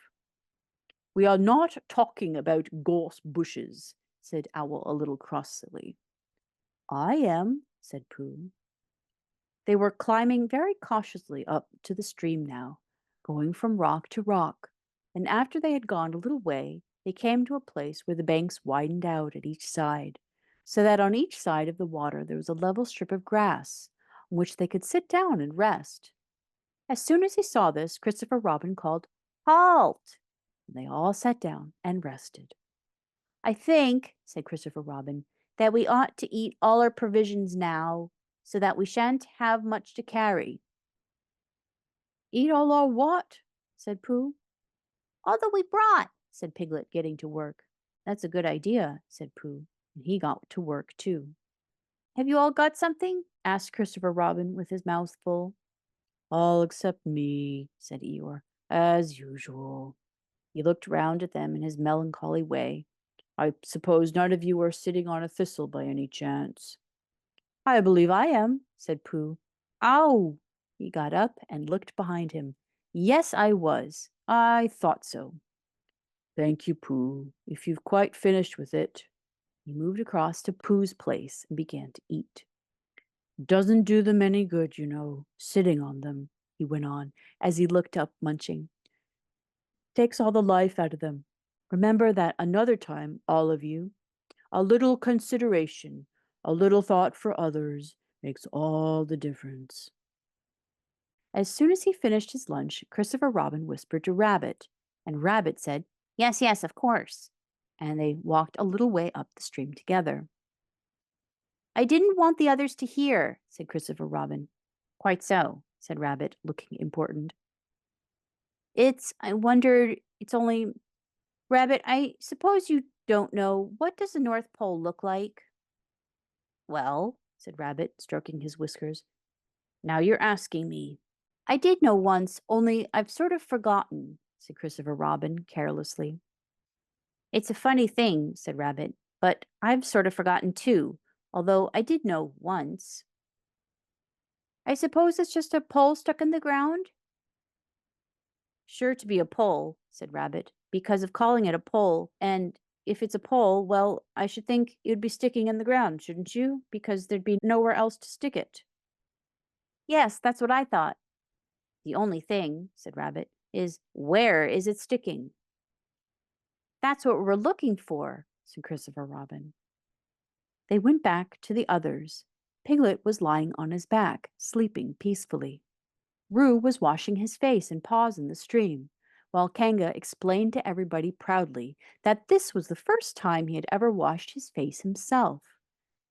We are not talking about gorse bushes, said Owl a little crossly. I am, said Pooh. They were climbing very cautiously up to the stream now, going from rock to rock, and after they had gone a little way, they came to a place where the banks widened out at each side, so that on each side of the water there was a level strip of grass, on which they could sit down and rest. As soon as he saw this, Christopher Robin called, Halt! And they all sat down and rested. I think, said Christopher Robin, that we ought to eat all our provisions now, so that we shan't have much to carry. Eat all our what? Said Pooh. All that we brought, said Piglet, Getting to work. That's a good idea, said Pooh, and he got to work too. Have you all got something? Asked Christopher Robin with his mouth full. All except me, said Eeyore, as usual. He looked round at them in his melancholy way. I suppose none of you are sitting on a thistle by any chance. I believe I am, said Pooh. Ow! He got up and looked behind him. Yes, I was. I thought so. Thank you, Pooh. If you've quite finished with it. He moved across to Pooh's place and began to eat. Doesn't do them any good, you know, sitting on them, he went on, as he looked up, munching. Takes all the life out of them. Remember that another time, all of you. A little consideration, a little thought for others makes all the difference." As soon as he finished his lunch, Christopher Robin whispered to Rabbit, and Rabbit said, "Yes, yes, of course." And they walked a little way up the stream together. "I didn't want the others to hear," said Christopher Robin. "Quite so," said Rabbit, looking important. I wondered, it's only, Rabbit, I suppose you don't know, what does the North Pole look like?" "Well," said Rabbit, stroking his whiskers, "now you're asking me." "I did know once, only I've sort of forgotten," said Christopher Robin carelessly. "It's a funny thing," said Rabbit, "but I've sort of forgotten too, although I did know once." "I suppose it's just a pole stuck in the ground?" "Sure to be a pole," said Rabbit, "because of calling it a pole, and if it's a pole, well, I should think it would be sticking in the ground, shouldn't you? Because there'd be nowhere else to stick it." "Yes, that's what I thought. The only thing," said Rabbit, "is where is it sticking?" "That's what we're looking for," said Christopher Robin. They went back to the others. Piglet was lying on his back, sleeping peacefully. Roo was washing his face and paws in the stream, while Kanga explained to everybody proudly that this was the first time he had ever washed his face himself.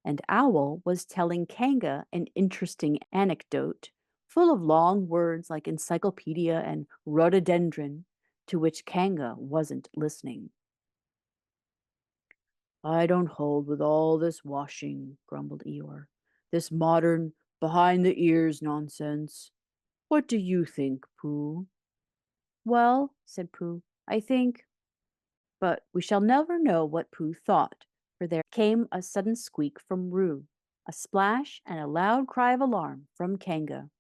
And Owl was telling Kanga an interesting anecdote, full of long words like encyclopedia and rhododendron, to which Kanga wasn't listening. "I don't hold with all this washing," grumbled Eeyore. "This modern, behind-the-ears nonsense. What do you think, Pooh?" "Well," said Pooh, "I think—" But we shall never know what Pooh thought, for there came a sudden squeak from Roo, a splash, and a loud cry of alarm from Kanga.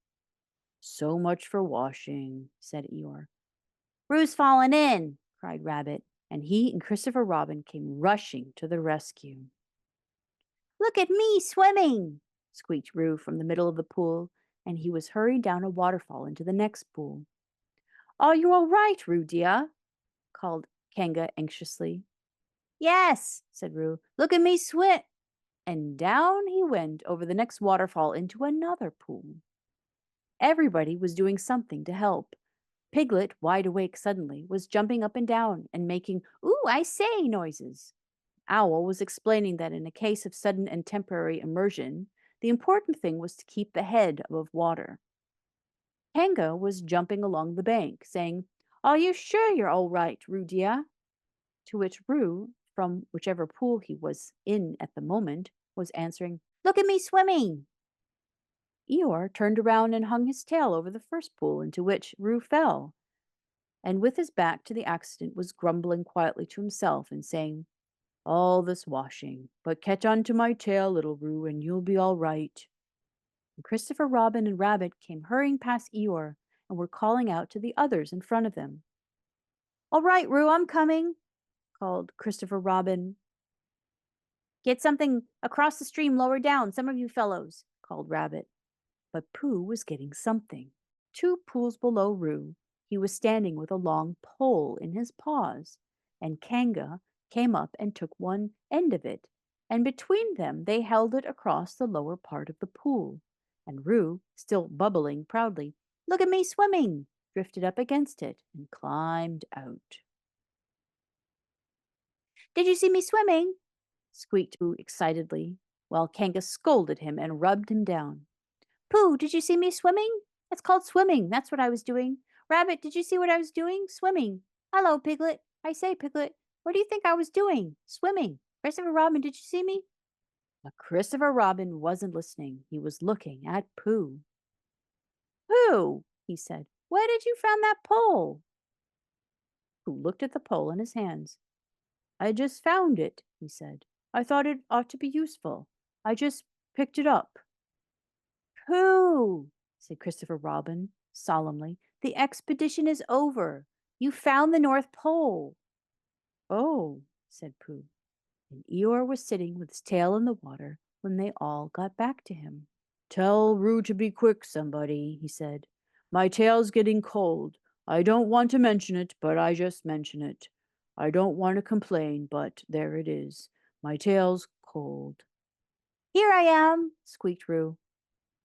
"So much for washing," said Eeyore. "Roo's fallen in!" cried Rabbit, and he and Christopher Robin came rushing to the rescue. "Look at me swimming!" squeaked Roo from the middle of the pool, and he was hurried down a waterfall into the next pool. "Are you all right, Roo dear?" called Kanga anxiously. "Yes," said Roo. "Look at me swim!" And down he went over the next waterfall into another pool. Everybody was doing something to help. Piglet, wide awake suddenly, was jumping up and down and making "Ooh, I say" noises. Owl was explaining that in a case of sudden and temporary immersion, the important thing was to keep the head above water. Kanga was jumping along the bank, saying, "Are you sure you're all right, Roo dear?" To which Roo, from whichever pool he was in at the moment, was answering, "Look at me swimming!" Eeyore turned around and hung his tail over the first pool into which Roo fell, and with his back to the accident was grumbling quietly to himself and saying, "All this washing, but catch on to my tail, little Roo, and you'll be all right." And Christopher Robin and Rabbit came hurrying past Eeyore and were calling out to the others in front of them. "All right, Roo, I'm coming," called Christopher Robin. "Get something across the stream lower down, some of you fellows," called Rabbit. But Pooh was getting something. 2 pools below Roo, he was standing with a long pole in his paws, and Kanga came up and took one end of it, and between them they held it across the lower part of the pool, and Roo, still bubbling proudly, "Look at me swimming!" drifted up against it and climbed out. "Did you see me swimming?" squeaked Pooh excitedly, while Kanga scolded him and rubbed him down. "Pooh, did you see me swimming? It's called swimming. That's what I was doing. Rabbit, did you see what I was doing? Swimming. Hello, Piglet. I say, Piglet, what do you think I was doing? Swimming. Christopher Robin, did you see me?" But Christopher Robin wasn't listening. He was looking at Pooh. "Pooh," he said, "where did you find that pole?" Pooh looked at the pole in his hands. "I just found it," he said. "I thought it ought to be useful. I just picked it up." "Pooh," said Christopher Robin solemnly, "the expedition is over. You found the North Pole." "Oh," said Pooh, and Eeyore was sitting with his tail in the water when they all got back to him. "Tell Roo to be quick, somebody," he said. "My tail's getting cold. I don't want to mention it, but I just mention it. I don't want to complain, but there it is. My tail's cold. Here I am, squeaked Roo.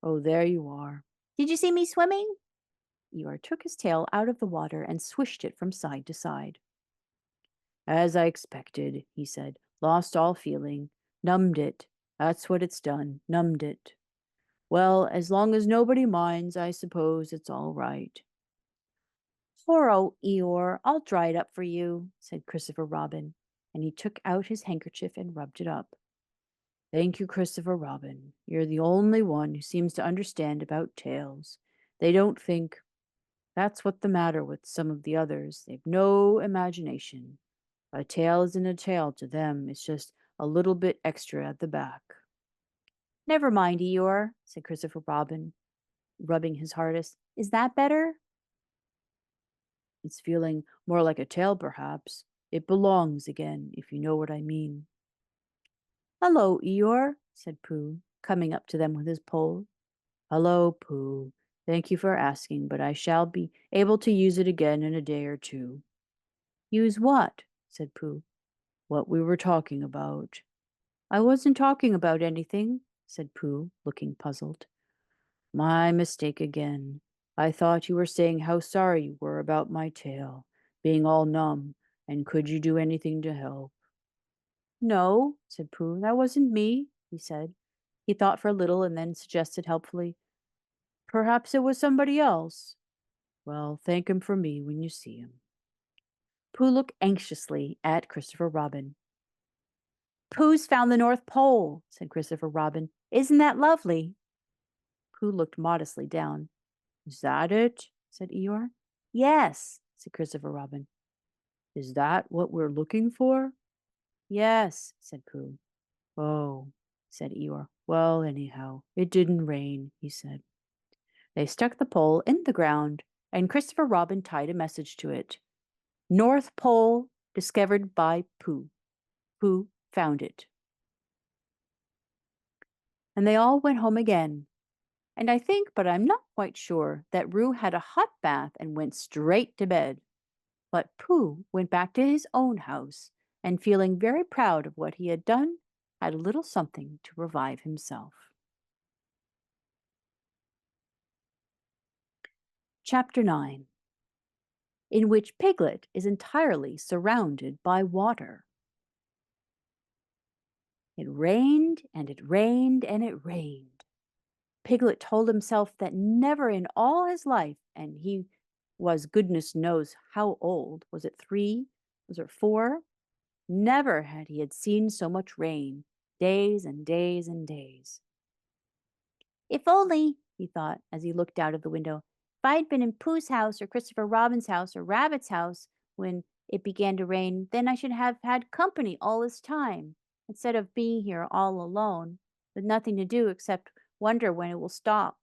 Oh, there you are. Did you see me swimming? Eeyore took his tail out of the water and swished it from side to side. As I expected, he said. Lost all feeling. Numbed it. That's what it's done. Numbed it. Well, as long as nobody minds, I suppose it's all right. Poor old Eeyore, I'll dry it up for you, said Christopher Robin, and he took out his handkerchief and rubbed it up. Thank you, Christopher Robin. You're the only one who seems to understand about tails. They don't think. That's what's the matter with some of the others. They've no imagination. A tail isn't a tail to them. It's just a little bit extra at the back. Never mind, Eeyore, said Christopher Robin, rubbing his hardest. Is that better? It's feeling more like a tail, perhaps. It belongs again, if you know what I mean. Hello, Eeyore, said Pooh, coming up to them with his pole. Hello, Pooh. Thank you for asking, but I shall be able to use it again in a day or two. Use what? Said Pooh. What we were talking about. I wasn't talking about anything, said Pooh, looking puzzled. My mistake again. I thought you were saying how sorry you were about my tail, being all numb, and could you do anything to help? No, said Pooh, that wasn't me, he said. He thought for a little and then suggested helpfully, perhaps it was somebody else. Well, thank him for me when you see him. Pooh looked anxiously at Christopher Robin. Pooh's found the North Pole, said Christopher Robin. Isn't that lovely? Pooh looked modestly down. Is that it? Said Eeyore. Yes, said Christopher Robin. Is that what we're looking for? Yes, said Pooh. Oh, said Eeyore. Well, anyhow, it didn't rain, he said. They stuck the pole in the ground, and Christopher Robin tied a message to it. North Pole discovered by Pooh. Pooh found it. And they all went home again. And I think, but I'm not quite sure, that Roo had a hot bath and went straight to bed. But Pooh went back to his own house, and feeling very proud of what he had done, had a little something to revive himself. Chapter 9, in which Piglet is entirely surrounded by water. It rained, and it rained, and it rained. Piglet told himself that never in all his life, and he was goodness knows how old, was it 3? Was it 4? Never had he seen so much rain, days and days and days. If only, he thought as he looked out of the window, if I'd been in Pooh's house or Christopher Robin's house or Rabbit's house when it began to rain, then I should have had company all this time, instead of being here all alone, with nothing to do except wonder when it will stop.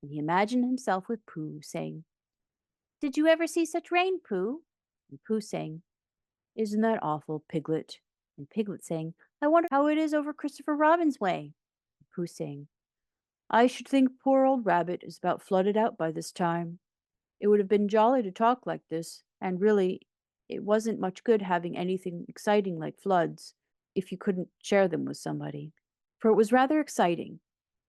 And he imagined himself with Pooh, saying, Did you ever see such rain, Pooh? And Pooh saying, Isn't that awful, Piglet? And Piglet saying, I wonder how it is over Christopher Robin's way. And Pooh saying, I should think poor old Rabbit is about flooded out by this time. It would have been jolly to talk like this, and really, it wasn't much good having anything exciting like floods if you couldn't share them with somebody. For it was rather exciting.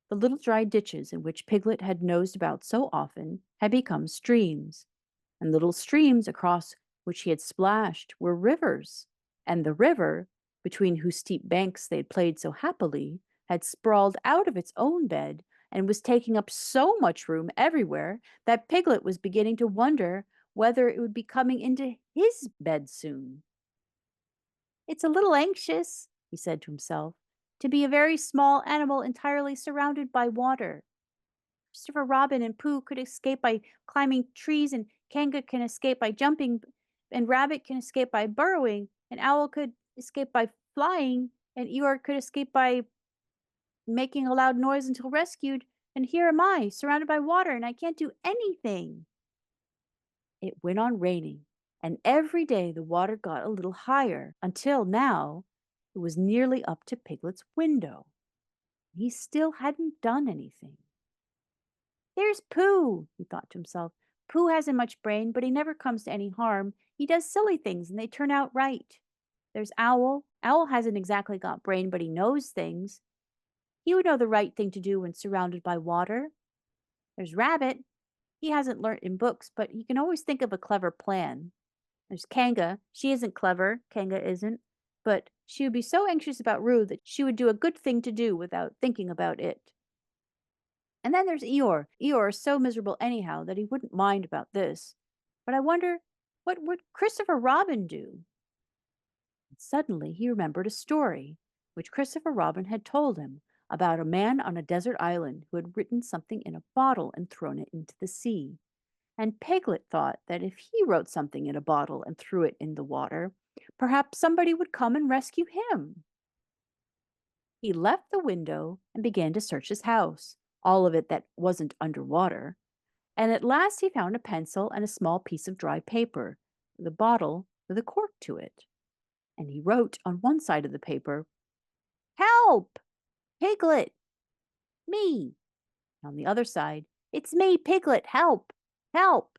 The little dry ditches in which Piglet had nosed about so often had become streams, and little streams across which he had splashed were rivers, and the river, between whose steep banks they had played so happily, had sprawled out of its own bed and was taking up so much room everywhere that Piglet was beginning to wonder whether it would be coming into his bed soon. It's a little anxious, he said to himself, to be a very small animal entirely surrounded by water. Christopher Robin and Pooh could escape by climbing trees, and Kanga can escape by jumping, and Rabbit can escape by burrowing, and Owl could escape by flying, and Eeyore could escape by making a loud noise until rescued, and here am I, surrounded by water, and I can't do anything. It went on raining, and every day the water got a little higher, until now it was nearly up to Piglet's window. He still hadn't done anything. There's Pooh, he thought to himself. Pooh hasn't much brain, but he never comes to any harm. He does silly things and they turn out right. There's Owl. Owl hasn't exactly got brain, but he knows things. He would know the right thing to do when surrounded by water. There's Rabbit. He hasn't learnt in books, but he can always think of a clever plan. There's Kanga. She isn't clever. Kanga isn't. But she would be so anxious about Roo that she would do a good thing to do without thinking about it. And then there's Eeyore. Eeyore is so miserable anyhow that he wouldn't mind about this. But I wonder, what would Christopher Robin do? And suddenly he remembered a story which Christopher Robin had told him about a man on a desert island who had written something in a bottle and thrown it into the sea. And Piglet thought that if he wrote something in a bottle and threw it in the water, perhaps somebody would come and rescue him. He left the window and began to search his house, all of it that wasn't underwater, and at last he found a pencil and a small piece of dry paper, with a bottle with a cork to it. And he wrote on one side of the paper, "Help! Piglet! Me!" And on the other side, "It's me, Piglet! Help! Help!"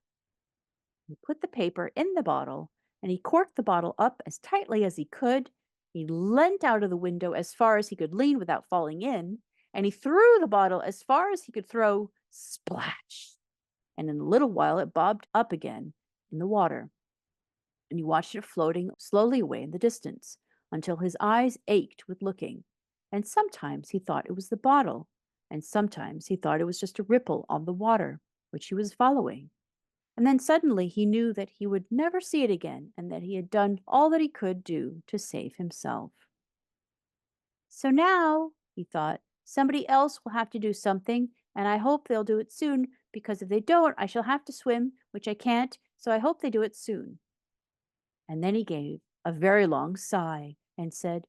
He put the paper in the bottle and he corked the bottle up as tightly as he could. He leant out of the window as far as he could lean without falling in, and he threw the bottle as far as he could throw. Splash! And in a little while it bobbed up again in the water, and he watched it floating slowly away in the distance until his eyes ached with looking. And sometimes he thought it was the bottle, and sometimes he thought it was just a ripple on the water, which he was following. And then suddenly he knew that he would never see it again and that he had done all that he could do to save himself. So now, he thought, somebody else will have to do something, and I hope they'll do it soon, because if they don't, I shall have to swim, which I can't, so I hope they do it soon. And then he gave a very long sigh and said,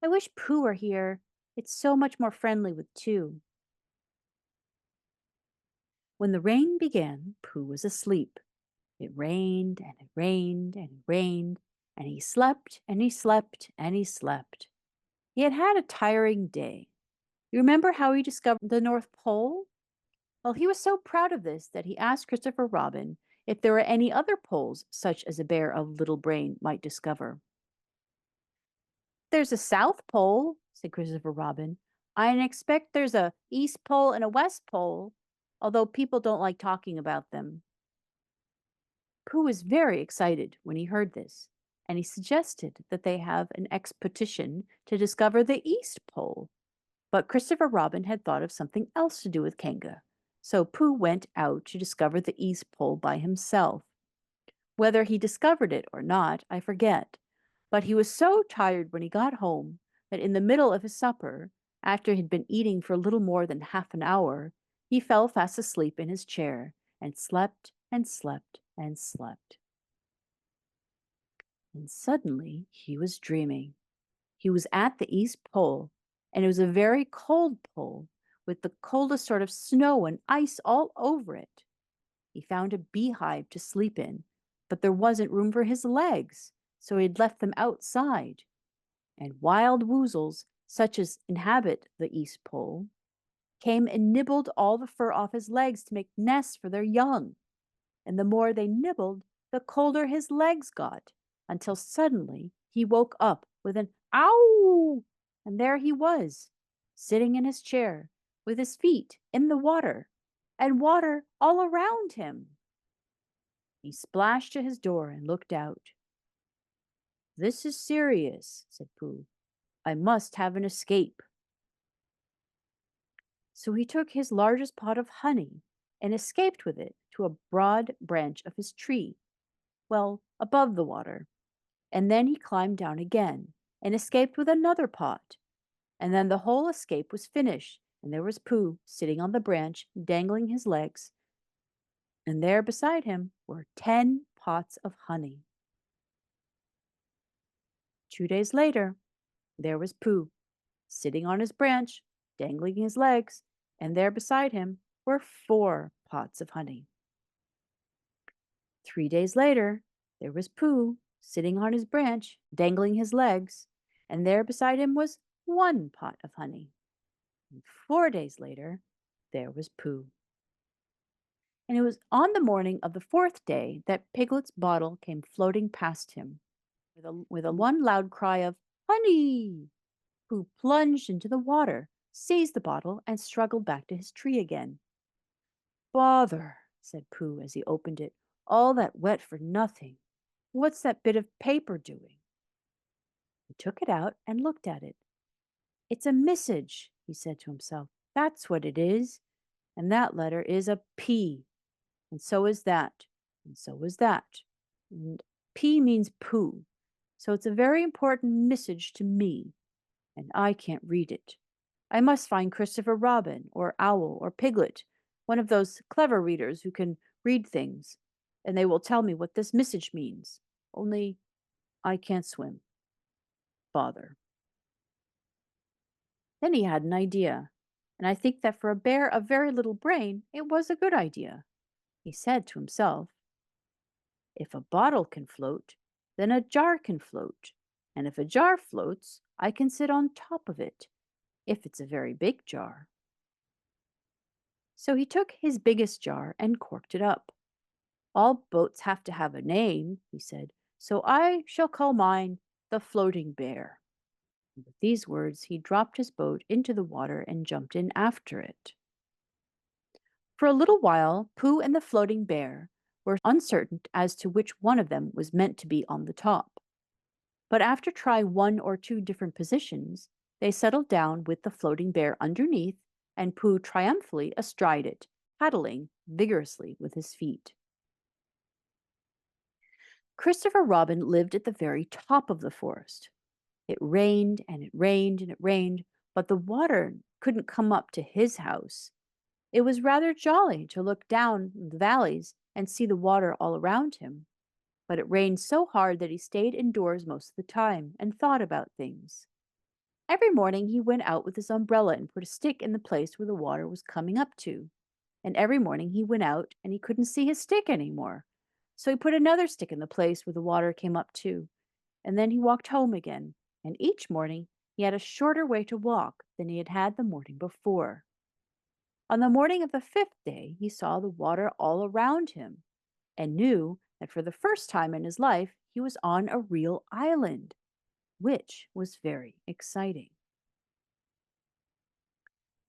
I wish Pooh were here. It's so much more friendly with two. When the rain began, Pooh was asleep. It rained and it rained and it rained, and he slept and he slept and he slept. He had had a tiring day. You remember how he discovered the North Pole? Well, he was so proud of this that he asked Christopher Robin if there were any other poles such as a bear of little brain might discover. There's a South Pole, said Christopher Robin. I expect there's a East Pole and a West Pole, although people don't like talking about them. Pooh was very excited when he heard this, and he suggested that they have an expedition to discover the East Pole. But Christopher Robin had thought of something else to do with Kanga, so Pooh went out to discover the East Pole by himself. Whether he discovered it or not, I forget, but he was so tired when he got home that in the middle of his supper, after he had been eating for little more than half an hour, he fell fast asleep in his chair and slept and slept and slept. And suddenly he was dreaming. He was at the East Pole, and it was a very cold pole with the coldest sort of snow and ice all over it. He found a beehive to sleep in, but there wasn't room for his legs, so he had left them outside. And wild woozles, such as inhabit the East Pole, came and nibbled all the fur off his legs to make nests for their young. And the more they nibbled, the colder his legs got, until suddenly he woke up with an ow! And there he was, sitting in his chair, with his feet in the water, and water all around him. He splashed to his door and looked out. This is serious, said Pooh. I must have an escape. So he took his largest pot of honey and escaped with it to a broad branch of his tree, well, above the water. And then he climbed down again and escaped with another pot. And then the whole escape was finished, and there was Pooh sitting on the branch, dangling his legs. And there beside him were 10 pots of honey. 2 days later, there was Pooh, sitting on his branch, dangling his legs, and there beside him were 4 pots of honey. 3 days later, there was Pooh, sitting on his branch, dangling his legs, and there beside him was 1 pot of honey. And 4 days later, there was Pooh. And it was on the morning of the fourth day that Piglet's bottle came floating past him. With a one loud cry of "Honey!" Pooh plunged into the water, seized the bottle, and struggled back to his tree again. "Bother!" said Pooh as he opened it. "All that wet for nothing. What's that bit of paper doing?" He took it out and looked at it. "It's a message," he said to himself. "That's what it is. And that letter is a P. And so is that. And so is that. And P means Pooh. So it's a very important message to me. And I can't read it. I must find Christopher Robin, or Owl, or Piglet, one of those clever readers who can read things, and they will tell me what this message means. Only I can't swim. Bother." Then he had an idea, and I think that for a bear of very little brain, it was a good idea. He said to himself, "If a bottle can float, then a jar can float, and if a jar floats, I can sit on top of it, if it's a very big jar." So he took his biggest jar and corked it up. "All boats have to have a name," he said, "so I shall call mine the Floating Bear." And with these words, he dropped his boat into the water and jumped in after it. For a little while, Pooh and the Floating Bear were uncertain as to which one of them was meant to be on the top. But after trying one or two different positions, they settled down with the Floating Bear underneath and Pooh triumphantly astride it, paddling vigorously with his feet. Christopher Robin lived at the very top of the forest. It rained and it rained and it rained, but the water couldn't come up to his house. It was rather jolly to look down the valleys and see the water all around him, but it rained so hard that he stayed indoors most of the time and thought about things. Every morning he went out with his umbrella and put a stick in the place where the water was coming up to. And every morning he went out and he couldn't see his stick any more. So he put another stick in the place where the water came up to. And then he walked home again. And each morning he had a shorter way to walk than he had had the morning before. On the morning of the fifth day, he saw the water all around him and knew that for the first time in his life he was on a real island, which was very exciting.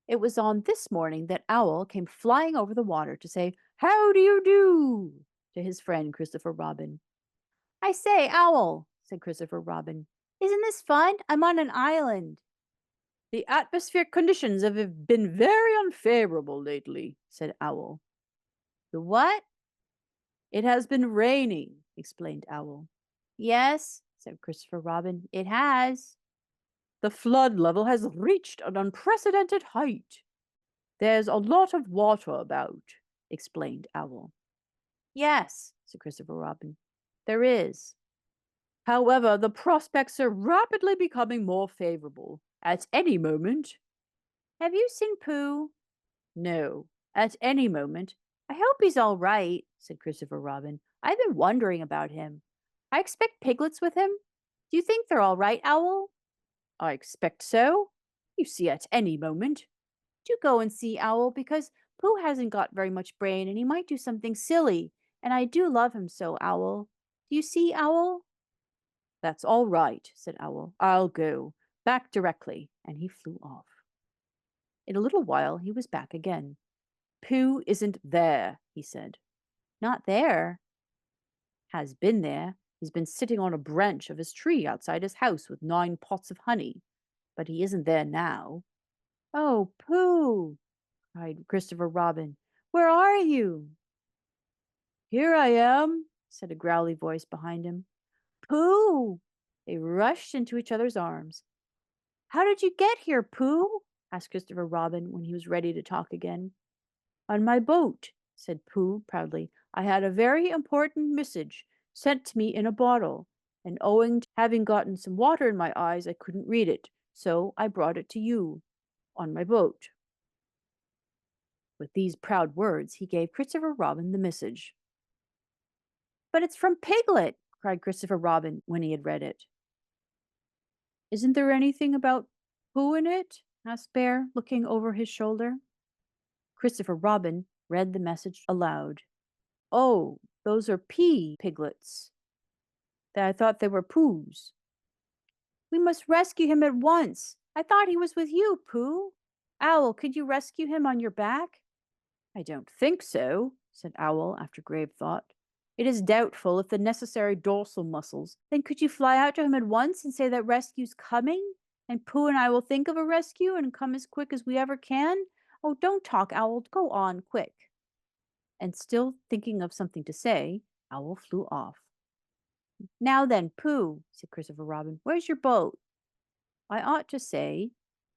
It was on this morning that Owl came flying over the water to say, "How do you do?" to his friend Christopher Robin. "I say, Owl," said Christopher Robin, "isn't this fun? I'm on an island." "The atmospheric conditions have been very unfavorable lately," said Owl. "The what?" "It has been raining," explained Owl. "Yes," said Christopher Robin, "it has." "The flood level has reached an unprecedented height. There's a lot of water about," explained Owl. "Yes," said Christopher Robin, "there is. However, the prospects are rapidly becoming more favorable. At any moment—" "Have you seen Pooh?" "No, at any moment—" "I hope he's all right," said Christopher Robin. "I've been wondering about him. I expect Piglet's with him. Do you think they're all right, Owl?" "I expect so. You see, at any moment—" "Do go and see, Owl, because Pooh hasn't got very much brain and he might do something silly, and I do love him so, Owl. Do you see, Owl?" "That's all right," said Owl. "I'll go. Back directly." And he flew off. In a little while he was back again. "Pooh isn't there," he said. "Not there?" "Has been there. He's been sitting on a branch of his tree outside his house with 9 pots of honey. But he isn't there now." "Oh, Pooh!" cried Christopher Robin. "Where are you?" "Here I am," said a growly voice behind him. "Pooh!" They rushed into each other's arms. "How did you get here, Pooh?" asked Christopher Robin when he was ready to talk again. "On my boat," said Pooh proudly. "I had a very important message sent to me in a bottle, and owing to having gotten some water in my eyes, I couldn't read it, so I brought it to you on my boat." With these proud words, he gave Christopher Robin the message. "But it's from Piglet!" cried Christopher Robin when he had read it. "Isn't there anything about Pooh in it?" asked Bear, looking over his shoulder. Christopher Robin read the message aloud. "Oh, those are pea piglets. I thought they were Poohs." "We must rescue him at once. I thought he was with you, Pooh. Owl, could you rescue him on your back?" "I don't think so," said Owl after grave thought. "It is doubtful if the necessary dorsal muscles." "Then could you fly out to him at once and say that rescue's coming? And Pooh and I will think of a rescue and come as quick as we ever can? Oh, don't talk, Owl. Go on, quick." And still thinking of something to say, Owl flew off. "Now then, Pooh," said Christopher Robin, "where's your boat?" "I ought to say,"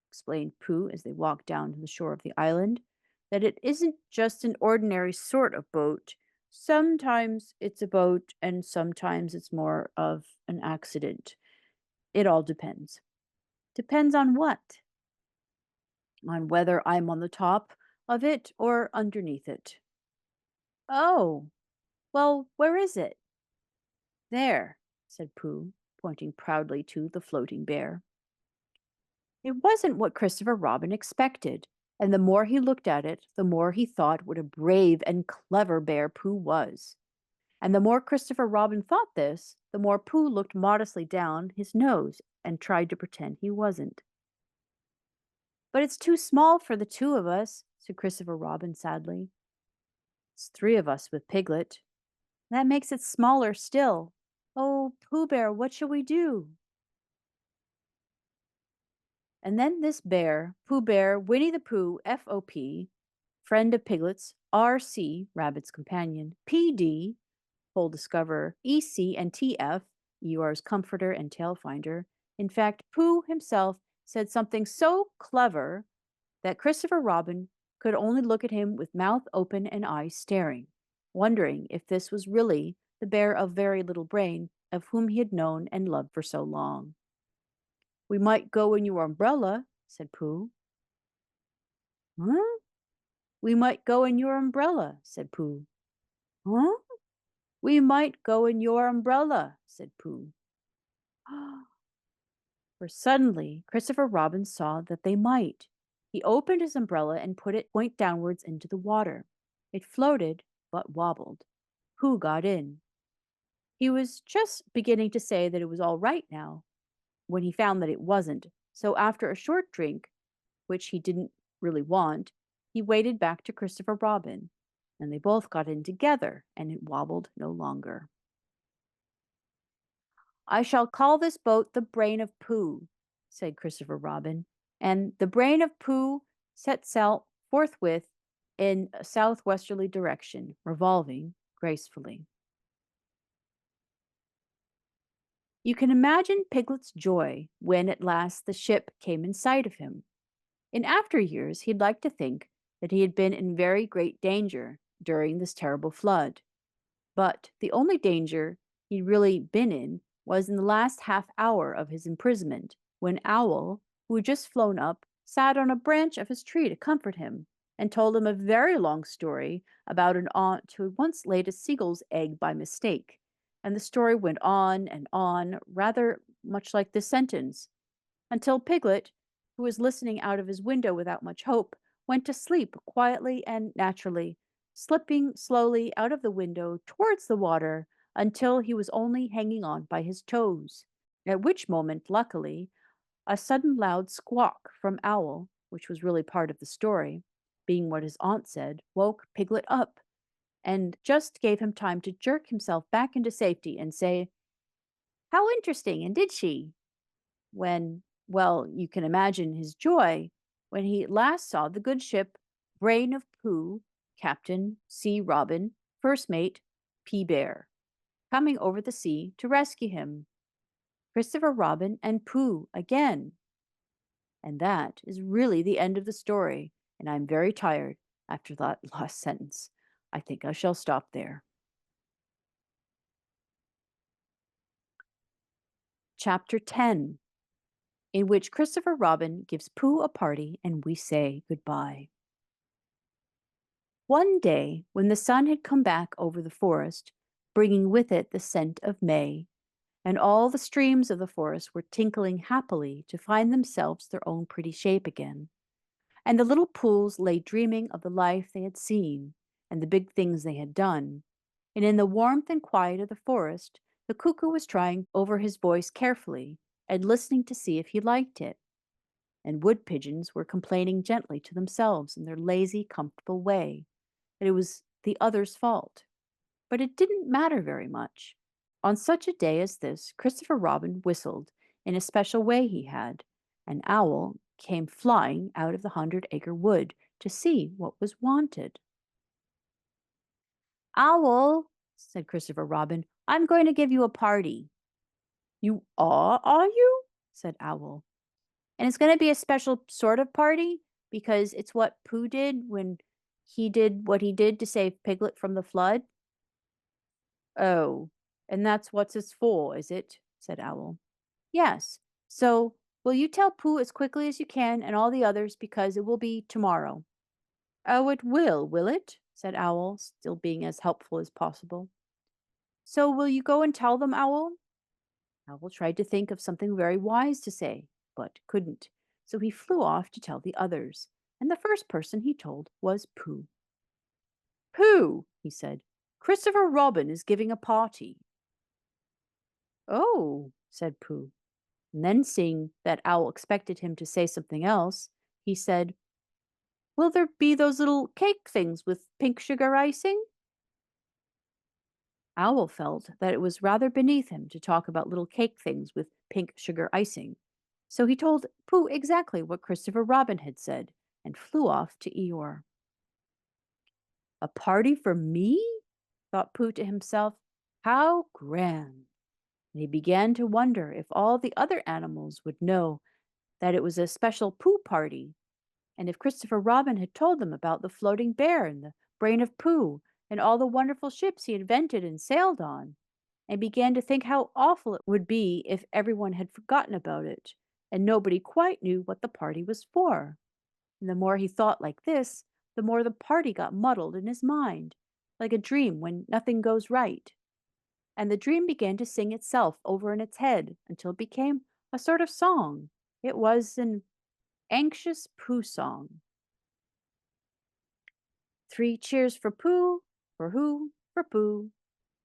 explained Pooh as they walked down to the shore of the island, "that it isn't just an ordinary sort of boat. Sometimes it's a boat, and sometimes it's more of an accident. It all depends." "Depends on what?" "On whether I'm on the top of it or underneath it." "Oh, well, where is it?" "There," said Pooh, pointing proudly to the floating bear. It wasn't what Christopher Robin expected, and the more he looked at it, the more he thought what a brave and clever bear Pooh was. And the more Christopher Robin thought this, the more Pooh looked modestly down his nose and tried to pretend he wasn't. "But it's too small for the two of us," said Christopher Robin sadly. "It's three of us with Piglet." "That makes it smaller still. Oh, Pooh Bear, what shall we do?" And then this bear, Pooh Bear, Winnie-the-Pooh, FOP, friend of Piglets, RC, Rabbit's companion, PD, Pole Discoverer, EC, and TF, Eeyore's comforter and tail finder. In fact, Pooh himself said something so clever that Christopher Robin could only look at him with mouth open and eyes staring, wondering if this was really the bear of very little brain of whom he had known and loved for so long. "We might go in your umbrella," said Pooh. "Huh?" "We might go in your umbrella," said Pooh. "Huh?" "We might go in your umbrella," said Pooh. For suddenly Christopher Robin saw that they might. He opened his umbrella and put it point downwards into the water. It floated, but wobbled. Pooh got in. He was just beginning to say that it was all right now, when he found that it wasn't. So after a short drink, which he didn't really want, he waded back to Christopher Robin, and they both got in together, and it wobbled no longer. "I shall call this boat the Brain of Pooh," said Christopher Robin, and the Brain of Pooh set sail forthwith in a southwesterly direction, revolving gracefully. You can imagine Piglet's joy when at last the ship came in sight of him. In after years, he'd like to think that he had been in very great danger during this terrible flood. But the only danger he'd really been in was in the last half hour of his imprisonment, when Owl, who had just flown up, sat on a branch of his tree to comfort him, and told him a very long story about an aunt who had once laid a seagull's egg by mistake. And the story went on, rather much like this sentence, until Piglet, who was listening out of his window without much hope, went to sleep quietly and naturally, slipping slowly out of the window towards the water until he was only hanging on by his toes, at which moment, luckily, a sudden loud squawk from Owl, which was really part of the story, being what his aunt said, woke Piglet up, and just gave him time to jerk himself back into safety and say, "How interesting, and did she?" When, well, you can imagine his joy when he last saw the good ship Brain of Pooh, Captain C. Robin, First Mate P. Bear, coming over the sea to rescue him. Christopher Robin and Pooh again. And that is really the end of the story, and I'm very tired after that last sentence. I think I shall stop there. Chapter 10, in which Christopher Robin gives Pooh a party and we say goodbye. One day, when the sun had come back over the forest, bringing with it the scent of May, and all the streams of the forest were tinkling happily to find themselves their own pretty shape again, and the little pools lay dreaming of the life they had seen, and the big things they had done, and in the warmth and quiet of the forest, the cuckoo was trying over his voice carefully and listening to see if he liked it, and wood pigeons were complaining gently to themselves in their lazy, comfortable way that it was the other's fault. But it didn't matter very much. On such a day as this, Christopher Robin whistled in a special way he had. An owl came flying out of the 100-acre wood to see what was wanted. Owl, said Christopher Robin, I'm going to give you a party. You are you? Said Owl. And it's going to be a special sort of party because it's what Pooh did when he did what he did to save Piglet from the flood. Oh, and that's what it's for, is it? Said Owl. Yes. So will you tell Pooh as quickly as you can and all the others because it will be tomorrow? Oh, it will it? Said Owl, still being as helpful as possible. So will you go and tell them, Owl? Owl tried to think of something very wise to say, but couldn't. So he flew off to tell the others, and the first person he told was Pooh. Pooh, he said, Christopher Robin is giving a party. Oh, said Pooh. And then, seeing that Owl expected him to say something else, he said, Will there be those little cake things with pink sugar icing? Owl felt that it was rather beneath him to talk about little cake things with pink sugar icing, so he told Pooh exactly what Christopher Robin had said and flew off to Eeyore. A party for me? Thought Pooh to himself. How grand! And he began to wonder if all the other animals would know that it was a special Pooh party, and if Christopher Robin had told them about the floating bear and the brain of Pooh and all the wonderful ships he invented and sailed on, and began to think how awful it would be if everyone had forgotten about it and nobody quite knew what the party was for. And the more he thought like this, the more the party got muddled in his mind, like a dream when nothing goes right. And the dream began to sing itself over in its head until it became a sort of song. It was an anxious Pooh song. 3 cheers for Pooh, for who, for Pooh.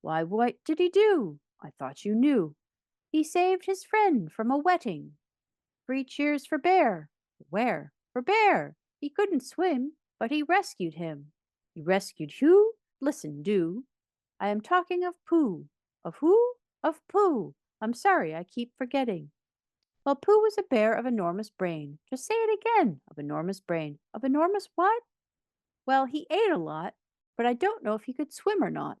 Why, what did he do? I thought you knew. He saved his friend from a wetting. 3 cheers for Bear. Where? For Bear. He couldn't swim, but he rescued him. He rescued who? Listen, do. I am talking of Pooh. Of who? Of Pooh. I'm sorry, I keep forgetting. Well, Pooh was a bear of enormous brain. Just say it again. Of enormous brain. Of enormous what? Well, he ate a lot, but I don't know if he could swim or not.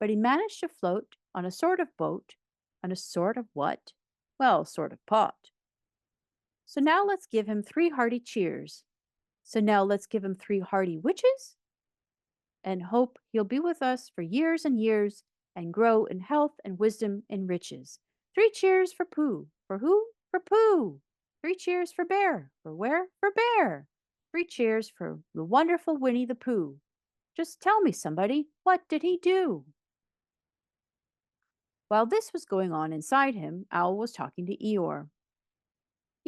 But he managed to float on a sort of boat. On a sort of what? Well, sort of pot. So now let's give him 3 hearty cheers. So now let's give him 3 hearty witches, and hope he'll be with us for years and years and grow in health and wisdom and riches. 3 cheers for Pooh. For who? For Pooh. 3 cheers for Bear. For where? For Bear. 3 cheers for the wonderful Winnie-the-Pooh. Just tell me, somebody, what did he do? While this was going on inside him, Owl was talking to Eeyore.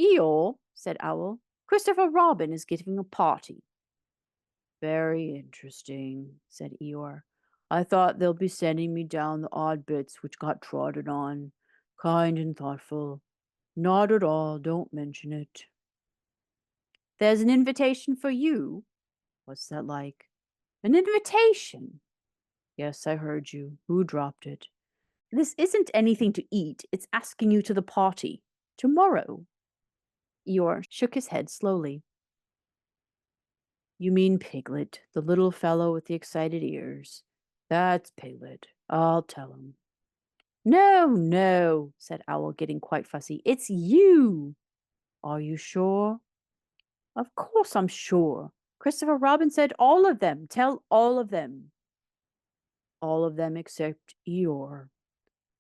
Eeyore, said Owl, Christopher Robin is giving a party. Very interesting, said Eeyore. I thought they'll be sending me down the odd bits which got trodden on. Kind and thoughtful. Not at all, don't mention it. There's an invitation for you. What's that like? An invitation? Yes, I heard you. Who dropped it? This isn't anything to eat. It's asking you to the party. Tomorrow. Eeyore shook his head slowly. You mean Piglet, the little fellow with the excited ears. That's Piglet. I'll tell him. No, no, said Owl, getting quite fussy. It's you. Are you sure? Of course I'm sure. Christopher Robin said all of them. Tell all of them. All of them except Eeyore.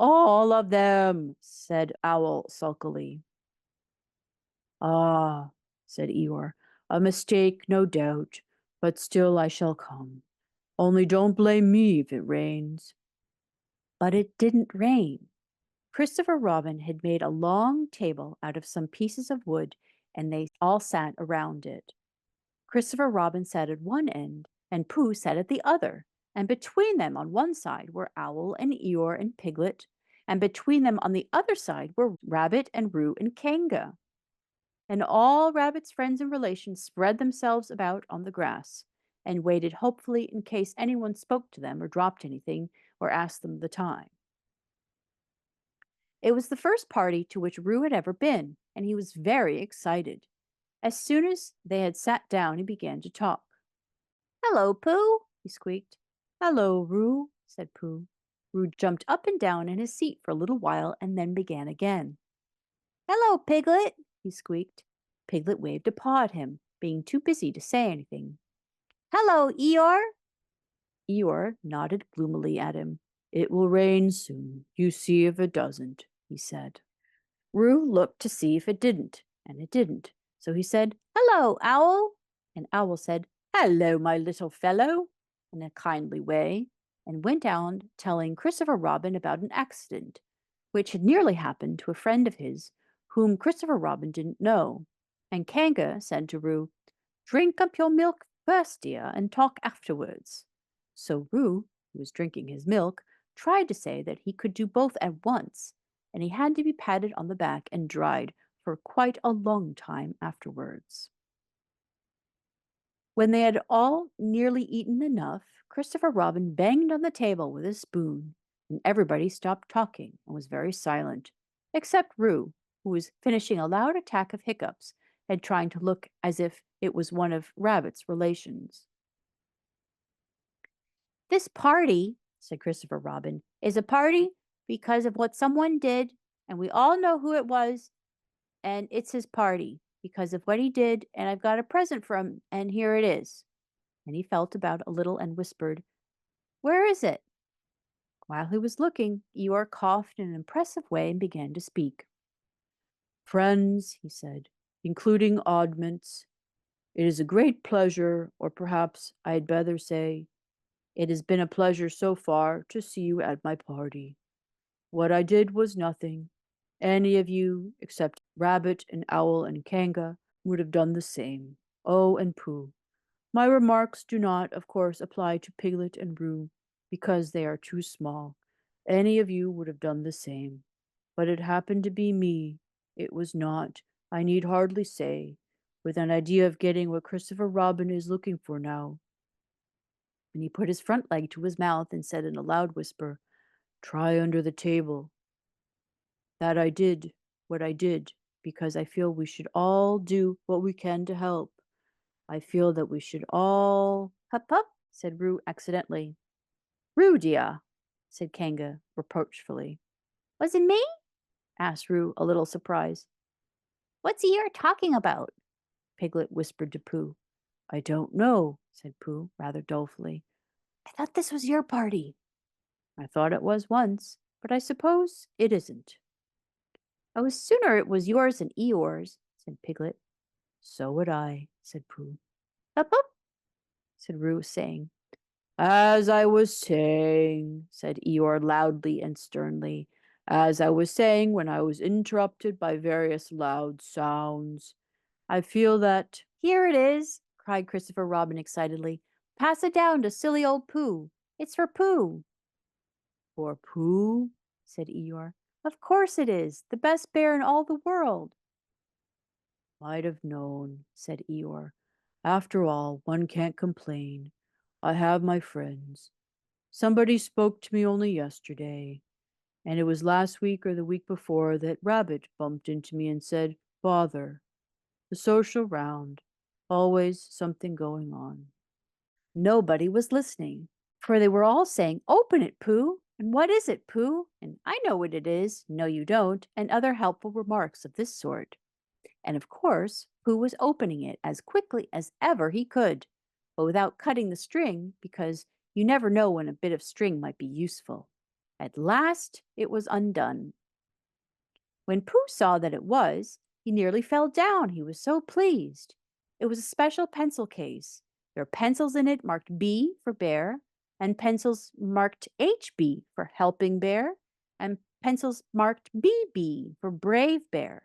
All of them, said Owl sulkily. Ah, said Eeyore, a mistake, no doubt, but still I shall come. Only don't blame me if it rains. But it didn't rain. Christopher Robin had made a long table out of some pieces of wood, and they all sat around it. Christopher Robin sat at one end, and Pooh sat at the other, and between them on one side were Owl and Eeyore and Piglet, and between them on the other side were Rabbit and Roo and Kanga. And all Rabbit's friends and relations spread themselves about on the grass and waited hopefully in case anyone spoke to them or dropped anything or asked them the time. It was the first party to which Roo had ever been, and he was very excited. As soon as they had sat down, he began to talk. "Hello, Pooh," he squeaked. "Hello, Roo," said Pooh. Roo jumped up and down in his seat for a little while and then began again. "Hello, Piglet," he squeaked. Piglet waved a paw at him, being too busy to say anything. "Hello, Eeyore." Eeyore nodded gloomily at him. "It will rain soon. You see if it doesn't," he said. Roo looked to see if it didn't, and it didn't. So he said, "Hello, Owl." And Owl said, "Hello, my little fellow," in a kindly way, and went on telling Christopher Robin about an accident, which had nearly happened to a friend of his, whom Christopher Robin didn't know. And Kanga said to Roo, "Drink up your milk first, dear, and talk afterwards." So Roo, who was drinking his milk, tried to say that he could do both at once, and he had to be patted on the back and dried for quite a long time afterwards. When they had all nearly eaten enough, Christopher Robin banged on the table with his spoon, and everybody stopped talking and was very silent, except Roo, who was finishing a loud attack of hiccups and trying to look as if it was one of Rabbit's relations. "This party," said Christopher Robin, "is a party because of what someone did, and we all know who it was, and it's his party because of what he did, and I've got a present for him, and here it is." And he felt about a little and whispered, "Where is it?" While he was looking, Eeyore coughed in an impressive way and began to speak. "Friends," he said, "including oddments, it is a great pleasure, or perhaps I had better say, it has been a pleasure so far to see you at my party. What I did was nothing. Any of you, except Rabbit and Owl and Kanga, would have done the same. Oh, and Pooh. My remarks do not, of course, apply to Piglet and Roo, because they are too small. Any of you would have done the same. But it happened to be me. It was not, I need hardly say, with an idea of getting what Christopher Robin is looking for now." And he put his front leg to his mouth and said in a loud whisper, "Try under the table." That I did what I did because I feel we should all do what we can to help. I feel that we should all— "Hup, hup," said Roo accidentally. "Roo, dear," said Kanga reproachfully. "Was it me?" asked Roo, a little surprised. "What's Eeyore talking about?" Piglet whispered to Pooh. "I don't know," said Pooh, rather dolefully. "I thought this was your party." "I thought it was once, but I suppose it isn't." "I was sooner it was yours and Eeyore's," said Piglet. "So would I," said Pooh. "Up, up," said Roo, saying. "As I was saying," said Eeyore loudly and sternly, "as I was saying when I was interrupted by various loud sounds, I feel that—" "Here it is," cried Christopher Robin excitedly. "Pass it down to silly old Pooh. It's for Pooh." "For Pooh?" said Eeyore. "Of course it is. The best bear in all the world." "Might have known," said Eeyore. "After all, one can't complain. I have my friends. Somebody spoke to me only yesterday, and it was last week or the week before that Rabbit bumped into me and said, 'Father, the social round, always something going on.'" Nobody was listening, for they were all saying, "Open it, Pooh," and "What is it, Pooh?" and "I know what it is," "No, you don't," and other helpful remarks of this sort. And of course, Pooh was opening it as quickly as ever he could, but without cutting the string, because you never know when a bit of string might be useful. At last it was undone. When Pooh saw that it was, he nearly fell down, he was so pleased. It was a special pencil case. There were pencils in it marked B for bear, and pencils marked HB for helping bear, and pencils marked BB for brave bear.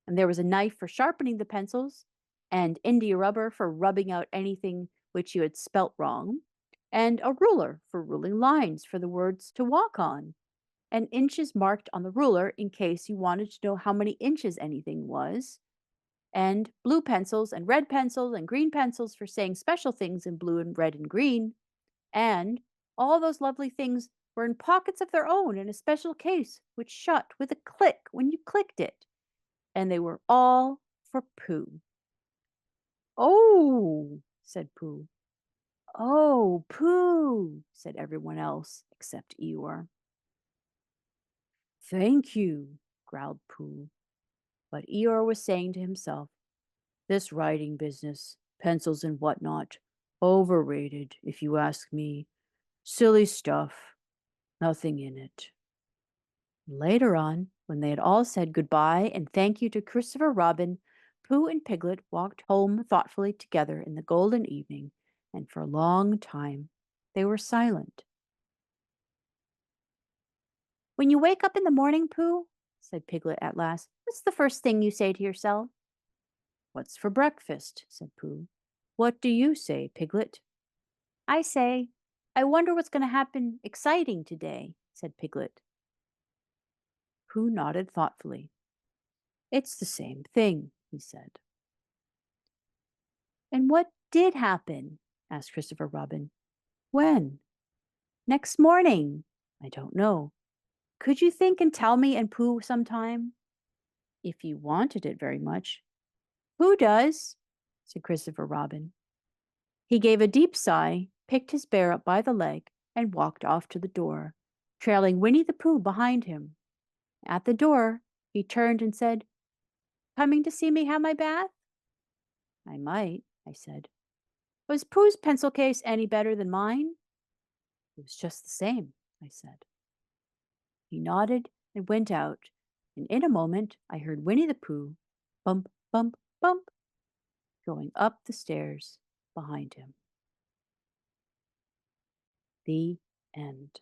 And there was a knife for sharpening the pencils, and India rubber for rubbing out anything which you had spelt wrong, and a ruler for ruling lines for the words to walk on, and inches marked on the ruler in case you wanted to know how many inches anything was, and blue pencils and red pencils and green pencils for saying special things in blue and red and green, and all those lovely things were in pockets of their own in a special case which shut with a click when you clicked it, and they were all for Pooh. Oh, said Pooh. Oh, Pooh, said everyone else except Eeyore. Thank you, growled Pooh. But Eeyore was saying to himself, this writing business, pencils and whatnot, overrated, if you ask me. Silly stuff, nothing in it. Later on, when they had all said goodbye and thank you to Christopher Robin, Pooh and Piglet walked home thoughtfully together in the golden evening, and for a long time they were silent. When you wake up in the morning, Pooh, said Piglet at last, what's the first thing you say to yourself? What's for breakfast? Said Pooh. What do you say, Piglet? I say, I wonder what's going to happen exciting today, said Piglet. Pooh nodded thoughtfully. It's the same thing, he said. And what did happen? Asked Christopher Robin. When? Next morning. I don't know. Could you think and tell me and Pooh sometime? If you wanted it very much. Who does? Said Christopher Robin. He gave a deep sigh, picked his bear up by the leg, and walked off to the door, trailing Winnie-the-Pooh behind him. At the door, he turned and said, Coming to see me have my bath? I might, I said. Was Pooh's pencil case any better than mine? It was just the same, I said. He nodded and went out, and in a moment I heard Winnie-the-Pooh bump, bump, bump, going up the stairs behind him. The end.